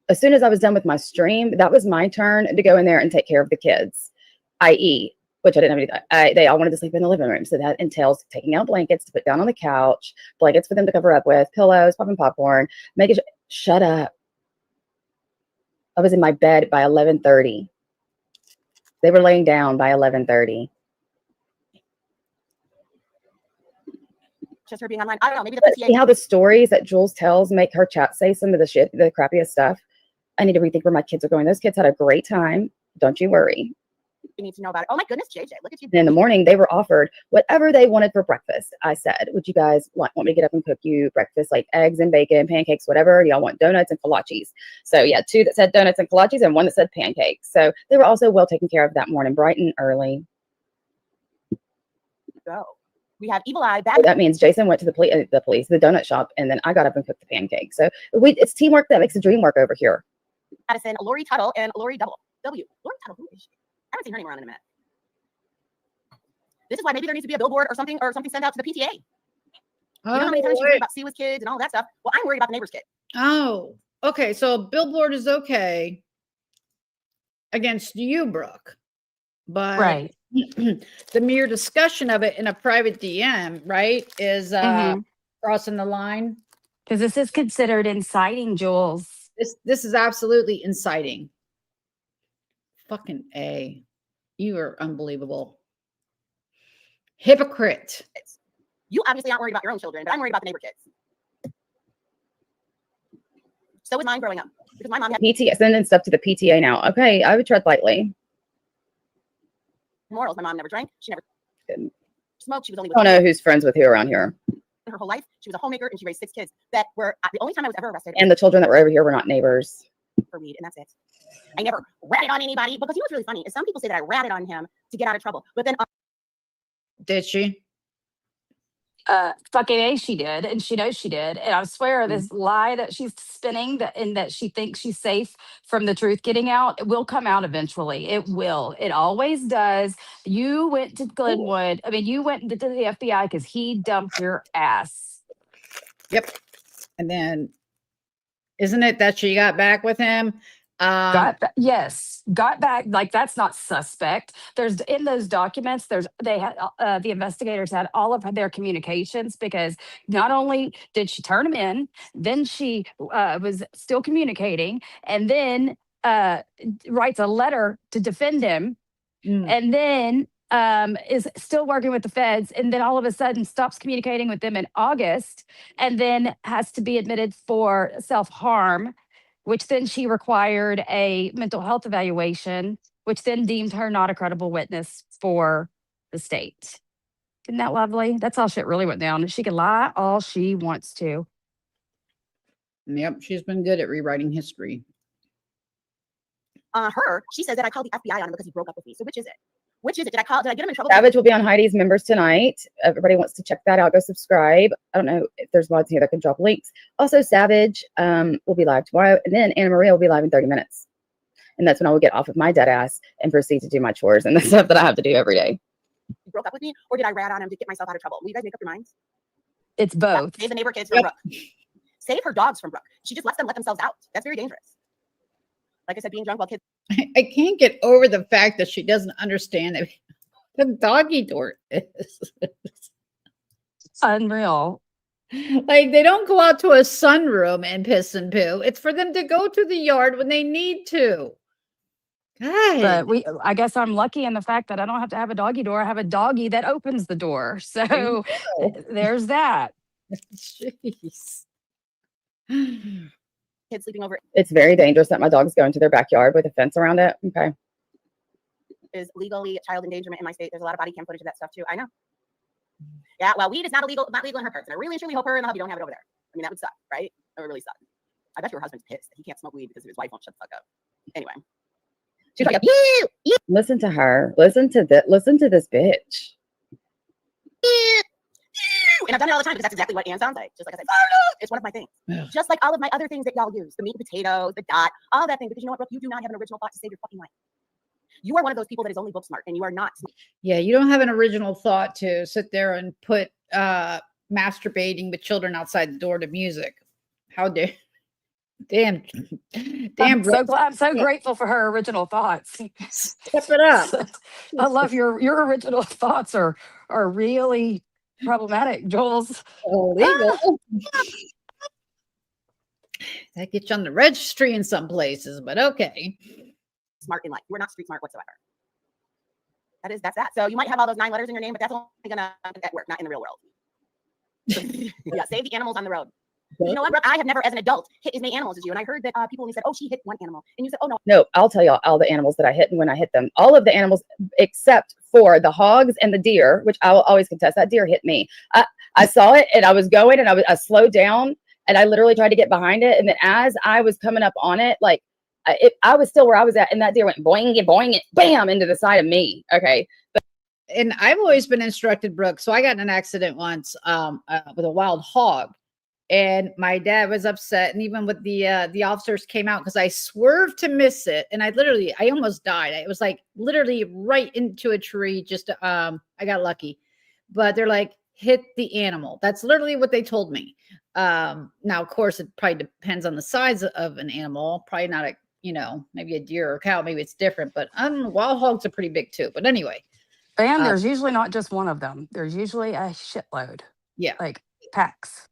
As soon as I was done with my stream, that was my turn to go in there and take care of the kids, i.e., which I didn't have any, they all wanted to sleep in the living room. So that entails taking out blankets to put down on the couch, blankets for them to cover up with, pillows, popping popcorn, making shut up. I was in my bed by 11:30. They were laying down by 11:30. Just her being online. I don't know. Maybe the PTA. See how the stories that Juelz tells make her chat say some of the shit, the crappiest stuff. I need to rethink where my kids are going. Those kids had a great time. Don't you worry. You need to know about it. Oh my goodness, JJ, look at you. And in the morning, they were offered whatever they wanted for breakfast. I said, would you guys want me to get up and cook you breakfast, like eggs and bacon, pancakes, whatever? Y'all want donuts and kolaches? So yeah, 2 that said donuts and kolaches and 1 that said pancakes. So they were also well taken care of that morning, bright and early. Go. We have Evil Eye. That means Jason went to the donut shop, and then I got up and cooked the pancakes. So it's teamwork that makes the dream work over here. Addison, Lori Tuttle, and Lori W. Lori Tuttle, who is she? I haven't seen her anywhere in a minute. This is why maybe there needs to be a billboard or something sent out to the PTA. You know how many times she's worried about Siwa's kids and all that stuff? Well, I'm worried about the neighbor's kid. Oh, okay. So a billboard is okay against you, Brooke. But right. The mere discussion of it in a private DM, right, is crossing the line. Because this is considered inciting, Juelz. This is absolutely inciting. Fucking A. You are unbelievable. Hypocrite. You obviously aren't worried about your own children, but I'm worried about the neighbor kids. So was mine growing up. Because my mom had PTA, sending stuff to the PTA now. Okay, I would tread lightly. morals. My mom never drank. She never smoked. She was only I don't know who's friends with who around here. Her whole life. She was a homemaker and she raised 6 kids that were the only time I was ever arrested. And the children that were over here were not neighbors. For weed, and that's it. I never ratted on anybody because you know what's really funny is some people say that I ratted on him to get out of trouble, but then did she? Fucking A, she did, and she knows she did. And I swear, this lie that she's spinning, that she thinks she's safe from the truth getting out, it will come out eventually. It will. It always does. You went to Glenwood. I mean, you went to the FBI because he dumped your ass. Yep. And then, isn't it that she got back with him? Yes, got back. Like, that's not suspect. There's in those documents. They had the investigators had all of their communications because not only did she turn him in, then she was still communicating, and then writes a letter to defend him, and then is still working with the feds, and then all of a sudden stops communicating with them in August, and then has to be admitted for self-harm, which then she required a mental health evaluation, which then deemed her not a credible witness for the state. Isn't that lovely? That's how shit really went down. She can lie all she wants to. Yep, she's been good at rewriting history. She says that I called the FBI on him because he broke up with me. So which is it? Which is it? Did I get him in trouble? Savage will be on Heidi's members tonight. Everybody wants to check that out. Go subscribe. I don't know if there's mods here that can drop links. Also, Savage will be live tomorrow. And then Anna Maria will be live in 30 minutes. And that's when I will get off of my dead ass and proceed to do my chores and the stuff that I have to do every day. You broke up with me, or did I rat on him to get myself out of trouble? Will you guys make up your minds? It's both. Yeah, save the neighbor kids from Brooke. Save her dogs from Brooke. She just lets them let themselves out. That's very dangerous. Like I said, being drunk while kids. I can't get over the fact that she doesn't understand that the doggy door is. Unreal. Like, they don't go out to a sunroom and piss and poo. It's for them to go to the yard when they need to. God. But I guess I'm lucky in the fact that I don't have to have a doggy door. I have a doggy that opens the door. So there's that. Jeez. Kids sleeping over It's very dangerous that my dogs go into their backyard with a fence around it. Okay. is legally child endangerment in my state. There's a lot of body cam footage of that stuff too. I know. Yeah, well, weed is not legal in her parts. And I really and truly hope her and the hubby don't have it over there. I mean, that would suck, right? That would really suck. I bet your husband's pissed that he can't smoke weed because his wife won't shut the fuck up. Anyway. She's like, Listen to her. Listen to this bitch. and I've done it all the time because that's exactly what Ann sounds like. Just like I said, it's one of my things. Yeah. Just like all of my other things that y'all use, the meat and potatoes, the dot, all that thing. Because you know what, Brooke? You do not have an original thought to save your fucking life. You are one of those people that is only book smart, and you are not. Yeah, you don't have an original thought to sit there and put masturbating with children outside the door to music. How dare? Damn. I'm so grateful for her original thoughts. Step it up. I love your original thoughts are really problematic, Juelz. Illegal. That gets you on the registry in some places, but okay. Smart in life. You are not street smart whatsoever. That's that. So you might have all those 9 letters in your name, but that's only gonna at work, not in the real world. Yeah, save the animals on the road. You know what, Brooke? I have never, as an adult, hit as many animals as you. And I heard that people only said, "Oh, she hit one animal," and you said, "Oh no." No, I'll tell y'all all the animals that I hit and when I hit them. All of the animals except for the hogs and the deer, which I will always contest. That deer hit me. I saw it and I was going and I slowed down and I literally tried to get behind it. And then as I was coming up on it, like I was still where I was at, and that deer went boing and boing it, bam, into the side of me. Okay. And I've always been instructed, Brooke. So I got in an accident once with a wild hog. And my dad was upset, and even with the officers came out because I swerved to miss it, and I almost died. It was like literally right into a tree. Just I got lucky, but they're like, hit the animal. That's literally what they told me. Now, of course, it probably depends on the size of an animal. Probably not maybe a deer or a cow. Maybe it's different, but wild hogs are pretty big too. But anyway, And there's usually not just one of them. There's usually a shitload. Yeah, like packs.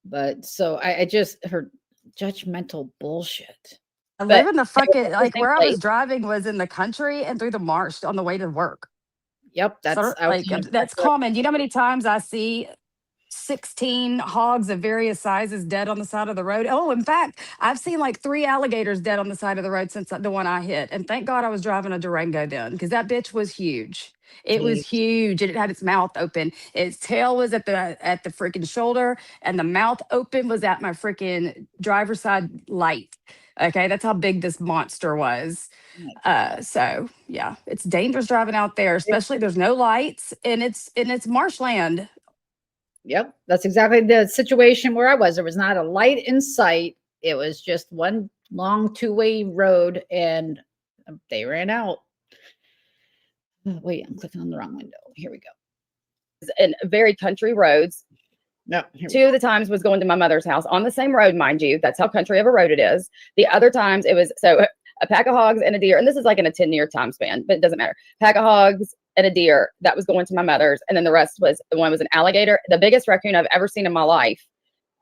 But so I just heard judgmental bullshit. I live in the fucking, like where I was driving was in the country and through the marsh on the way to work. Yep. That's common. You know how many times I see 16 hogs of various sizes dead on the side of the road? Oh, in fact, I've seen like 3 alligators dead on the side of the road since the one I hit. And thank God I was driving a Durango then, because that bitch was huge. It was huge, and it had its mouth open. Its tail was at the freaking shoulder, and the mouth open was at my freaking driver's side light. Okay, that's how big this monster was. So yeah, it's dangerous driving out there, especially there's no lights and it's marshland. Yep, that's exactly the situation where I was. There was not a light in sight. It was just one long 2-way road, and they ran out. Oh, wait, I'm clicking on the wrong window. Here we go. And very country roads. No, 2 of the times was going to my mother's house on the same road, mind you. That's how country of a road it is. The other times it was a pack of hogs and a deer, and this is like in a 10-year time span, but it doesn't matter. Pack of hogs and a deer that was going to my mother's, and then the rest was an alligator, the biggest raccoon I've ever seen in my life.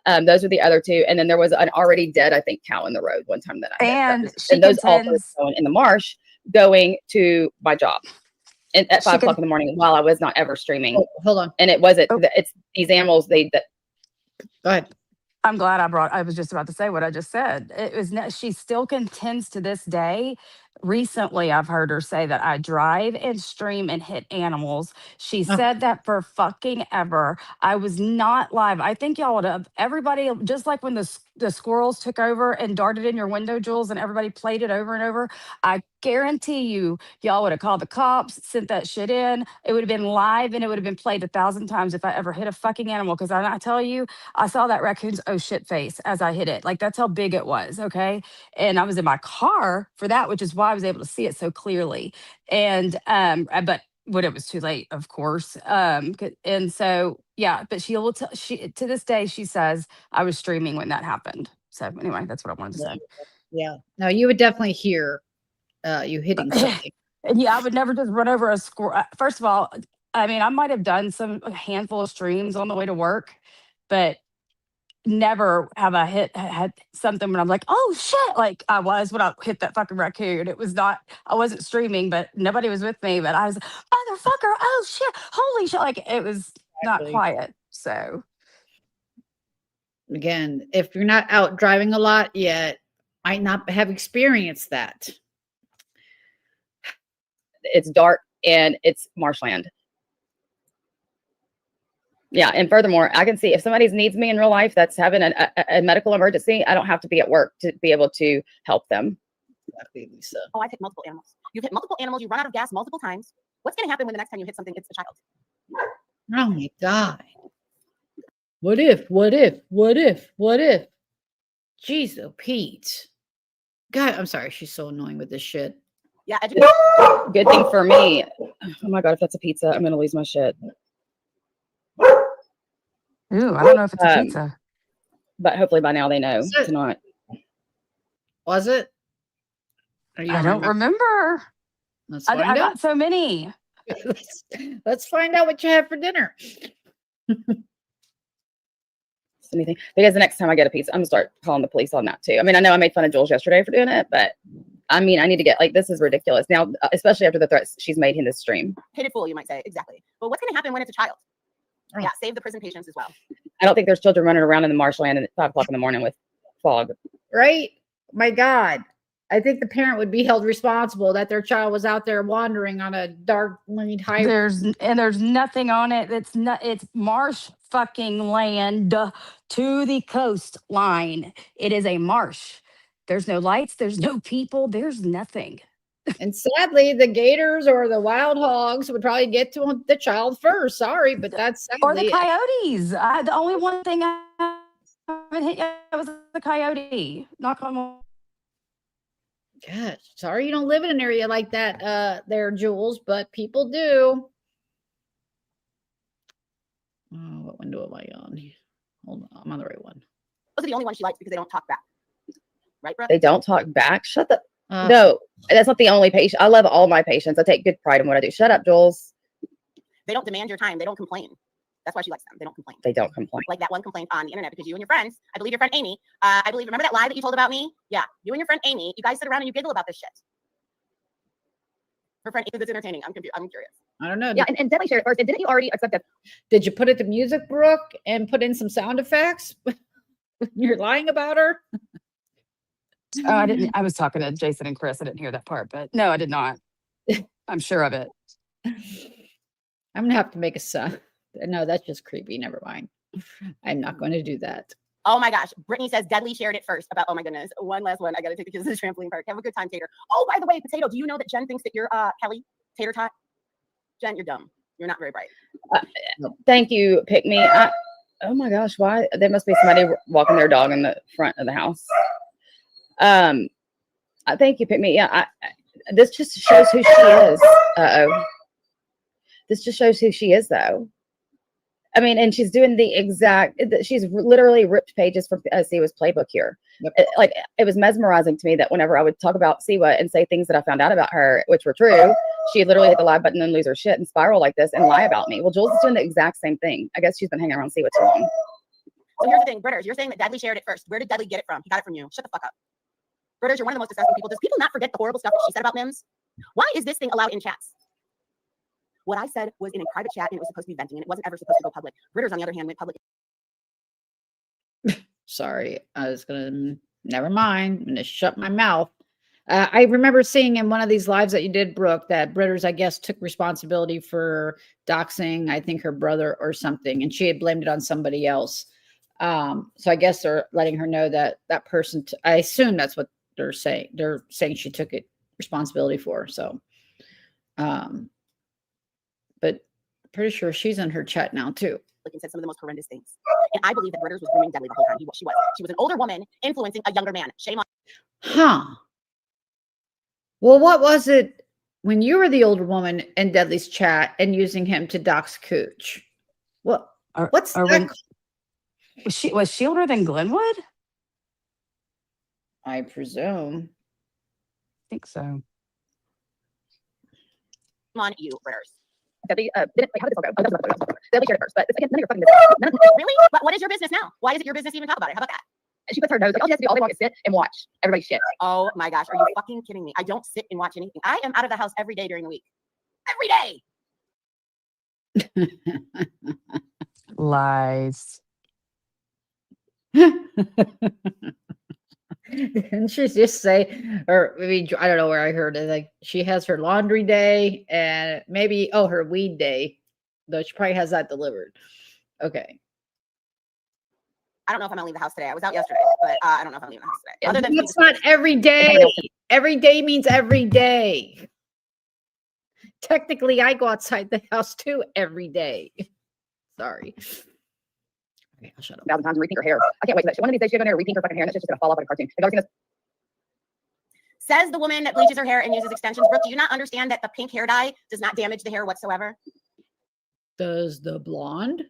Those were the other 2, and then there was an already dead, I think, cow in the road one time that I and those all were going in the marsh, going to my job. And at 5 o'clock in the morning while I was not ever streaming. Oh, hold on. And it wasn't, it's these animals, Go ahead. I'm glad I was just about to say what I just said. It was, she still contends to this day Recently, I've heard her say that I drive and stream and hit animals. She said that for fucking ever. I was not live. I think y'all would have, everybody, just like when the squirrels took over and darted in your window, Jules, and everybody played it over and over. I guarantee you, y'all would have called the cops, sent that shit in. It would have been live and it would have been played 1,000 times if I ever hit a fucking animal. Because I tell you, I saw that raccoon's oh shit face as I hit it. Like, that's how big it was. Okay. And I was in my car for that, which is why I was able to see it so clearly. And but when it was too late, of course. And so yeah, but she will tell, she to this day she says I was streaming when that happened. So anyway, that's what I wanted to say. Yeah. No, you would definitely hear you hitting something. And yeah, I would never just run over a squirrel. First of all, I mean, I might have done a handful of streams on the way to work, but never have I had something when I'm like, oh shit, like I was when I hit that fucking raccoon. It was not, I wasn't streaming, but nobody was with me, but I was, motherfucker, oh shit, holy shit. Like it was not quiet. So again, if you're not out driving a lot yet, might not have experienced that. It's dark and it's marshland. Yeah, and furthermore, I can see if somebody needs me in real life that's having a medical emergency, I don't have to be at work to be able to help them. Exactly, Lisa. Oh, I've hit multiple animals. You've hit multiple animals. You run out of gas multiple times. What's going to happen when the next time you hit something, it's a child? Oh my God. What if? What if? What if? What if? Jeez, oh Pete. God, I'm sorry. She's so annoying with this shit. Yeah. Good thing for me. Oh my God, if that's a pizza, I'm going to lose my shit. Ooh, I don't know if it's a pizza. But hopefully by now they know it's not. Was it? I don't remember. Let's I find out. got so many. Let's find out what you have for dinner. Anything, because the next time I get a pizza, I'm gonna start calling the police on that too. I mean, I know I made fun of Juelz yesterday for doing it, but I mean, I need to get, like, this is ridiculous now, especially after the threats she's made in this stream. Hated fool, you might say. Exactly. But what's going to happen when it's a child? Yeah, save the prison patients as well. I don't think there's children running around in the marshland at 5 o'clock in the morning with fog. Right? My God. I think the parent would be held responsible that their child was out there wandering on a dark lane highway. There's nothing on it. It's marsh fucking land to the coastline. It is a marsh. There's no lights, there's no people, there's nothing. And sadly, the gators or the wild hogs would probably get to the child first. Sorry, but that's sadly. Or the coyotes. The only one thing I haven't hit yet was the coyote. Knock on wood. Gosh, sorry you don't live in an area like that there, Juelz, but people do. Oh, what window am I on? Hold on, I'm on the right one. Those are the only ones she likes because they don't talk back. Right, bro? They don't talk back? Shut the... No, that's not the only patient. I love all my patients. I take good pride in what I do. Shut up, Juelz. They don't demand your time. They don't complain. That's why she likes them. They don't complain. They don't complain. Like that one complaint on the internet because you and your friends, I believe your friend Amy, remember that lie that you told about me? Yeah, you and your friend Amy, you guys sit around and you giggle about this shit. Her friend Amy, that's entertaining. I'm curious. I don't know. Yeah, and definitely share it first. And didn't you already accept that? Did you put it to music, Brooke, and put in some sound effects? You're lying about her? Oh, I didn't. I was talking to Jason and Chris. I didn't hear that part, but no, I did not. I'm sure of it. I'm gonna have to make a sound. No, that's just creepy. Never mind. I'm not going to do that. Oh my gosh. Brittany says Deadly shared it first about, oh my goodness. One last one. I got to take the kids to the trampoline park. Have a good time, Tater. Oh, by the way, Potato, do you know that Jen thinks that you're Kelly Tater Tot? Jen, you're dumb. You're not very bright. Thank you, Pick Me. Oh my gosh, why? There must be somebody walking their dog in the front of the house. Thank you, Pick Me. Yeah, this just shows who she is. This just shows who she is, though. I mean, and she's doing the exact, she's literally ripped pages from Siwa's playbook here. Yep. It was mesmerizing to me that whenever I would talk about Siwa and say things that I found out about her, which were true, she'd literally hit the live button and lose her shit and spiral like this and lie about me. Well, Juelz is doing the exact same thing. I guess she's been hanging around Siwa too long. So here's the thing, Britters, you're saying that Deadly shared it first. Where did Deadly get it from? He got it from you. Shut the fuck up. Britters, you're one of the most disgusting people. Does people not forget the horrible stuff that she said about Mims? Why is this thing allowed in chats? What I said was in a private chat and it was supposed to be venting and it wasn't ever supposed to go public. Britters, on the other hand, went public. Sorry, I was gonna, never mind. I'm gonna shut my mouth. I remember seeing in one of these lives that you did, Brooke, that Britters, I guess, took responsibility for doxing, I think, her brother or something, and she had blamed it on somebody else. So I guess they're letting her know that that person, I assume that's what they're saying. They're saying she took it responsibility for. So, but pretty sure she's in her chat now too. And said some of the most horrendous things. And I believe that Britters was grooming Deadly the whole time. She was. She was an older woman influencing a younger man. Shame on. Huh. Well, what was it when you were the older woman in Deadly's chat and using him to dox Cooch? What? What's that? When, was she older than Glenwood? I presume. I think so. On you, Britters. Debbie didn't like how did this all go? Debbie shared it first, but it's, again, none of your fucking business. Really? But what is your business now? Why is it your business to even talk about it? How about that? And she puts her nose like all she has to do all day long is sit and watch everybody's shit. Oh my gosh, are you fucking kidding me? I don't sit and watch anything. I am out of the house every day during the week. Every day. Lies. Didn't she just say, or maybe I don't know where I heard it, like she has her laundry day and maybe her weed day, though she probably has that delivered. Okay. I don't know if I'm gonna leave the house today. I was out yesterday, but I don't know if I'm leaving the house today. Other than That's not every day. Every day means every day. Technically, I go outside the house too every day. Sorry. Okay, I'll shut up. 1,000 times and repaint her hair. I can't wait for that shit. One of these days she's gonna repaint her fucking hair and that shit's just gonna fall off like a cartoon. Have you ever seen this? says the woman that bleaches her hair and uses extensions. Brooke, do you not understand that the pink hair dye does not damage the hair whatsoever? Does the blonde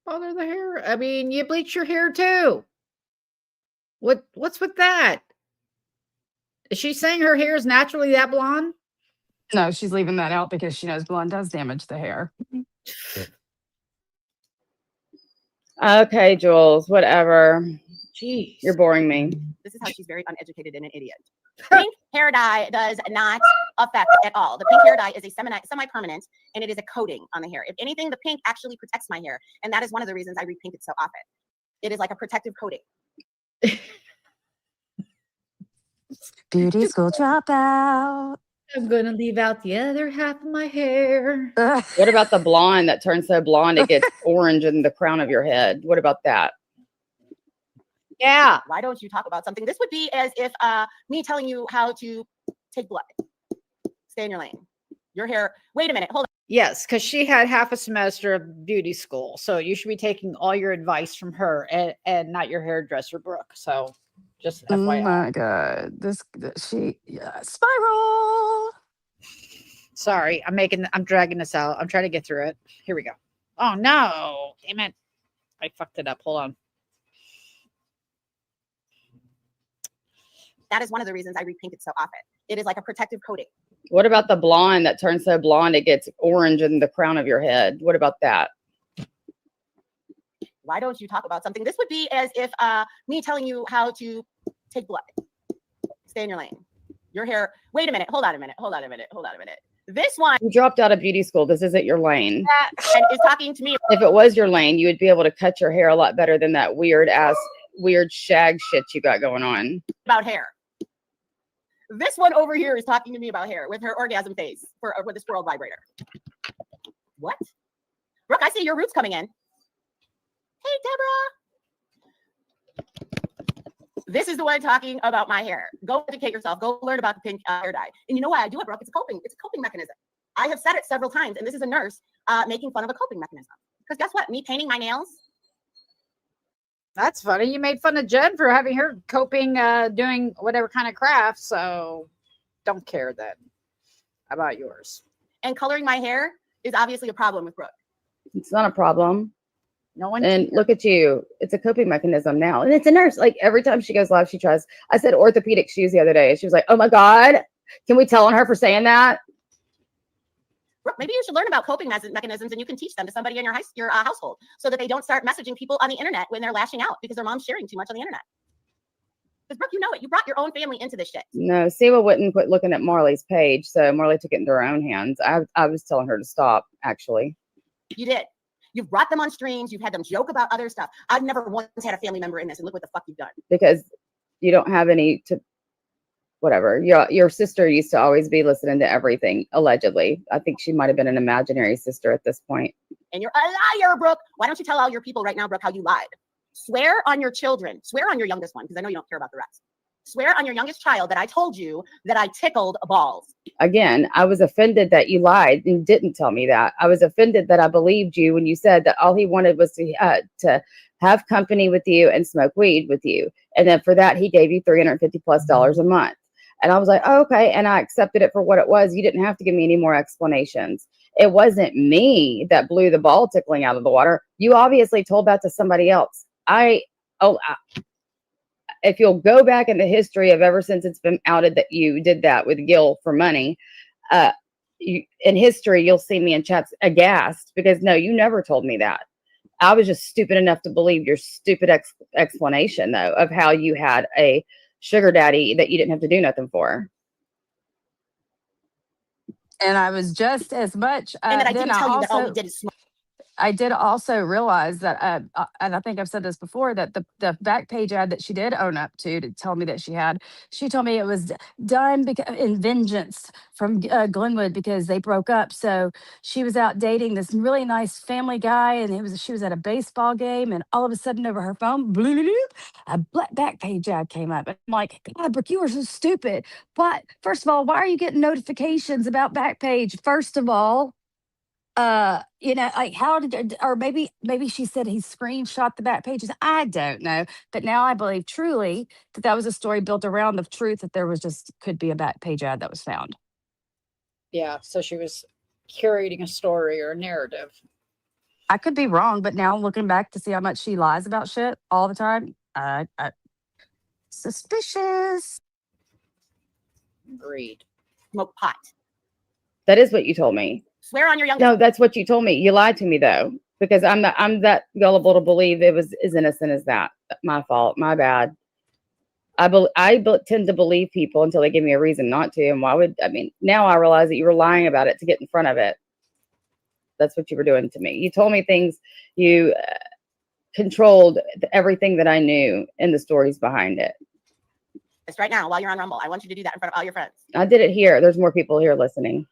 bother the hair? I mean, you bleach your hair too. What's with that? Is she saying her hair is naturally that blonde? No, she's leaving that out because she knows blonde does damage the hair. Okay, Jules, whatever. Jeez. You're boring me. This is how she's very uneducated and an idiot. Pink hair dye does not affect at all. The pink hair dye is a semi-permanent, and it is a coating on the hair. If anything, the pink actually protects my hair, and that is one of the reasons I repink it so often. It is like a protective coating. Beauty school dropout. I'm gonna leave out the other half of my hair. What about the blonde that turns so blonde it gets orange in the crown of your head? What about that? Yeah. Why don't you talk about something? This would be as if me telling you how to take blood. Stay in your lane. Your hair. Wait a minute. Hold on. Yes, because she had half a semester of beauty school. So you should be taking all your advice from her and not your hairdresser, Brooke. So just FYI. Oh my God. Spiral. Sorry, I'm dragging this out. I'm trying to get through it. Here we go. Oh no. Damn it. I fucked it up. Hold on. That is one of the reasons I repink it so often. It is like a protective coating. What about the blonde that turns so blonde it gets orange in the crown of your head? What about that? Why don't you talk about something? This would be as if me telling you how to take blood. Stay in your lane. Your hair. Wait a minute. Hold on a minute. Hold on a minute. Hold on a minute. This one. You dropped out of beauty school. This isn't your lane. And is talking to me. If it was your lane, you would be able to cut your hair a lot better than that weird shag shit you got going on. About hair. This one over here is talking to me about hair with her orgasm face with this world vibrator. What? Brooke, I see your roots coming in. Hey, Deborah. This is the one talking about my hair. Go educate yourself. Go learn about the pink hair dye. And you know why I do it, Brooke? It's a coping mechanism. I have said it several times, and this is a nurse making fun of a coping mechanism. Because guess what? Me painting my nails. That's funny. You made fun of Jen for having her coping, doing whatever kind of craft. So don't care then about yours. And coloring my hair is obviously a problem with Brooke. It's not a problem. No one. And look at you. It's a coping mechanism now. And it's a nurse. Like every time she goes live, she tries. I said orthopedic shoes the other day. She was like, oh my God. Can we tell on her for saying that? Brooke, maybe you should learn about coping mechanisms and you can teach them to somebody in your household so that they don't start messaging people on the internet when they're lashing out because their mom's sharing too much on the internet. Because Brooke, you know it. You brought your own family into this shit. No, Siwa wouldn't quit looking at Marley's page. So Marley took it into her own hands. I was telling her to stop, actually. You did. You've brought them on streams. You've had them joke about other stuff. I've never once had a family member in this, and look what the fuck you've done. Because you don't have any to whatever. Your sister used to always be listening to everything, allegedly. I think she might have been an imaginary sister at this point. And you're a liar, Brooke. Why don't you tell all your people right now, Brooke, how you lied? Swear on your children. Swear on your youngest one, because I know you don't care about the rest. Swear on your youngest child that I told you that I tickled balls. Again, I was offended that you lied and didn't tell me that. I was offended that I believed you when you said that all he wanted was to have company with you and smoke weed with you. And then for that, he gave you $350+ a month. And I was like, oh, okay. And I accepted it for what it was. You didn't have to give me any more explanations. It wasn't me that blew the ball tickling out of the water. You obviously told that to somebody else. If you'll go back in the history of ever since it's been outed that you did that with Gil for money, in history, you'll see me in chats aghast because no, you never told me that. I was just stupid enough to believe your stupid explanation, though, of how you had a sugar daddy that you didn't have to do nothing for. And I was just as much. And that I didn't tell you that all we did is smoke. I did also realize that, and I think I've said this before, that the back page ad that she did own up to tell me that she told me it was done in vengeance from Glenwood because they broke up. So she was out dating this really nice family guy, and she was at a baseball game, and all of a sudden over her phone, a back page ad came up. And I'm like, God, Brooke, you are so stupid. But first of all, why are you getting notifications about back page? First of all, like how did, or maybe she said he screenshot the back pages. I don't know, but now I believe truly that was a story built around the truth that there was could be a back page ad that was found. Yeah, so she was curating a story or a narrative. I could be wrong, but now looking back to see how much she lies about shit all the time, suspicious. Agreed. Smoke pot. That is what you told me. Swear on your youngest. No, that's what you told me. You lied to me though, because I'm that gullible to believe it was as innocent as that. My fault. My bad. I tend to believe people until they give me a reason not to. And now I realize that you were lying about it to get in front of it. That's what you were doing to me. You told me things. You controlled everything that I knew and the stories behind it. It's right now while you're on Rumble. I want you to do that in front of all your friends. I did it here. There's more people here listening.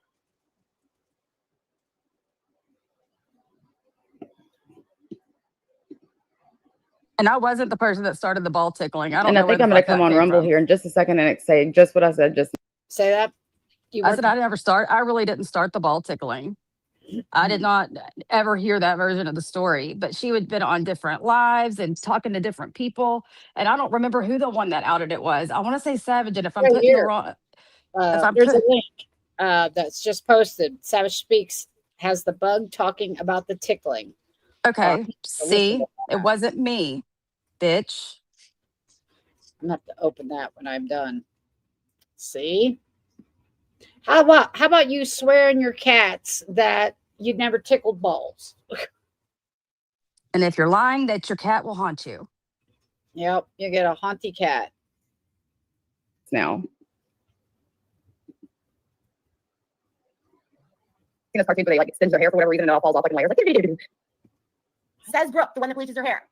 And I wasn't the person that started the ball tickling. I think I'm going to come on Rumble here in just a second and say just what I said. Just say that. I said I really didn't start the ball tickling. I did not ever hear that version of the story, but she had been on different lives and talking to different people. And I don't remember who the one that outed it was. I want to say Savage. And if I'm putting the wrong, there's a link that's just posted. Savage Speaks has the bug talking about the tickling. Okay. See, it wasn't me, bitch. I'm going to have to open that when I'm done. See? How about you swearing your cats that you've never tickled balls? And if you're lying, that your cat will haunt you. Yep, you get a haunty cat. Now. This cartoon where they like extend their hair for whatever reason and it all falls off like layers. Says Brooke, the one that bleaches her hair.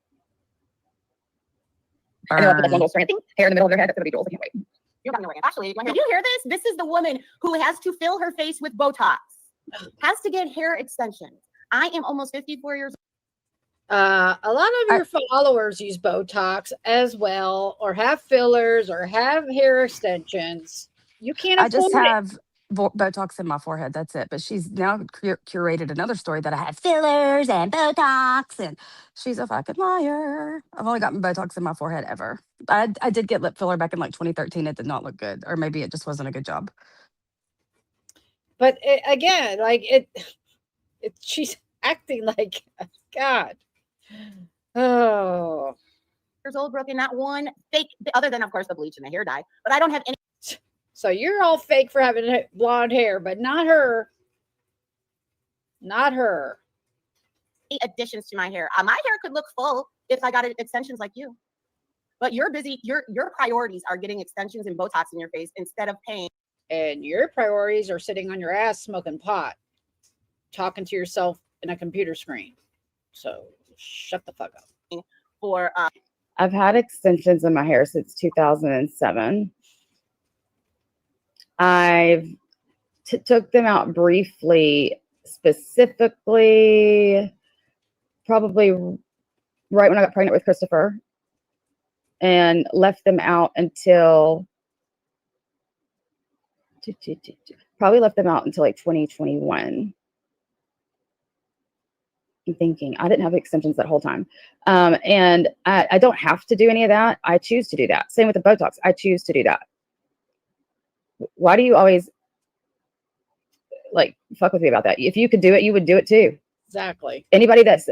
And they'll put that one little strand thing, hair in the middle of their head. That's gonna be Juelz. I can't wait. You're not gonna wait. Actually, did you hear this? This is the woman who has to fill her face with Botox. Has to get hair extensions. I am almost 54 years old. A lot of your followers use Botox as well, or have fillers, or have hair extensions. You can't afford I just have Botox in my forehead. That's it. But she's now curated another story that I had fillers and Botox, and she's a fucking liar. I've only gotten Botox in my forehead ever. I did get lip filler back in like 2013. It did not look good, or maybe it just wasn't a good job. But again, like she's acting like God. Oh, years old, Brooke, and not one fake, other than of course the bleach and the hair dye. But I don't have any. So you're all fake for having blonde hair, but not her. Not her. Additions to my hair. My hair could look full if I got extensions like you. But you're busy. Your priorities are getting extensions and Botox in your face instead of paying. And your priorities are sitting on your ass smoking pot, talking to yourself in a computer screen. So shut the fuck up. For I've had extensions in my hair since 2007. I've took them out briefly, specifically probably right when I got pregnant with Christopher, and left them out until probably left them out until like 2021. I'm thinking I didn't have extensions that whole time. And I don't have to do any of that. I choose to do that. Same with the Botox. I choose to do that. Why do you always like fuck with me about that? If you could do it, you would do it too. Exactly. Anybody that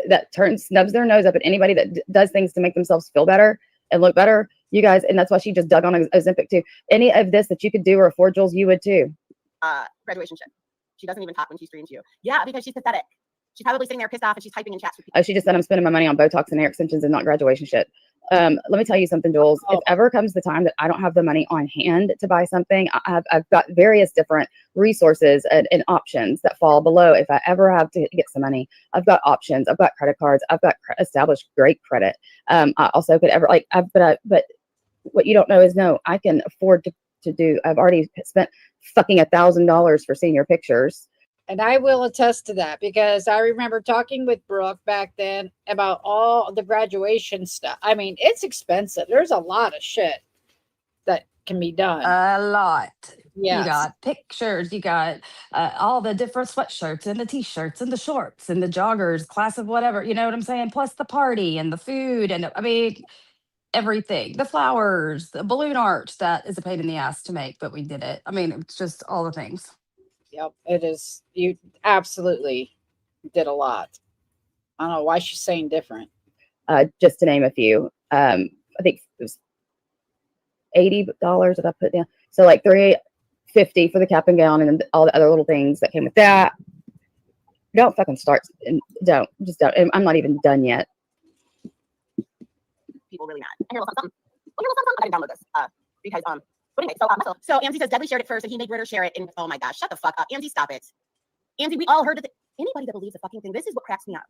snubs their nose up at anybody that does things to make themselves feel better and look better, you guys, and that's why she just dug on Ozempic too. Any of this that you could do or afford, Juelz, you would too. Graduation shit. She doesn't even talk when she streams you. Yeah, because she's pathetic. She's probably sitting there pissed off and she's typing in chats with people. Oh, she just said I'm spending my money on Botox and hair extensions and not graduation shit. Let me tell you something, Juelz. If ever comes the time that I don't have the money on hand to buy something, I've got various different resources and options that fall below. If I ever have to get some money, I've got options. I've got credit cards. I've got established great credit. I also could ever like, but what you don't know is I can afford to do. I've already spent fucking $1,000 for senior pictures. And I will attest to that because I remember talking with Brooke back then about all the graduation stuff. I mean, it's expensive. There's a lot of shit that can be done. A lot. Yes. You got pictures. You got all the different sweatshirts and the t-shirts and the shorts and the joggers, class of whatever. You know what I'm saying? Plus the party and the food and I mean everything. The flowers, the balloon arch. That is a pain in the ass to make, but we did it. I mean, it's just all the things. Yep, it is. You absolutely did a lot. I don't know why she's saying different. Just to name a few. I think it was $80 that I put down. So like $350 for the cap and gown and all the other little things that came with that. Don't fucking start. Don't. And I'm not even done yet. People really mad. I hear a little something. I didn't download this because but anyway, so Amzi says Dudley shared it first and he made Ritter share it. And oh my gosh, shut the fuck up. Amzi, stop it. Amzi, we all heard that anybody that believes a fucking thing, this is what cracks me up.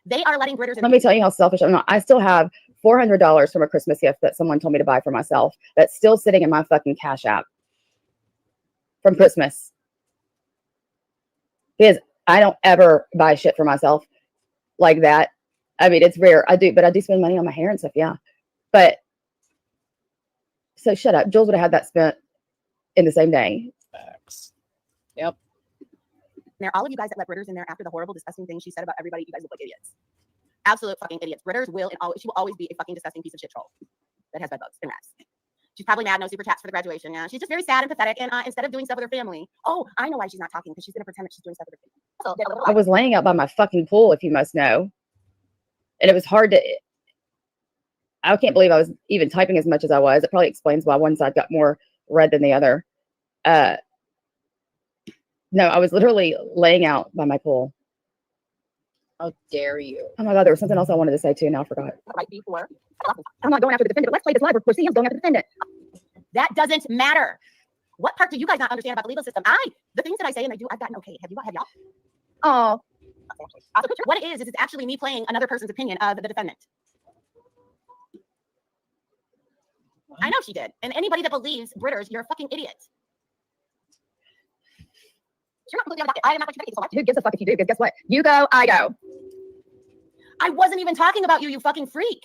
They are letting Britters. Let me tell you how selfish I'm not. I still have $400 from a Christmas gift that someone told me to buy for myself. That's still sitting in my fucking Cash App from Christmas. Because I don't ever buy shit for myself like that. I mean, it's rare. I do, but I do spend money on my hair and stuff. Yeah. But so shut up. Juelz would have had that spent in the same day. Facts. Yep. Now, all of you guys that let Britters in there after the horrible, disgusting things she said about everybody, you guys look like idiots. Absolute fucking idiots. Britters will and always, she will always be a fucking disgusting piece of shit troll that has bed bugs and rats. She's probably mad, no super chats for the graduation. Yeah, she's just very sad and pathetic. And instead of doing stuff with her family, oh, I know why she's not talking because she's gonna pretend that she's doing stuff with her family. I was laying out by my fucking pool, if you must know, and it was hard to. I can't believe I was even typing as much as I was. It probably explains why one side got more red than the other. No, I was literally laying out by my pool. How dare you? Oh my God, there was something else I wanted to say too, and I forgot. Right before. I'm not going after the defendant. Let's play this live. We're seeing him going after the defendant. That doesn't matter. What part do you guys not understand about the legal system? The things that I say and I do, I've gotten okay. Have y'all? Oh. What it is it's actually me playing another person's opinion of the defendant. I know she did. And anybody that believes Britters, you're a fucking idiot. You're not completely on the docket. I am not what you think. Who gives a fuck if you do? Because guess what? You go, I go. I wasn't even talking about you, you fucking freak.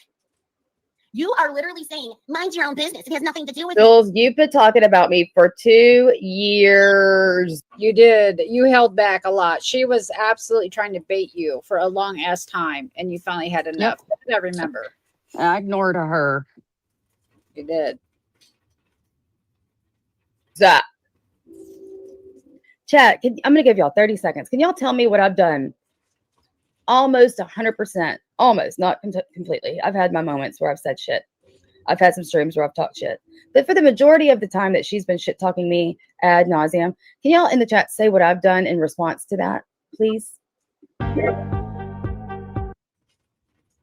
You are literally saying, mind your own business. It has nothing to do with Juelz, you've been talking about me for 2 years. You did. You held back a lot. She was absolutely trying to bait you for a long ass time, and you finally had enough. Yep. I remember. I ignored her. You did. Zap. Chat, I'm going to give y'all 30 seconds. Can y'all tell me what I've done? Almost 100%. Almost, not completely. I've had my moments where I've said shit. I've had some streams where I've talked shit. But for the majority of the time that she's been shit talking me ad nauseum, can y'all in the chat say what I've done in response to that, please?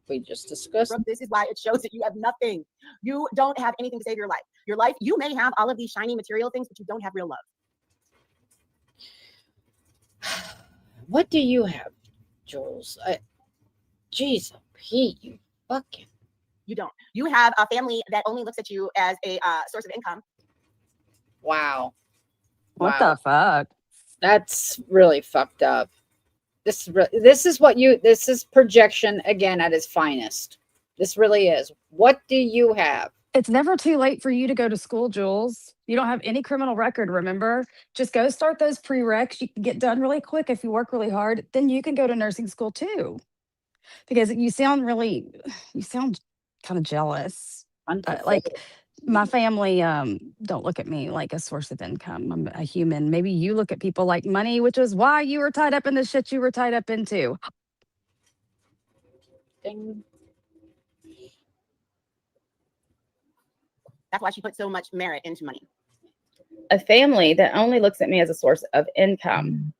We just discussed. This is why it shows that you have nothing. You don't have anything to save your life. Your life, you may have all of these shiny material things, but you don't have real love. What do you have, Juelz? Jeez, Pete, you fucking. You don't. You have a family that only looks at you as a source of income. Wow. What the fuck? That's really fucked up. This is projection again at its finest. This really is. What do you have? It's never too late for you to go to school, Jules. You don't have any criminal record, remember? Just go start those prereqs. You can get done really quick if you work really hard. Then you can go to nursing school too. Because you sound kind of jealous. Like my family don't look at me like a source of income. I'm a human. Maybe you look at people like money, which is why you were tied up in the shit you were tied up into. Ding. That's why she put so much merit into money. A family that only looks at me as a source of income.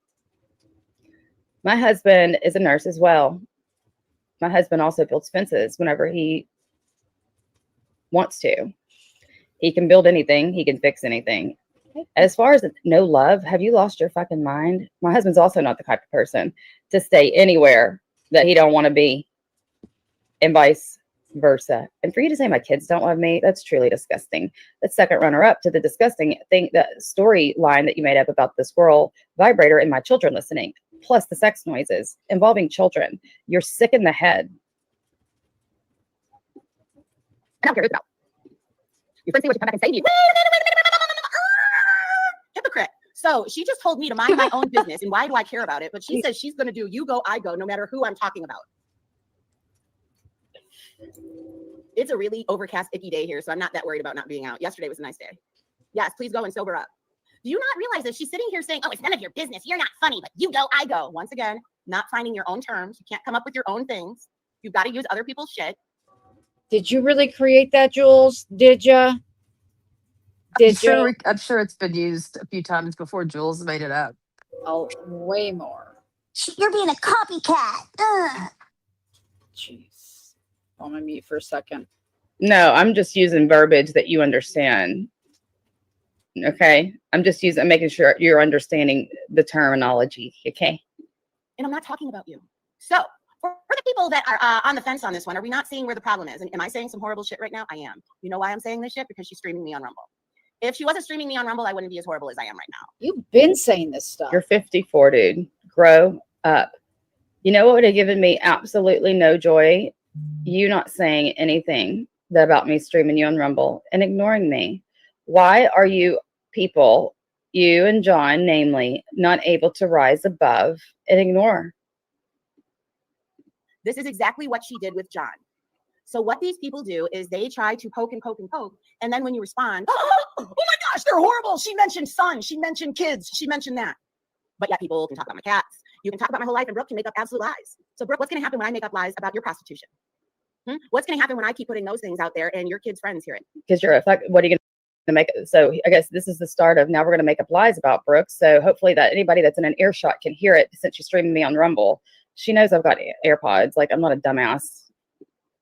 My husband is a nurse as well. My husband also builds fences whenever he wants to. He can build anything. He can fix anything. As far as no love, have you lost your fucking mind? My husband's also not the type of person to stay anywhere that he don't want to be, and vice versa. And for you to say my kids don't love me, that's truly disgusting. That's second runner up to the disgusting thing, that storyline that you made up about the squirrel vibrator and my children listening, plus the sex noises involving children. You're sick in the head. I don't care who it's about. Your friends see what you come back and say to me. Hypocrite. So she just told me to mind my own business, and why do I care about it? But she says she's going to do you go, I go, no matter who I'm talking about. It's a really overcast, icky day here, so I'm not that worried about not being out. Yesterday was a nice day. Yes, please go and sober up. Do you not realize that she's sitting here saying, oh, it's none of your business. You're not funny, but you go, I go. Once again, not finding your own terms. You can't come up with your own things. You've got to use other people's shit. Did you really create that, Jules? Did ya? I'm sure it's been used a few times before Jules made it up. Oh, way more. You're being a copycat. Ugh. Jeez. I'm gonna mute for a second. No, I'm just using verbiage that you understand. Okay? I'm making sure you're understanding the terminology. Okay? And I'm not talking about you. So for the people that are on the fence on this one, are we not seeing where the problem is? And am I saying some horrible shit right now? I am. You know why I'm saying this shit? Because she's streaming me on Rumble. If she wasn't streaming me on Rumble, I wouldn't be as horrible as I am right now. You've been saying this stuff. You're 54, dude. Grow up. You know what would have given me absolutely no joy? You not saying anything about me streaming you on Rumble and ignoring me. Why are you people, you and John, namely, not able to rise above and ignore? This is exactly what she did with John. So what these people do is they try to poke and poke and poke. And then when you respond, oh my gosh, they're horrible. She mentioned son. She mentioned kids. She mentioned that. But yet people can talk about my cats. You can talk about my whole life, and Brooke can make up absolute lies. So Brooke, what's going to happen when I make up lies about your prostitution? What's going to happen when I keep putting those things out there and your kids' friends hear it? Because you're what are you going to make? So I guess this is the start of now we're going to make up lies about Brooke. So hopefully that anybody that's in an earshot can hear it, since she's streaming me on Rumble. She knows I've got AirPods. Like, I'm not a dumbass.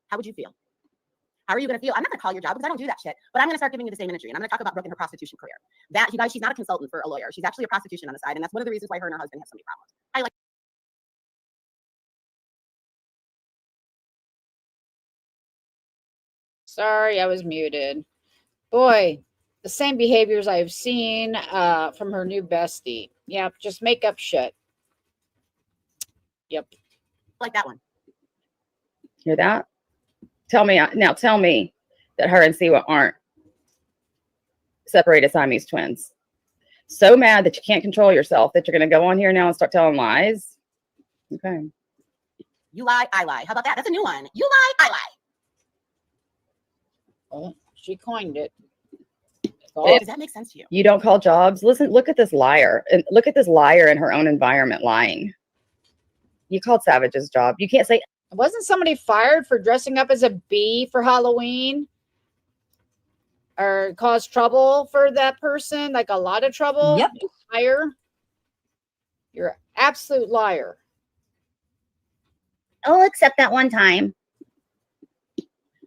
How would you feel? How are you going to feel? I'm not going to call your job because I don't do that shit, but I'm going to start giving you the same imagery. And I'm going to talk about Brooke and her prostitution career. That, you guys, she's not a consultant for a lawyer. She's actually a prostitution on the side. And that's one of the reasons why her and her husband have so many problems. I like. Sorry, I was muted. Boy, the same behaviors I've seen from her new bestie. Yep, just make up shit. Yep. Like that one. Hear that? Tell me that her and Siwa aren't separated Siamese twins. So mad that you can't control yourself that you're going to go on here now and start telling lies. Okay. You lie, I lie. How about that? That's a new one. You lie, I lie. Oh, she coined it. Does that make sense to you? You don't call jobs? Listen, look at this liar. And look at this liar in her own environment lying. You called Savage's job. You can't say. Wasn't somebody fired for dressing up as a bee for Halloween? Or caused trouble for that person? Like a lot of trouble? Yep. Liar. You're an absolute liar. I'll accept that one time.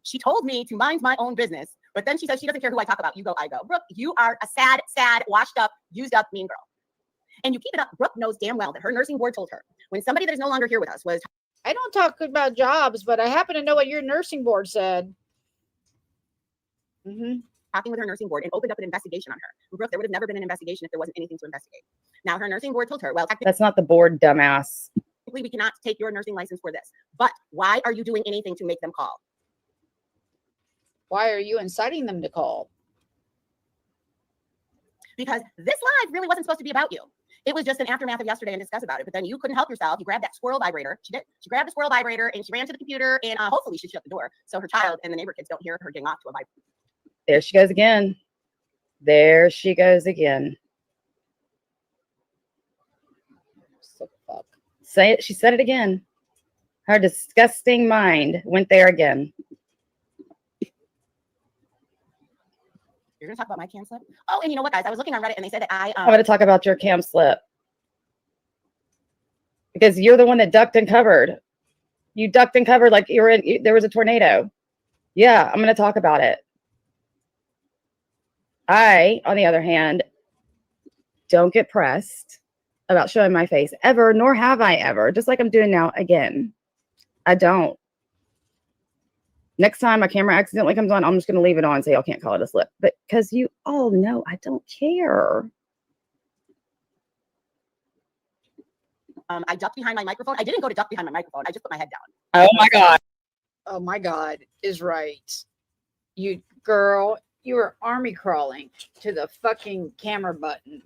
She told me to mind my own business, but then she says she doesn't care who I talk about. You go, I go. Brooke, you are a sad, washed up, used up, mean girl. And you keep it up. Brooke knows damn well that her nursing board told her when somebody that is no longer here with us was. I don't talk about jobs, but I happen to know what your nursing board said. I talking with her nursing board and opened up an investigation on her. Brooke, there would have never been an investigation if there wasn't anything to investigate. Now her nursing board told her, well, That's not the board, dumbass. we cannot take your nursing license for this. But why are you doing anything to make them call? Why are you inciting them to call? Because this live really wasn't supposed to be about you. It was just an aftermath of yesterday and discuss about it. But then you couldn't help yourself. You grabbed that squirrel vibrator. She did. She grabbed the squirrel vibrator and she ran to the computer and hopefully she shut the door so her child and the neighbor kids don't hear her getting off to a vibrator. There she goes again. There she goes again. So fuck. Say it. She said it again. Her disgusting mind went there again. You're gonna talk about my cam slip? Oh, and you know what, guys? I was looking on Reddit and they said that I'm going to talk about your cam slip because you're the one that ducked and covered. You ducked and covered like there was a tornado. Yeah, I'm going to talk about it. I, on the other hand, don't get pressed about showing my face ever, nor have I ever, just like I'm doing now again. I don't. Next time my camera accidentally comes on, I'm just going to leave it on and say, y'all can't call it a slip. But because you all know I don't care. I ducked behind my microphone. I didn't go to duck behind my microphone. I just put my head down. Oh my God. Oh my God is right. You girl, you were army crawling to the fucking camera button.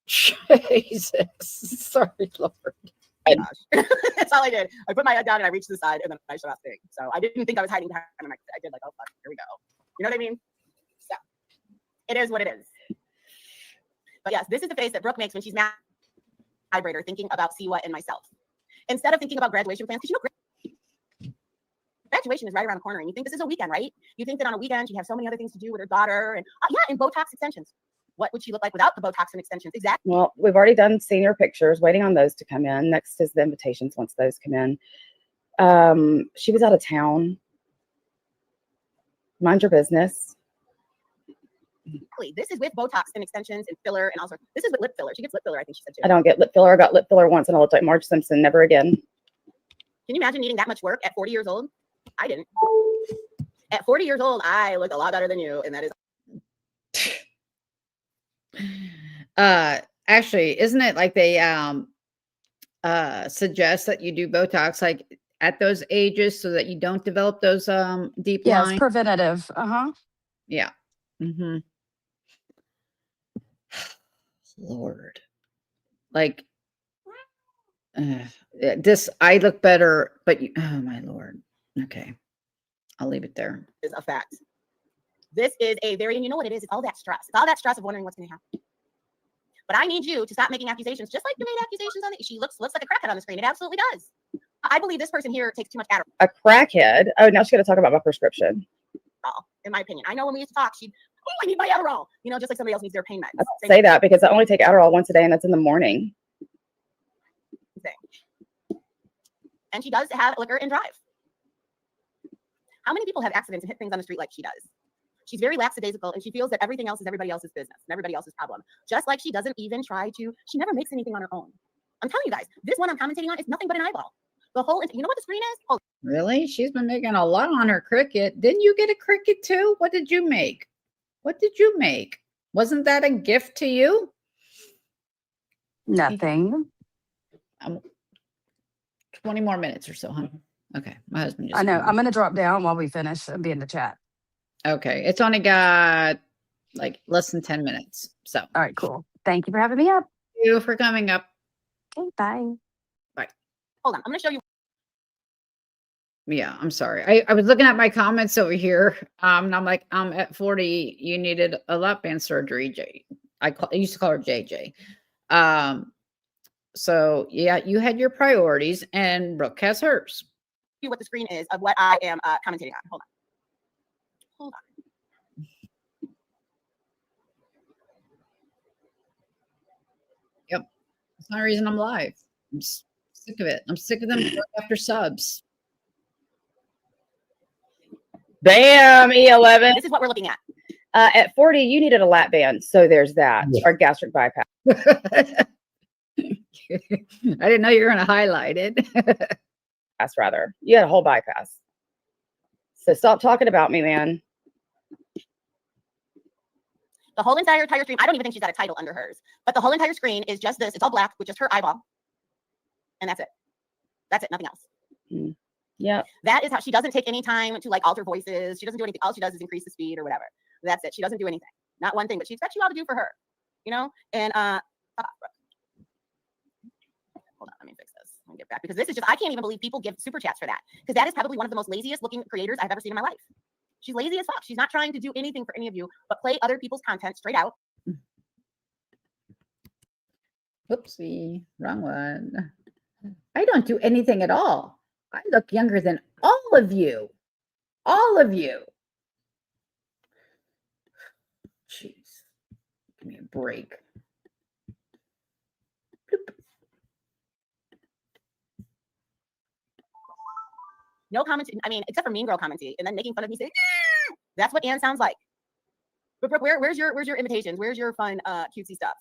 Jesus. Sorry, Lord. That's all I did. I put my head down and I reached to the side and then I shut off thing. So I didn't think I was hiding behind my mic. I did like, oh fuck, here we go. You know what I mean? So it is what it is. But yes, this is the face that Brooke makes when she's mad vibrator thinking about Siwa and myself. Instead of thinking about graduation plans, because you know graduation is right around the corner and you think this is a weekend, right? You think that on a weekend you have so many other things to do with her daughter and and Botox extensions. What would she look like without the Botox and extensions? Exactly. Well, we've already done senior pictures, waiting on those to come in. Next is the invitations once those come in. She was out of town. Mind your business. This is with Botox and extensions and filler and also this is with lip filler. She gets lip filler, I think she said too. I don't get lip filler. I got lip filler once and I looked like Marge Simpson. Never again. Can you imagine needing that much work at 40 years old? I didn't. At 40 years old, I look a lot better than you, and that is actually, isn't it like they suggest that you do Botox like at those ages so that you don't develop those deep lines? Yes, preventative. Yeah. Mm-hmm. Lord. Like this, I look better, but you, oh my Lord. Okay. I'll leave it there. is a fact. This is a very, and you know what it is? It's all that stress. It's all that stress of wondering what's going to happen. But I need you to stop making accusations, just like you made accusations on it. She looks like a crackhead on the screen. It absolutely does. I believe this person here takes too much Adderall. A crackhead? Oh, now she's going to talk about my prescription. In my opinion. I know when we used to talk, she'd, oh, I need my Adderall. You know, just like somebody else needs their pain meds. I say that because I only take Adderall once a day, and that's in the morning. And she does have liquor and drive. How many people have accidents and hit things on the street like she does? She's very lackadaisical, and she feels that everything else is everybody else's business and everybody else's problem. Just like she doesn't even try to, she never makes anything on her own. I'm telling you guys, this one I'm commentating on is nothing but an eyeball. The whole, you know what the screen is? Oh, really? She's been making a lot on her cricket. Didn't you get a cricket too? What did you make? What did you make? Wasn't that a gift to you? Nothing. 20 more minutes or so, huh? Okay. My husband just I know. I'm going to drop down while we finish and be in the chat. Okay. It's only got like less than 10 minutes. So. All right, cool. Thank you for having me up. Thank you for coming up. Okay, bye. Bye. Hold on. I'm going to show you. Yeah, I'm sorry. I was looking at my comments over here. And I'm like, at 40, you needed a lap band surgery, Jay. I used to call her JJ. So yeah, you had your priorities and Brooke has hers. What the screen is of what I am commentating on. Hold on. Yep. That's the only reason I'm live. I'm sick of it. I'm sick of them after subs. Bam, E11. This is what we're looking at. At 40, you needed a lap band. So there's that. Yeah. Or gastric bypass. I didn't know you were going to highlight it. That's rather. You had a whole bypass. So stop talking about me, man. The whole entire stream, I don't even think she's got a title under hers, but the whole entire screen is just this. It's all black with just her eyeball. And that's it. That's it, nothing else. Yeah. That is how she doesn't take any time to like alter voices. She doesn't do anything. All she does is increase the speed or whatever. That's it. She doesn't do anything. Not one thing, but she expects you all to do for her. You know? And hold on, let me fix this. Let me get back because this is just I can't even believe people give super chats for that. Because that is probably one of the most laziest looking creators I've ever seen in my life. She's lazy as fuck. She's not trying to do anything for any of you but play other people's content straight out. Whoopsie, wrong one. I don't do anything at all. I look younger than all of you. All of you. Jeez. Give me a break. No comments. I mean, except for Mean Girl commenting and then making fun of me saying, "Yeah!" That's what Ann sounds like. But Brooke, where's your invitations? Where's your fun, cutesy stuff?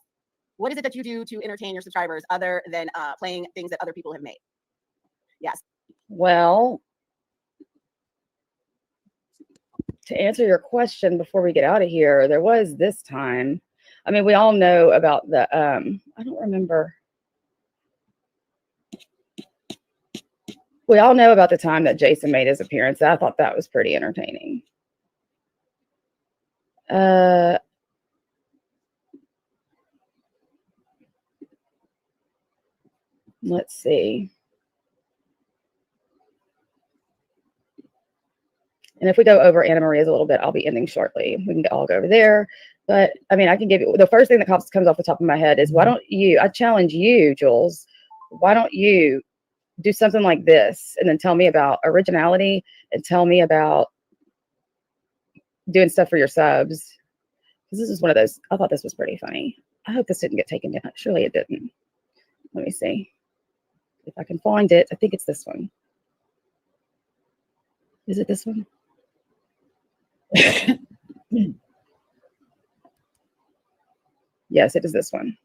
What is it that you do to entertain your subscribers other than playing things that other people have made? Yes. Well, to answer your question before we get out of here, there was this time. I mean, we all know about the, I don't remember. We all know about the time that Jason made his appearance. I thought that was pretty entertaining. Let's see. And if we go over Anna Maria's a little bit, I'll be ending shortly. We can all go over there. But I mean, I can give you the first thing that comes off the top of my head is why don't you, I challenge you, Juelz, why don't you do something like this and then tell me about originality and tell me about doing stuff for your subs. Because this is one of those, I thought this was pretty funny. I hope this didn't get taken down. Surely it didn't. Let me see. If I can find it, I think it's this one. Is it this one? Yes, it is this one.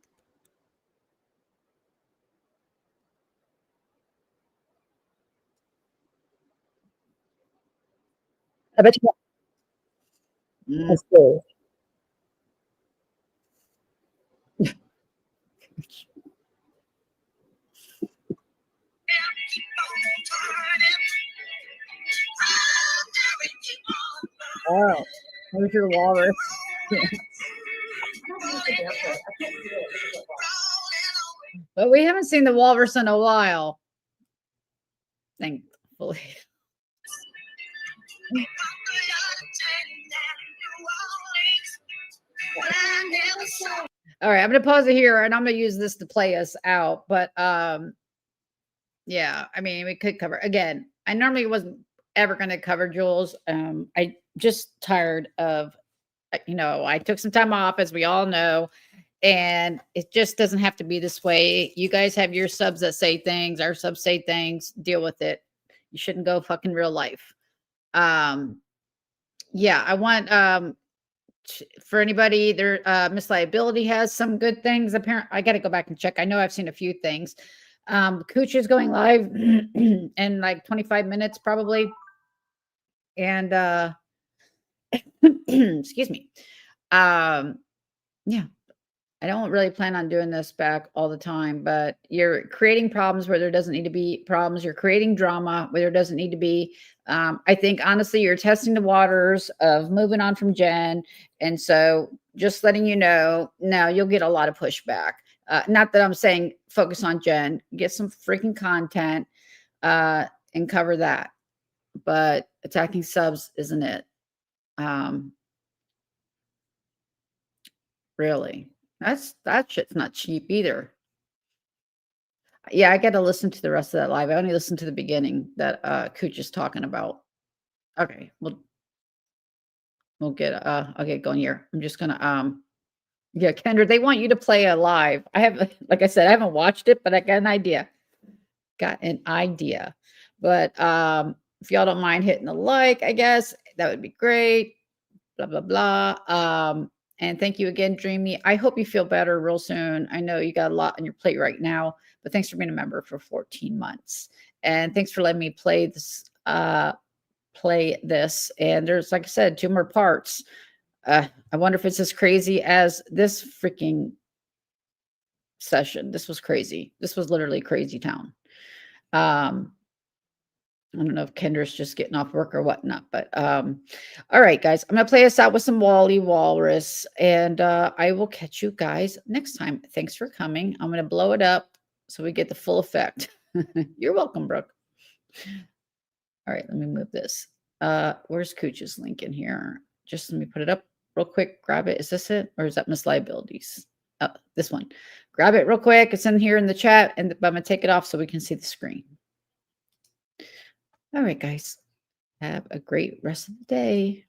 I bet you. Let's go. Oh, there's your walrus. But we haven't seen the walrus in a while. Thankfully. All right, I'm gonna pause it here and I'm gonna use this to play us out. But yeah, I mean, we could cover again. I normally wasn't ever gonna cover Juelz. I just tired of, you know, I took some time off, as we all know, and it just doesn't have to be this way. You guys have your subs that say things, our subs say things, deal with it. You shouldn't go fucking real life. Yeah, I want for anybody there, Miss Liability has some good things. Apparently, I got to go back and check. I know I've seen a few things. Cooch is going live in like 25 minutes probably. And excuse me. Yeah, I don't really plan on doing this back all the time, but you're creating problems where there doesn't need to be problems. You're creating drama where there doesn't need to be. I think honestly, you're testing the waters of moving on from Jen. And so just letting you know, now you'll get a lot of pushback. Not that I'm saying focus on Jen, get some freaking content and cover that. But attacking subs isn't it. Really. That shit's not cheap either. Yeah, I got to listen to the rest of that live. I only listened to the beginning that Cooch is talking about. Okay, we'll get I'll get going here. I'm just gonna yeah, Kendra, they want you to play a live. I have, like I said, I haven't watched it, but I got an idea. But if y'all don't mind hitting the like, I guess that would be great. Blah blah blah. And thank you again, Dreamy. I hope you feel better real soon. I know you got a lot on your plate right now, but thanks for being a member for 14 months. And thanks for letting me play this. And there's, like I said, 2 more parts. I wonder if it's as crazy as this freaking session. This was crazy. This was literally crazy town. I don't know if Kendra's just getting off work or whatnot, but all right, guys, I'm gonna play us out with some Wally Walrus, and I will catch you guys next time. Thanks for coming. I'm gonna blow it up so we get the full effect. You're welcome, Brooke. All right, let me move this. Where's Cooch's link in here? Just let me put it up real quick. Grab it. Is this it, or is that Miss Liabilities? Oh, this one. Grab it real quick. It's in here in the chat, and I'm gonna take it off so we can see the screen. All right, guys. Have a great rest of the day.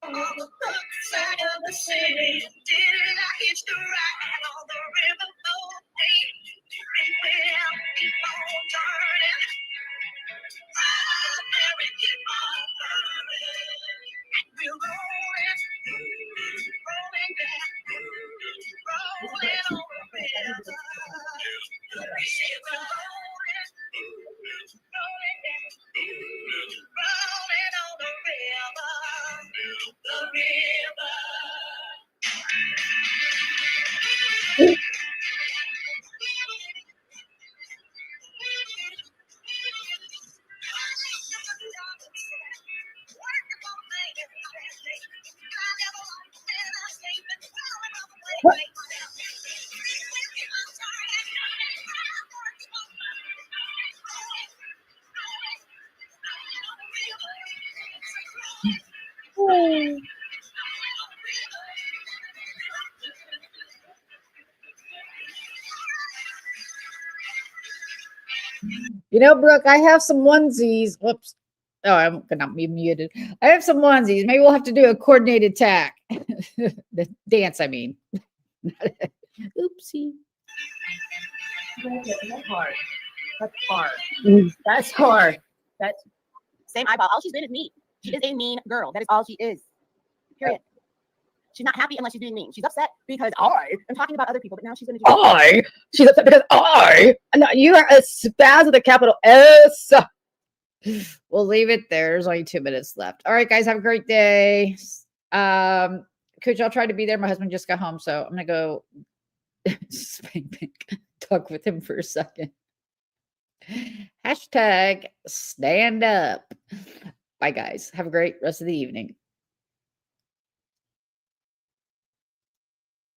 Side of the city, didn't I hitch the ride on the river boat? And we'll keep on turning. Mary, keep on burning. We're rolling, rolling down, rolling on the river. We're rolling, rolling down, rolling on the river. The river. You know, Brooke, I have some onesies. Whoops. Oh, I'm gonna be muted. I have some onesies. Maybe we'll have to do a coordinated attack. The dance, I mean. Oopsie. That's hard. That's hard. That's hard. That's same eyeball. All she's been is mean. She is a mean girl. That is all she is. Period. She's not happy unless she's being mean. She's upset because I am talking about other people, but now she's going to do She's upset because no, you are a spaz with a capital S. We'll leave it there. There's only 2 minutes left. All right, guys, have a great day. Coach, I'll try to be there. My husband just got home, so I'm gonna go talk with him for a second. Hashtag stand up. Bye, guys. Have a great rest of the evening.